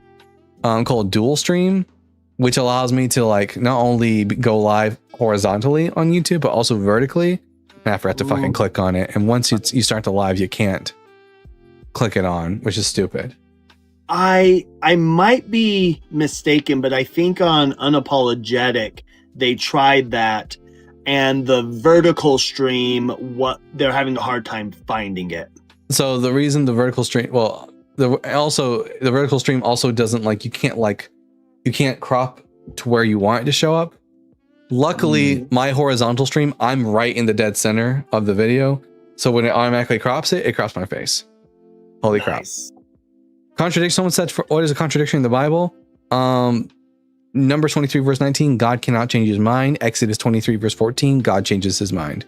called dual stream, which allows me to like not only go live horizontally on YouTube but also vertically. And I forgot to fucking click on it, and once you start the live, you can't click it on, which is stupid. I might be mistaken, but I think on Unapologetic they tried that, and the vertical stream, they're having a hard time finding it. So the reason the vertical stream, the vertical stream also doesn't you can't crop to where you want it to show up. Luckily, my horizontal stream, I'm right in the dead center of the video, so when it automatically crops it crops my face. Holy crap! Contradiction. Someone said, "What is a contradiction in the Bible?" Numbers 23 verse 19, God cannot change his mind. Exodus 23 verse 14, God changes his mind.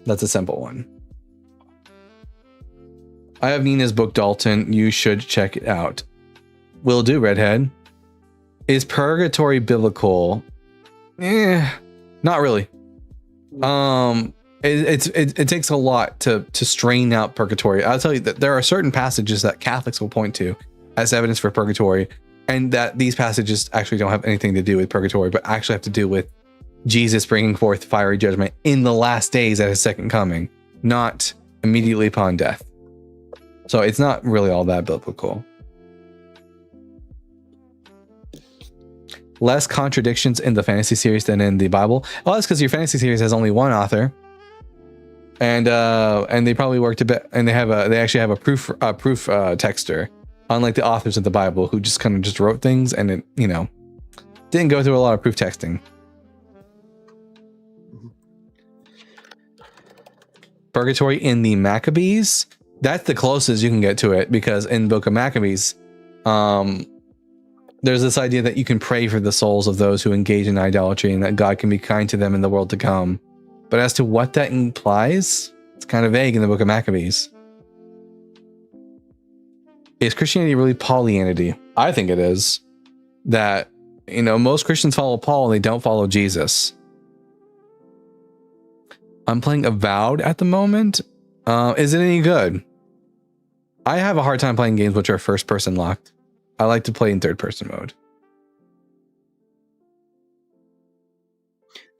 That's a simple one. I have Nina's book, Dalton. You should check it out. Will do, Redhead. Is purgatory biblical? Not really. It takes a lot to strain out purgatory. I'll tell you that there are certain passages that Catholics will point to as evidence for purgatory, and that these passages actually don't have anything to do with purgatory, but actually have to do with Jesus bringing forth fiery judgment in the last days at his second coming, not immediately upon death. So it's not really all that biblical. Less contradictions in the fantasy series than in the Bible. Well, that's because your fantasy series has only one author, and they probably worked a bit, and they actually have a proof texter, unlike the authors of the Bible who just kind of just wrote things and it, you know, didn't go through a lot of proof texting. Purgatory in the Maccabees, that's the closest you can get to it, because in Book of Maccabees, there's this idea that you can pray for the souls of those who engage in idolatry and that God can be kind to them in the world to come. But as to what that implies, it's kind of vague in the Book of Maccabees. Is Christianity really Paulianity? I think it is. That, you know, most Christians follow Paul and they don't follow Jesus. I'm playing Avowed at the moment. Is it any good? I have a hard time playing games which are first person locked. I like to play in third person mode.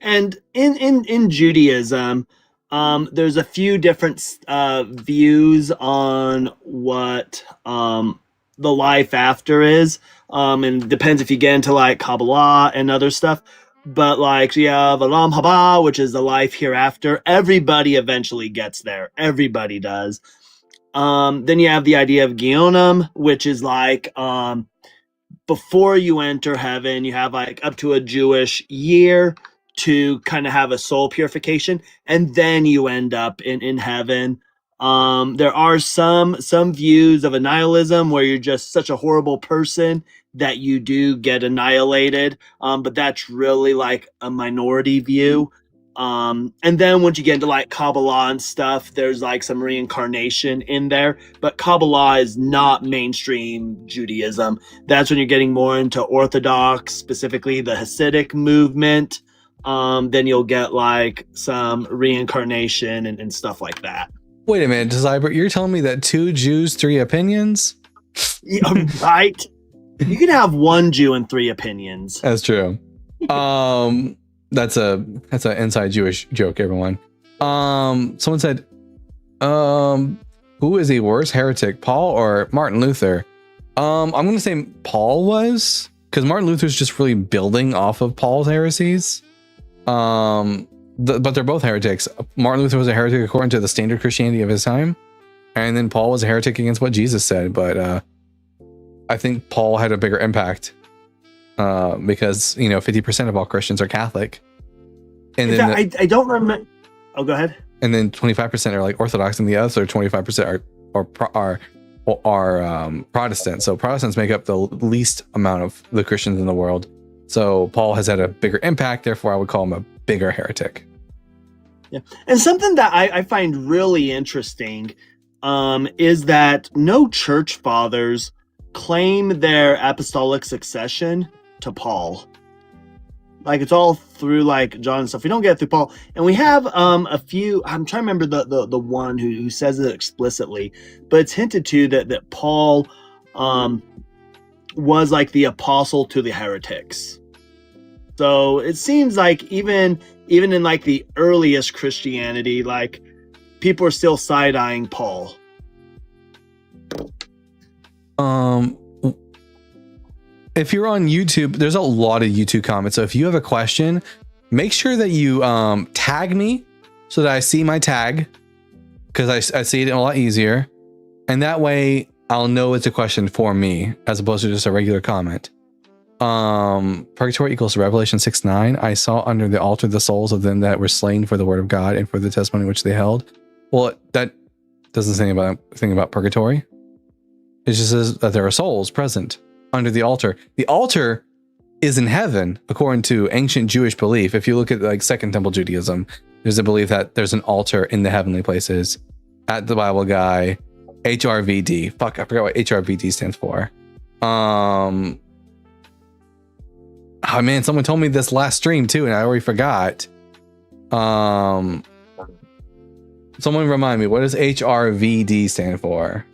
And in Judaism, there's a few different views on what the life after is, and it depends if you get into like Kabbalah and other stuff. But like you have Olam Haba, which is the life hereafter. Everybody eventually gets there. Everybody does. Then you have the idea of Geonim, which is like before you enter heaven, you have like up to a Jewish year to kind of have a soul purification, and then you end up in heaven. There are some views of annihilism where you're just such a horrible person that you do get annihilated, but that's really like a minority view. And then once you get into like Kabbalah and stuff, there's like some reincarnation in there, but Kabbalah is not mainstream Judaism. That's when you're getting more into Orthodox, specifically the Hasidic movement. Then you'll get like some reincarnation and stuff like that. Wait a minute, Zybert, you're telling me that 2 Jews, 3 opinions? Yeah, right? You can have 1 Jew and 3 opinions. That's true. That's an inside Jewish joke, everyone. Someone said, who is a worse heretic, Paul or Martin Luther? I'm gonna say Paul was, because Martin Luther's just really building off of Paul's heresies. But they're both heretics. Martin Luther was a heretic according to the standard Christianity of his time, and then Paul was a heretic against what Jesus said. But I think Paul had a bigger impact because, you know, 50% of all Christians are Catholic, and then I don't remember. Oh, go ahead. And then 25% are like Orthodox, and the other 25% are Protestant. So Protestants make up the least amount of the Christians in the world. So Paul has had a bigger impact. Therefore, I would call him a bigger heretic. Yeah, and something that I find really interesting is that no church fathers claim their apostolic succession to Paul. Like, it's all through like John and stuff. We don't get it through Paul, and we have a few. I'm trying to remember the one who says it explicitly, but it's hinted to that Paul was like the apostle to the heretics. So it seems like even in like the earliest Christianity, like people are still side-eyeing Paul. If you're on YouTube, there's a lot of YouTube comments. So if you have a question, make sure that you tag me so that I see my tag, because I see it a lot easier. And that way I'll know it's a question for me as opposed to just a regular comment. Purgatory equals Revelation 6:9. I saw under the altar the souls of them that were slain for the word of God and for the testimony which they held. Well, that doesn't say anything about purgatory. It just says that there are souls present under the altar. The altar is in heaven, according to ancient Jewish belief. If you look at like Second Temple Judaism, there's a belief that there's an altar in the heavenly places. At the Bible Guy, HRVD. Fuck, I forgot what HRVD stands for. Oh man, someone told me this last stream too, and I already forgot. Someone remind me, what does HRVD stand for?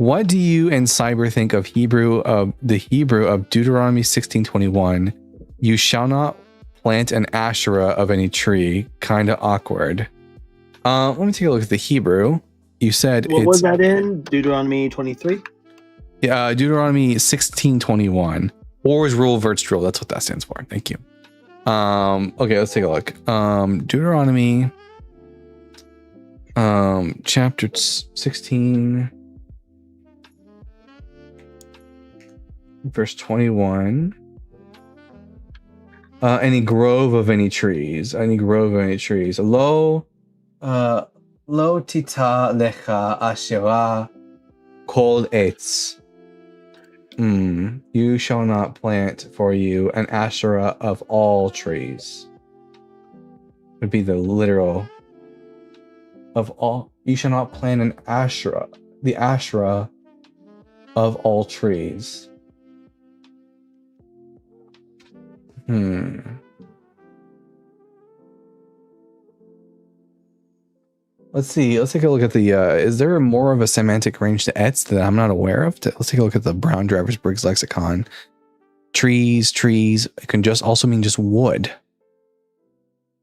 What do you and Cyber think of the Hebrew of Deuteronomy 16:21? You shall not plant an Asherah of any tree. Kind of awkward. Let me take a look at the Hebrew. You said What was that in Deuteronomy 23? Yeah, Deuteronomy 16:21. Or's rule versus drill. That's what that stands for. Thank you. Okay, let's take a look. Deuteronomy chapter 16 verse 21. Any grove of any trees. Lo tita lecha asherah kol etz. You shall not plant for you an Asherah of all trees. Would be the literal of all. You shall not plant an Asherah, the Asherah of all trees. Let's see. Let's take a look at the. Is there more of a semantic range to etz that I'm not aware of? Let's take a look at the Brown Drivers Briggs lexicon. Trees. It can just also mean just wood.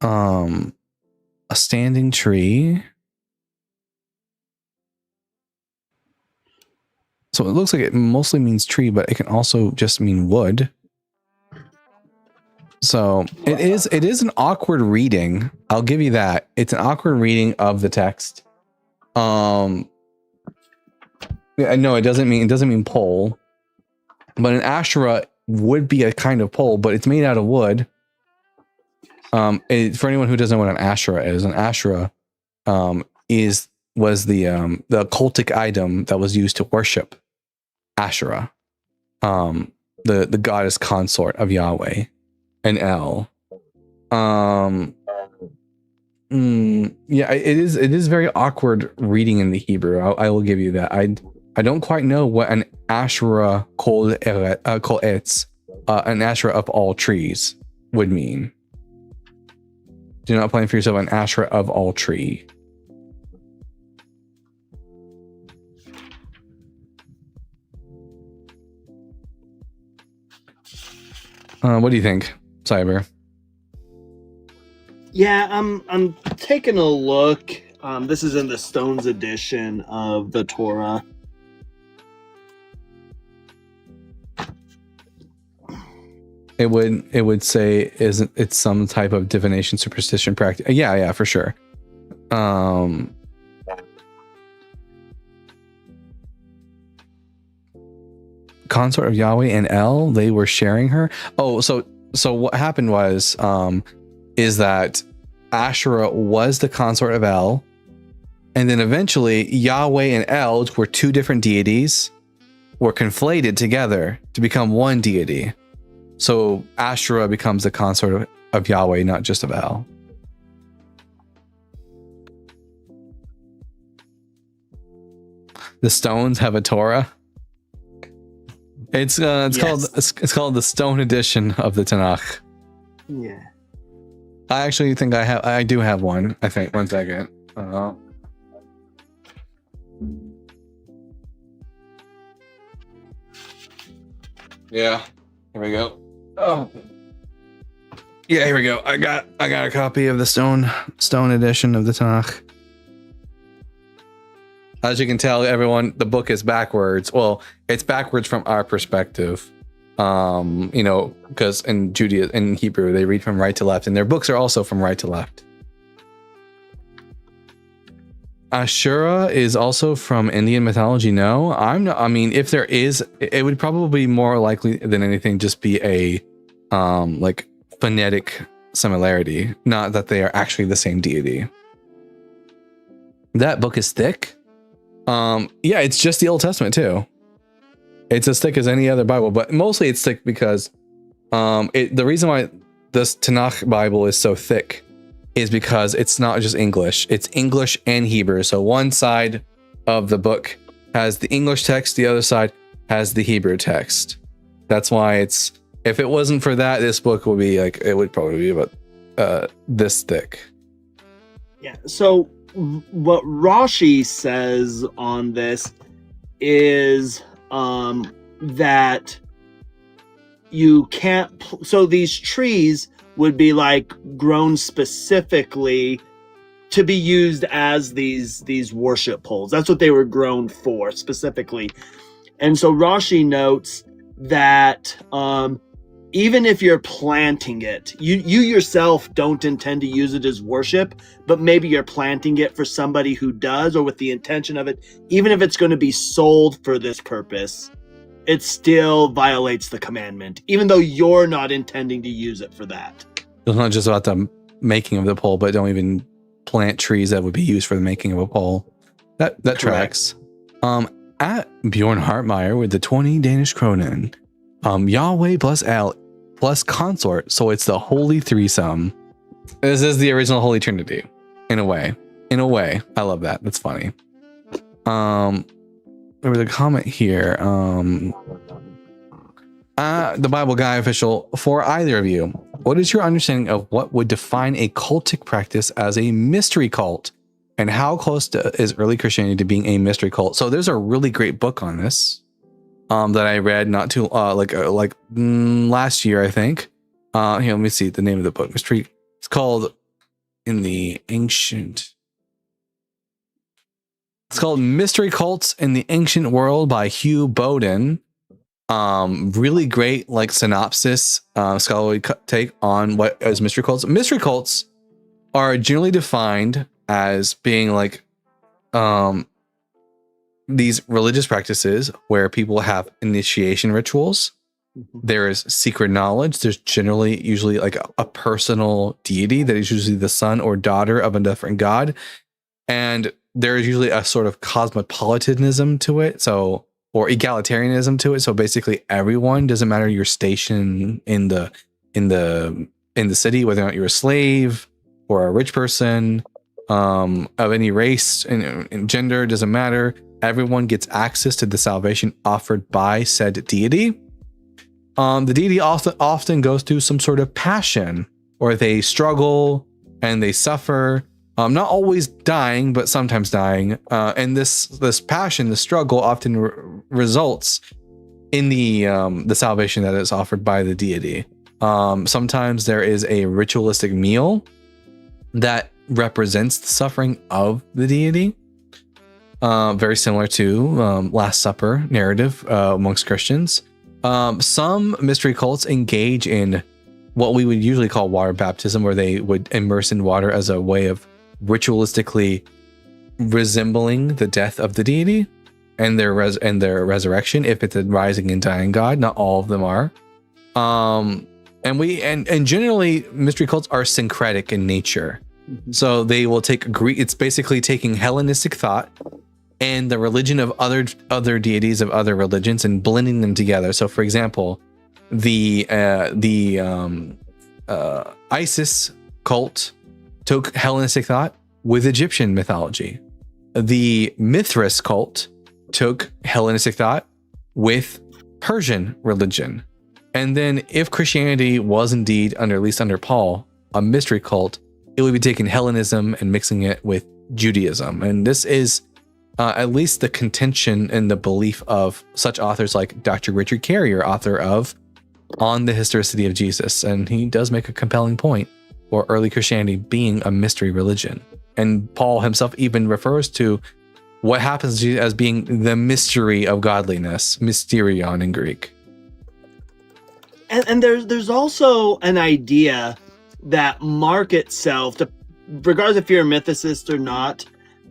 A standing tree. So it looks like it mostly means tree, but it can also just mean wood. So it is an awkward reading. I'll give you that. It's an awkward reading of the text. No, it doesn't mean pole. But an Asherah would be a kind of pole, but it's made out of wood. For anyone who doesn't know what an Asherah is, an Asherah was the cultic item that was used to worship Asherah, the goddess consort of Yahweh. An El. Yeah, it is very awkward reading in the Hebrew. I will give you that. I don't quite know what an Asherah kol etz, an Asherah of all trees would mean. Do not plant for yourself an Asherah of all tree. What do you think, Cyber? Yeah, I'm taking a look. This is in the Stones edition of the Torah. It would say it's some type of divination, superstition practice. Yeah, for sure. Consort of Yahweh and El, they were sharing her. Oh, so what happened was is that Asherah was the consort of El, and then eventually Yahweh and El, which were two different deities, were conflated together to become one deity. So Asherah becomes the consort of Yahweh, not just of El. The stones have a Torah. It's yes. called the Stone edition of the Tanakh. Yeah. I actually think I do have one. I think 1 second. Yeah. Here we go. Oh. Yeah, here we go. I got a copy of the Stone edition of the Tanakh. As you can tell, everyone, the book is backwards. Well, it's backwards from our perspective. Because in Judaism, in Hebrew, they read from right to left, and their books are also from right to left. Asherah is also from Indian mythology. No, I'm not. I mean, if there is, it would probably more likely than anything just be a like phonetic similarity, not that they are actually the same deity. That book is thick. Yeah, it's just the Old Testament too. It's as thick as any other Bible, but mostly it's thick because the reason why this Tanakh Bible is so thick is because it's not just English, it's English and Hebrew. So one side of the book has the English text, the other side has the Hebrew text. That's why if it wasn't for that, this book would be it would probably be about this thick. Yeah, so what Rashi says on this is that you can't. So these trees would be like grown specifically to be used as these worship poles. That's what they were grown for specifically. And so Rashi notes that even if you're planting it, you yourself don't intend to use it as worship, but maybe you're planting it for somebody who does, or with the intention of it, even if it's going to be sold for this purpose, it still violates the commandment, even though you're not intending to use it for that. It's not just about the making of the pole, but don't even plant trees that would be used for the making of a pole. That tracks. At Bjorn Hartmeyer with the 20 Danish kronen, Yahweh plus Al plus consort, so it's the holy threesome. This is the original Holy Trinity, in a way. I love that. That's funny. There was a comment here. The Bible Guy official, for either of you, what is your understanding of what would define a cultic practice as a mystery cult, and how close is early Christianity to being a mystery cult? So there's a really great book on this that I read not too last year, I think. Here, let me see the name of the book. It's called It's called Mystery Cults in the Ancient World by Hugh Bowden. Really great synopsis, scholarly take on what is mystery cults. Mystery cults are generally defined as being these religious practices where people have initiation rituals. There is secret knowledge. There's usually a personal deity that is usually the son or daughter of a different god, and there is usually a sort of cosmopolitanism to it, or egalitarianism to it. So basically, everyone, doesn't matter your station in the city, whether or not you're a slave or a rich person, of any race and gender, doesn't matter. Everyone gets access to the salvation offered by said deity. The deity often goes through some sort of passion, or they struggle and they suffer. Not always dying, but sometimes dying. And this passion, the struggle, often results in the salvation that is offered by the deity. Sometimes there is a ritualistic meal that represents the suffering of the deity. Very similar to Last Supper narrative amongst Christians. Some mystery cults engage in what we would usually call water baptism, where they would immerse in water as a way of ritualistically resembling the death of the deity and their resurrection, if it's a rising and dying god. Not all of them are. And generally mystery cults are syncretic in nature. So they will take Greek. It's basically taking Hellenistic thought and the religion of other deities of other religions and blending them together. So, for example, the Isis cult took Hellenistic thought with Egyptian mythology. The Mithras cult took Hellenistic thought with Persian religion. And then, if Christianity was indeed, at least under Paul, a mystery cult, it would be taking Hellenism and mixing it with Judaism. And this is at least the contention and the belief of such authors like Dr. Richard Carrier, author of On the Historicity of Jesus. And he does make a compelling point for early Christianity being a mystery religion. And Paul himself even refers to what happens to Jesus as being the mystery of godliness, mysterion in Greek. And there's also an idea that Mark itself, regardless if you're a mythicist or not,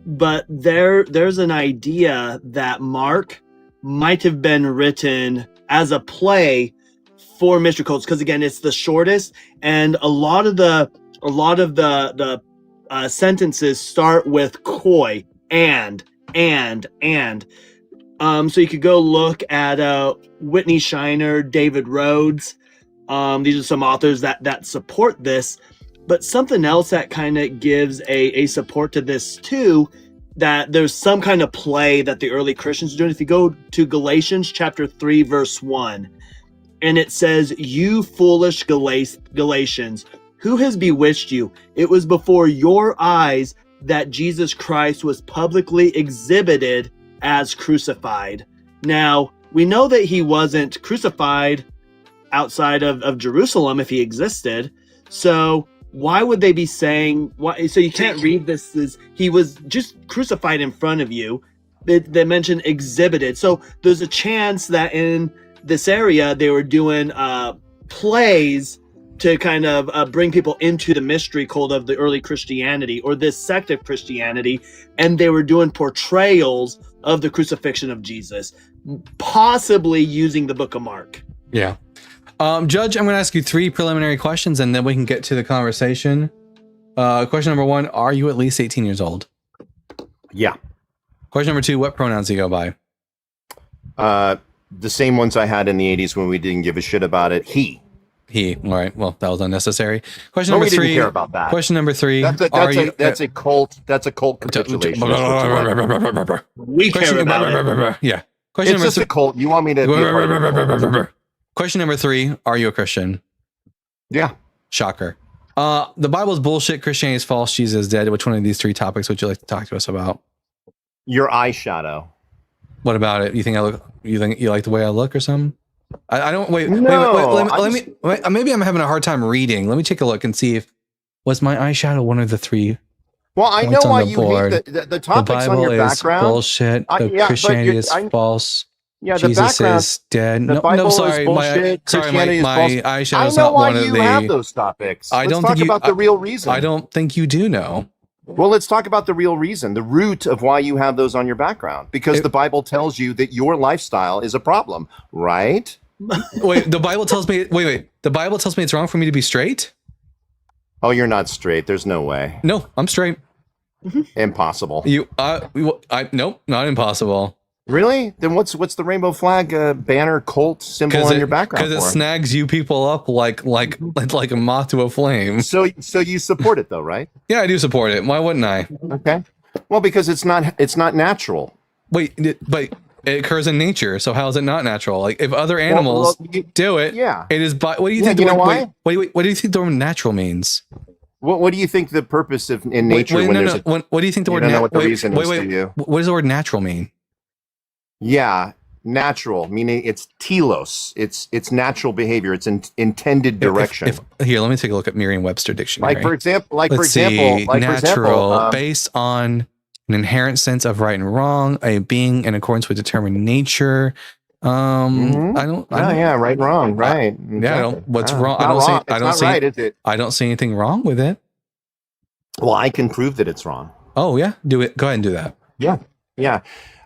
but there's an idea that Mark might have been written as a play for mystery cults, because again, it's the shortest, and a lot of the sentences start with koi, and. So you could go look at Whitney Shiner, David Rhodes. These are some authors that support this. But something else that kind of gives a support to this too, that there's some kind of play that the early Christians are doing. If you go to Galatians chapter 3, verse 1, and it says, "You foolish Galatians, who has bewitched you? It was before your eyes that Jesus Christ was publicly exhibited as crucified. Now, we know that he wasn't crucified outside of Jerusalem if he existed. So why would they be saying why? So you can't read this as he was just crucified in front of you. They mention exhibited. So there's a chance that in this area they were doing plays to kind of bring people into the mystery cult of the early Christianity or this sect of Christianity, and they were doing portrayals of the crucifixion of Jesus, possibly using the Book of Mark. Yeah. Judge, I'm going to ask you 3 preliminary questions and then we can get to the conversation. Question number 1, are you at least 18 years old? Yeah. Question number 2, what pronouns do you go by? The same ones I had in the 80s when we didn't give a shit about it. He. All right. Well, that was unnecessary. Question No, number we 3. didn't care about that. Question number 3. That's a cult. That's a cult capitulation. We care about it. Yeah. It's Question number just 3. a cult. You want me to? Be a part of the cult. Question number 3. Are you a Christian? Yeah. Shocker. The Bible's bullshit. Christianity is false. Jesus is dead. Which one of these 3 topics would you like to talk to us about? Your eyeshadow. What about it? You think you like the way I look or something? I don't wait. No, Let me. Maybe I'm having a hard time reading. Let me take a look and see if was my eyeshadow one of the 3. Well, I know points on why the you board. hate the topics on your is background. Bullshit. Yeah, Christianity but is false. Yeah, the Jesus background. is dead. The No, Bible no, sorry. is bullshit. Christianity is My false. eyeshadow I is know not why one of you the. have those topics. I Let's don't talk think you, about the real reason. I don't think you do know. Well, let's talk about the real reason, the root of why you have those on your background. Because the Bible tells you that your lifestyle is a problem, right? Wait, the Bible tells me. Wait. The Bible tells me it's wrong for me to be straight. Oh, you're not straight. There's no way. No, I'm straight. Impossible. Nope, not impossible. Really? Then what's the rainbow flag banner cult symbol on your background? Because it for? snags you people up like a moth to a flame. So you support it though, right? Yeah, I do support it. Why wouldn't I? Okay. Well, because it's not natural. Wait, but it occurs in nature. So how is it not natural? Like if other animals do it, yeah, it is. What do you think? You know why? What do you think the word natural means? What do you think the purpose of in nature? What do you think the word? You don't know what the reason is to you. What does the word natural mean? Yeah, natural meaning it's telos. It's natural behavior. It's intended direction. Here, let me take a look at Merriam-Webster dictionary. Like for example, natural, based on an inherent sense of right and wrong, a being in accordance with determined nature. Right and wrong, right? What's wrong? I don't see anything wrong with it. Well, I can prove that it's wrong. Oh yeah, do it. Go ahead and do that. Yeah.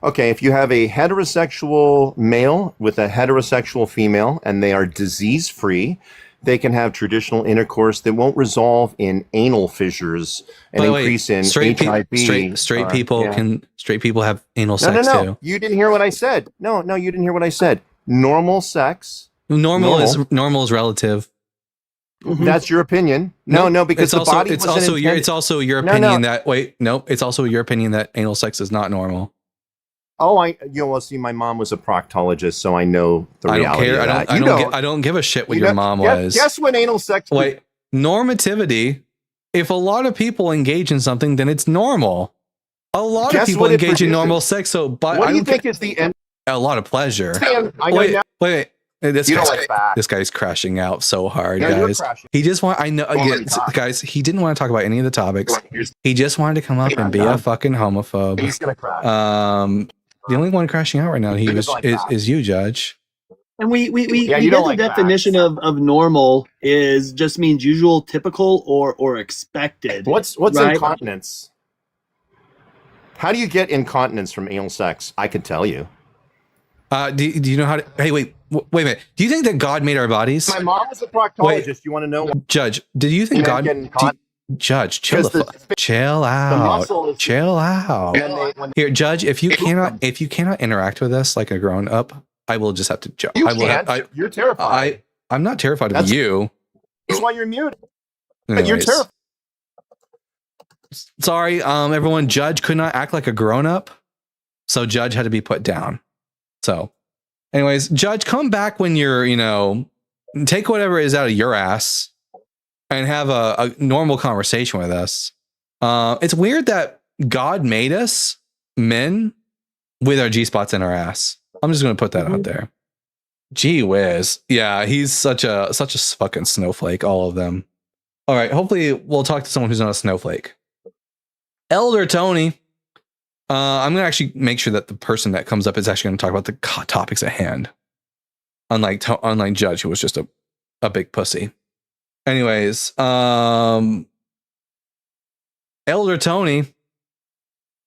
Okay, if you have a heterosexual male with a heterosexual female and they are disease free, they can have traditional intercourse that won't resolve in anal fissures and increase in HIV. Straight people have anal sex too. You didn't hear what I said. No, you didn't hear what I said. Normal sex. Normal is relative. That's your opinion. No, because it's also your opinion it's also your opinion that anal sex is not normal. Oh, see, my mom was a proctologist, so I know the reality of that. I don't give a shit what your mom was. Guess when anal sex... Wait, normativity, if a lot of people engage in something, then it's normal. A lot of people engage in normal sex, so... What do you think is the end? A lot of pleasure. Wait. This guy's crashing out so hard, guys. He just guys, he didn't want to talk about any of the topics. He just wanted to come up and be a fucking homophobe. He's gonna crash. The only one crashing out right now is you, Judge. And we get the definition of normal is just means usual, typical, or expected. What's right? incontinence? How do you get incontinence from anal sex? I could tell you. Do you know how to? Hey, wait a minute. Do you think that God made our bodies? My mom was a proctologist. You want to know? Judge, do you think God? Judge, chill out. Chill out. Here, Judge, if you cannot interact with us like a grown up, I will just have to. You're terrified. I'm not terrified of you. That's why you're muted. Anyways. You're terrified. Sorry, everyone. Judge could not act like a grown up, so Judge had to be put down. So, anyways, Judge, come back when you're, take whatever is out of your ass and have a normal conversation with us. It's weird that God made us men with our G spots in our ass. I'm just gonna put that out there. Gee whiz. Yeah, he's such a fucking snowflake, all of them. All right, hopefully we'll talk to someone who's not a snowflake. Elder Tony. I'm gonna actually make sure that the person that comes up is actually gonna talk about the topics at hand. Unlike Judge, who was just a big pussy. Anyways, Elder Tony.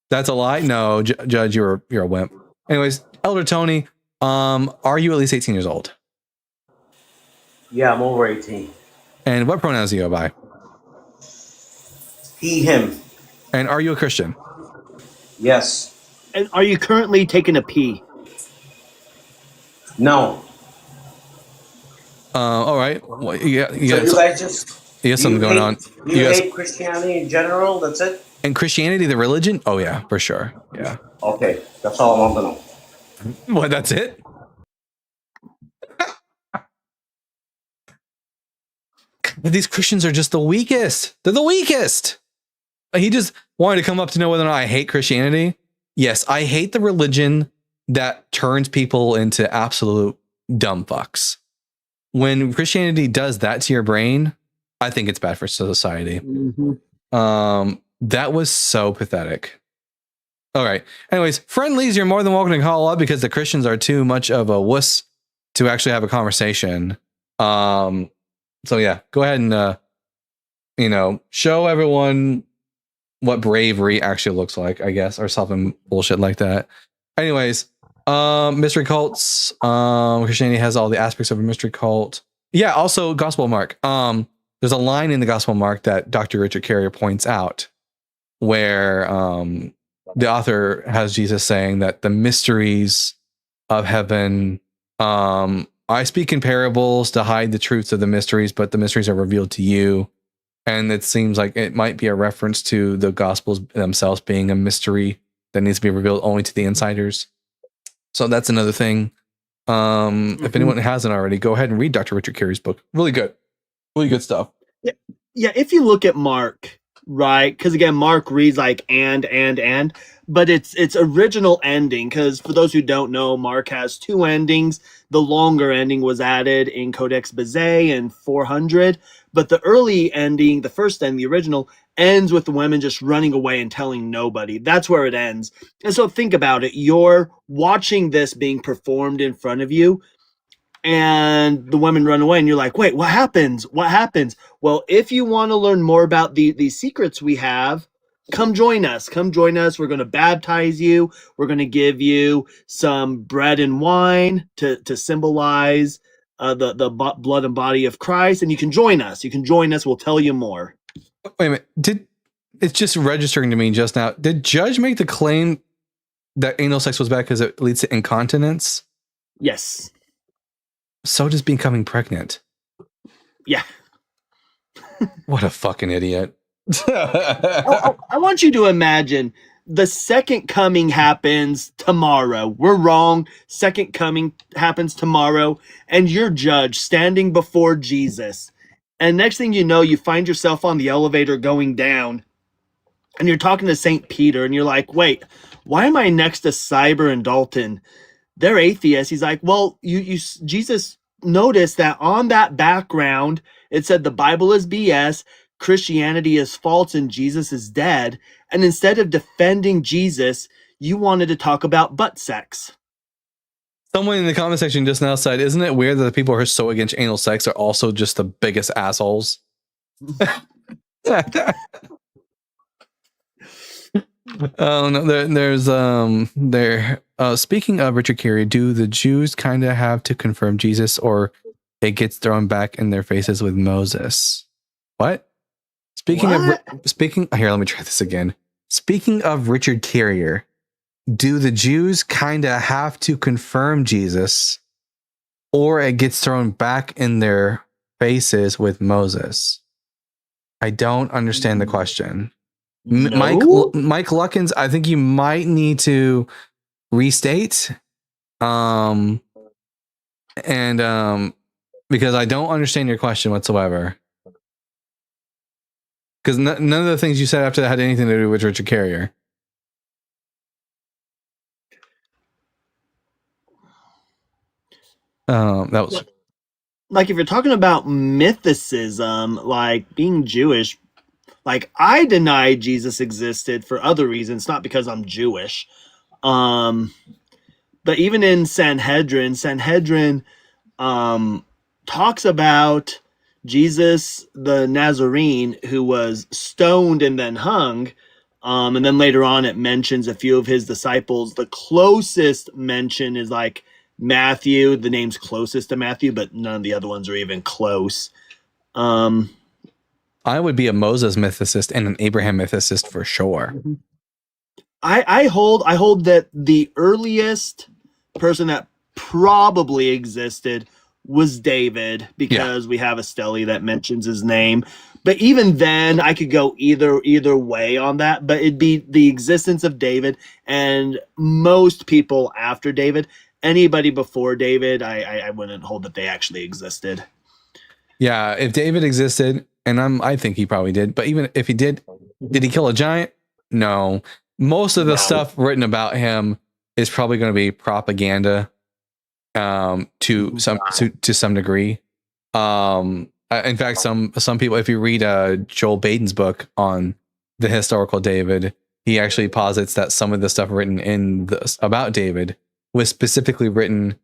That's a lie. No, Judge, you're a wimp. Anyways, Elder Tony, are you at least 18 years old? Yeah, I'm over 18. And what pronouns do you go by? He, him. And are you a Christian? Yes. And are you currently taking a pee? No. All right. Well, you So you guys just... You got something going on. You hate Christianity in general? That's it? And Christianity, the religion? Oh, yeah, for sure. Yeah. Okay, that's all I want to know. What, that's it? These Christians are just the weakest. They're the weakest. He just wanted to come up to know whether or not I hate Christianity. Yes, I hate the religion that turns people into absolute dumb fucks. When Christianity does that to your brain, I think it's bad for society. That was so pathetic. All right. Anyways, friendlies, you're more than welcome to call up because the Christians are too much of a wuss to actually have a conversation. So yeah, go ahead and show everyone what bravery actually looks like, I guess, or something bullshit like that. Anyways, mystery cults. Christianity has all the aspects of a mystery cult. Yeah, also Gospel Mark. There's a line in the Gospel Mark that Dr. Richard Carrier points out where the author has Jesus saying that the mysteries of heaven, I speak in parables to hide the truths of the mysteries, but the mysteries are revealed to you. And it seems like it might be a reference to the Gospels themselves being a mystery that needs to be revealed only to the insiders. So that's another thing. If anyone hasn't already, go ahead and read Dr. Richard Carey's book. Really good. Really good stuff. Yeah, if you look at Mark, right? Because again, Mark reads like and, but it's original ending. Because for those who don't know, Mark has two endings. The longer ending was added in Codex Bezae in 400, but the early ending, the first end, the original, ends with the women just running away and telling nobody. That's where it ends. And so think about it. You're watching this being performed in front of you, and the women run away, and you're like, wait, what happens? What happens? Well, if you want to learn more about the secrets we have, come join us. Come join us. We're going to baptize you. We're going to give you some bread and wine to symbolize the blood and body of Christ. And you can join us. You can join us. We'll tell you more. Wait a minute. It's just registering to me just now. Did Judge make the claim that anal sex was bad because it leads to incontinence? Yes. So does becoming pregnant. Yeah. What a fucking idiot. I want you to imagine the second coming happens tomorrow. We're wrong. Second coming happens tomorrow, and you're Judge standing before Jesus. And next thing you know, you find yourself on the elevator going down, and you're talking to St. Peter, and you're like, wait, why am I next to Cyber and Dalton? They're atheists. He's like, well, Jesus noticed that on that background, it said the Bible is BS, Christianity is false, and Jesus is dead. And instead of defending Jesus, you wanted to talk about butt sex. Someone in the comment section just now said, isn't it weird that the people who are so against anal sex are also just the biggest assholes? Oh no, speaking of Richard Carey, do the Jews kind of have to confirm Jesus, or it gets thrown back in their faces with Moses? What? Speaking, here, let me try this again. Speaking of Richard Carrier, do the Jews kind of have to confirm Jesus, or it gets thrown back in their faces with Moses? I don't understand the question. No? Mike Luckins, I think you might need to restate. Because I don't understand your question whatsoever. Because none of the things you said after that had anything to do with Richard Carrier. That was Like if you're talking about mythicism, like being Jewish, like I deny Jesus existed for other reasons, not because I'm Jewish. But even in Sanhedrin talks about Jesus the Nazarene who was stoned and then hung. And then later on it mentions a few of his disciples. The closest mention is like Matthew, the name's closest to Matthew, but none of the other ones are even close. I would be a Moses mythicist and an Abraham mythicist for sure. I hold that the earliest person that probably existed was David, because we have a stele that mentions his name. But even then, I could go either way on that. But it'd be the existence of David, and most people after David. Anybody before David, I wouldn't hold that they actually existed. Yeah, if David existed, and I think he probably did. But even if he did he kill a giant? No. Most of the stuff written about him is probably going to be propaganda. To some degree. In fact, some people, if you read Joel Baden's book on the historical David, he actually posits that some of the stuff written about David was specifically written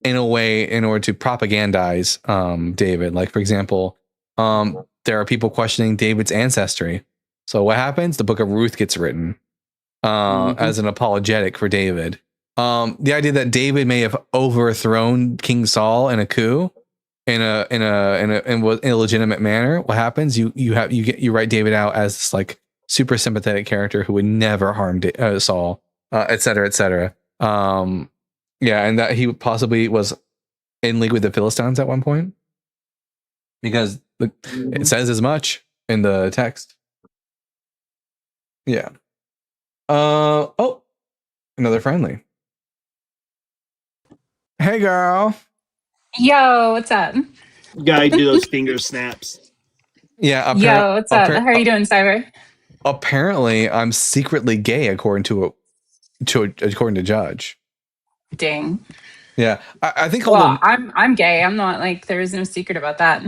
in a way in order to propagandize David. Like, for example, there are people questioning David's ancestry. So what happens? The book of Ruth gets written as an apologetic for David. The idea that David may have overthrown King Saul in a coup in an illegitimate manner. What happens? You write David out as this like super sympathetic character who would never harm Saul, et cetera, et cetera. And that he possibly was in league with the Philistines at one point, because it says as much in the text. Yeah. Another friendly. Hey, girl. Yo, what's up? Guy do those finger snaps. Yeah. Yo, what's up? How are you doing, Cyber? Apparently, I'm secretly gay according to Judge. Dang. Yeah, I think. I'm gay. I'm not like there is no secret about that.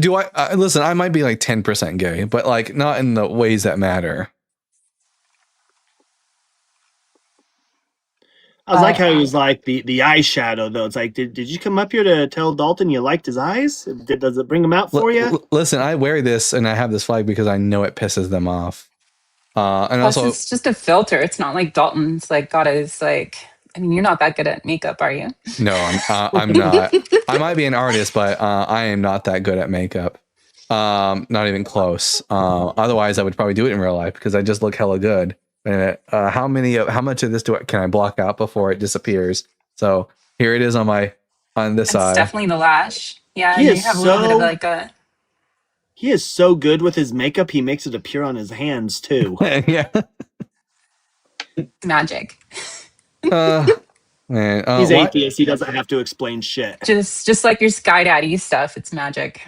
Do I listen? I might be like 10% gay, but like not in the ways that matter. I was like how he was like the eyeshadow though. It's like, did you come up here to tell Dalton you liked his eyes? Does it bring him out for you? Listen, I wear this and I have this flag because I know it pisses them off. And Plus, also, it's just a filter. It's not like Dalton's like got his like. I mean, you're not that good at makeup, are you? No, I'm not. I might be an artist, but I am not that good at makeup. Not even close. Otherwise, I would probably do it in real life because I just look hella good. How much of this can I block out before it disappears? So here it is on this side. It's definitely the lash. Yeah, He you is have a little bit of like a. He is so good with his makeup. He makes it appear on his hands too. Yeah, magic. Man, he's atheist. He doesn't have to explain shit. Just like your Sky Daddy stuff. It's magic.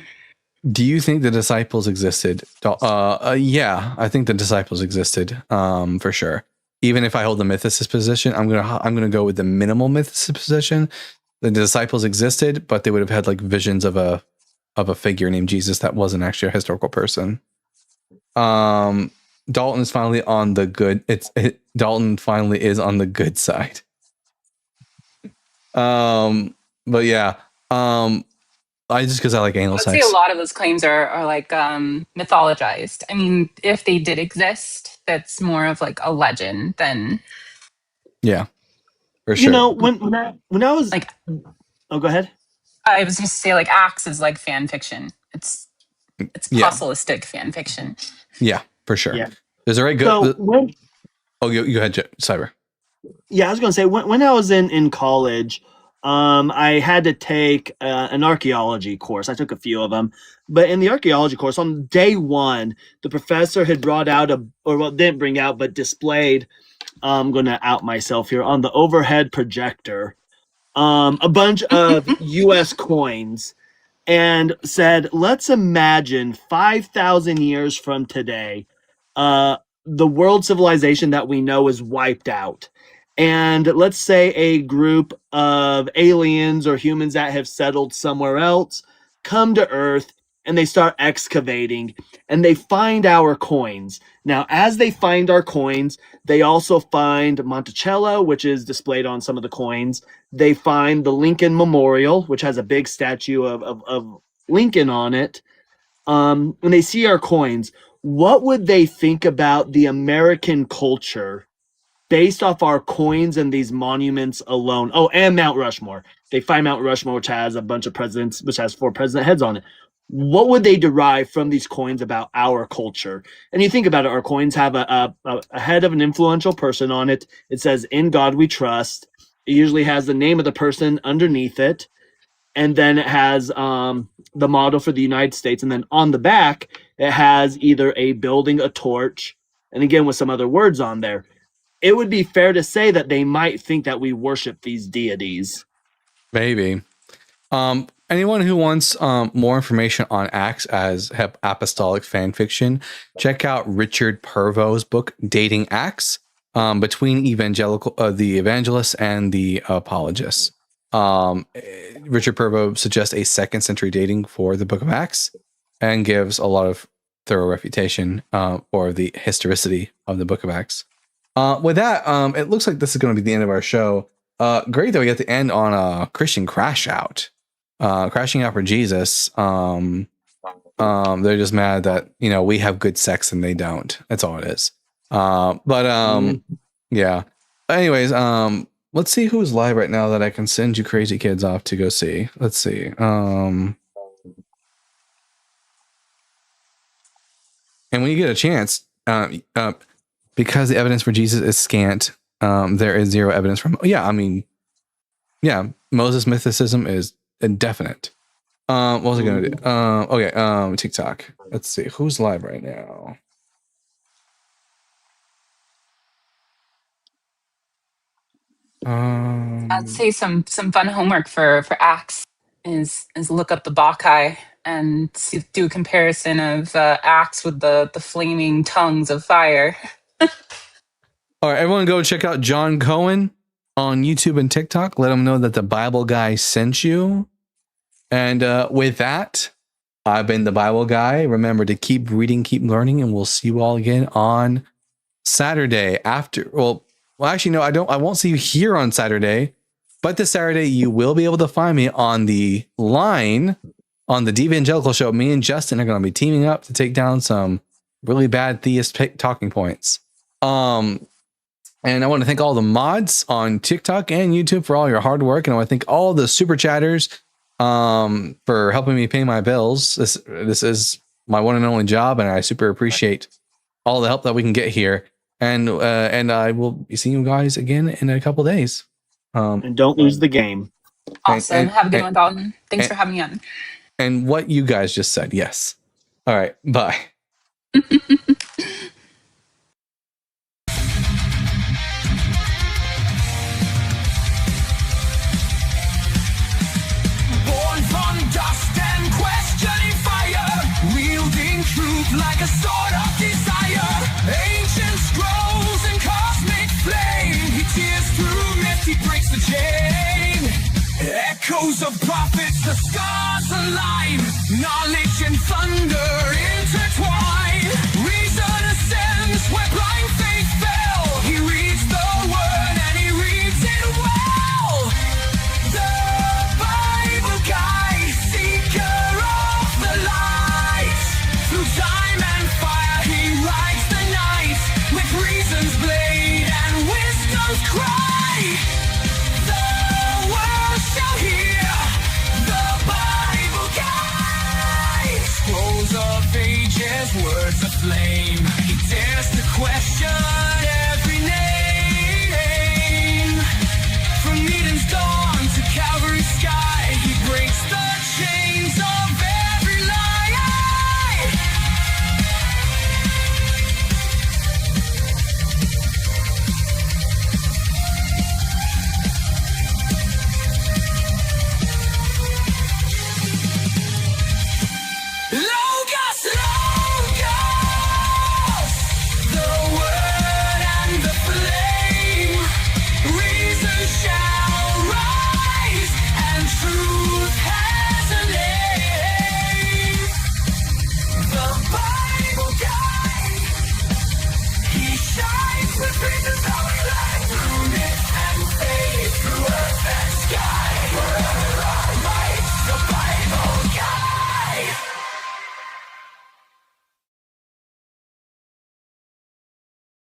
Do you think the disciples existed? Yeah, I think the disciples existed. For sure. Even if I hold the mythicist position, I'm gonna go with the minimal mythicist position. The disciples existed, but they would have had like visions of a figure named Jesus that wasn't actually a historical person. Dalton is finally on the good. Dalton finally is on the good side. But yeah. Because I like anal I'd sex. say a lot of those claims are like mythologized. I mean, if they did exist, that's more of like a legend than. Yeah, for sure. You know, when I was like, oh, go ahead. I was just say like Acts is like fan fiction. It's apostolic fan fiction. Yeah, for sure. Yeah. There's a very good. So you had Cyber. Yeah, I was going to say when I was in college, I had to take an archaeology course. I took a few of them, but in the archaeology course, on day one, the professor had brought out didn't bring out, but displayed. I'm going to out myself here on the overhead projector, a bunch of U.S. coins, and said, "Let's imagine 5,000 years from today, the world civilization that we know is wiped out." and let's say a group of aliens or humans that have settled somewhere else come to Earth and they start excavating and they find our coins. Now, as they find our coins, they also find Monticello, which is displayed on some of the coins. They find the Lincoln Memorial, which has a big statue of Lincoln on it. When they see our coins, what would they think about the American culture based off our coins and these monuments alone? Oh, and Mount Rushmore. They find Mount Rushmore, which has a bunch of presidents, which has 4 president heads on it. What would they derive from these coins about our culture? And you think about it, our coins have a head of an influential person on it. It says, "In God we trust." It usually has the name of the person underneath it. And then it has the model for the United States. And then on the back, it has either a building, a torch, and again with some other words on there. It would be fair to say that they might think that we worship these deities. Maybe. Anyone who wants more information on Acts as apostolic fan fiction, check out Richard Purvo's book, Dating Acts, between the evangelists and the apologists. Richard Purvo suggests a 2nd century dating for the book of Acts and gives a lot of thorough refutation for the historicity of the book of Acts. With that, it looks like this is going to be the end of our show. Great that we get to end on a Christian crash out. Crashing out for Jesus. They're just mad that, we have good sex and they don't. That's all it is. Yeah. Anyways, let's see who's live right now that I can send you crazy kids off to go see. Let's see. And when you get a chance, because the evidence for Jesus is scant, there is zero evidence from. Moses mythicism is indefinite. What was I gonna do? Okay. TikTok. Let's see who's live right now. I'd say some fun homework for Acts is look up the Bacchae and do a comparison of Acts with the flaming tongues of fire. All right, everyone go check out John Cohen on YouTube and TikTok. Let him know that the Bible Guy sent you. And with that, I've been the Bible Guy. Remember to keep reading, keep learning, and we'll see you all again on Saturday after. Well, actually, no, I won't see you here on Saturday, but this Saturday you will be able to find me on the line on the Devangelical Show. Me and Justin are going to be teaming up to take down some really bad theist talking points. And I want to thank all the mods on TikTok and YouTube for all your hard work. And I want to thank all the super chatters for helping me pay my bills. This is my one and only job, and I super appreciate all the help that we can get here. And I will be seeing you guys again in a couple days. And don't lose the game. Awesome. Have a good one, Dalton. Thanks for having me on. And what you guys just said. Yes. All right. Bye. Born from dust and questioning fire, wielding truth like a sword of desire. Ancient scrolls and cosmic flame, he tears through myth, he breaks the chain. Echoes of prophets, the scars align, knowledge and thunder intertwine. Reason ascends where blind faith fell. He reads the word and he reads it well. The Bible Guy, seeker of the light. Through time and fire he rides the night, with reason's blade and wisdom's cry. The world shall hear the Bible Guy. Scrolls of ages, words aflame. He dares to question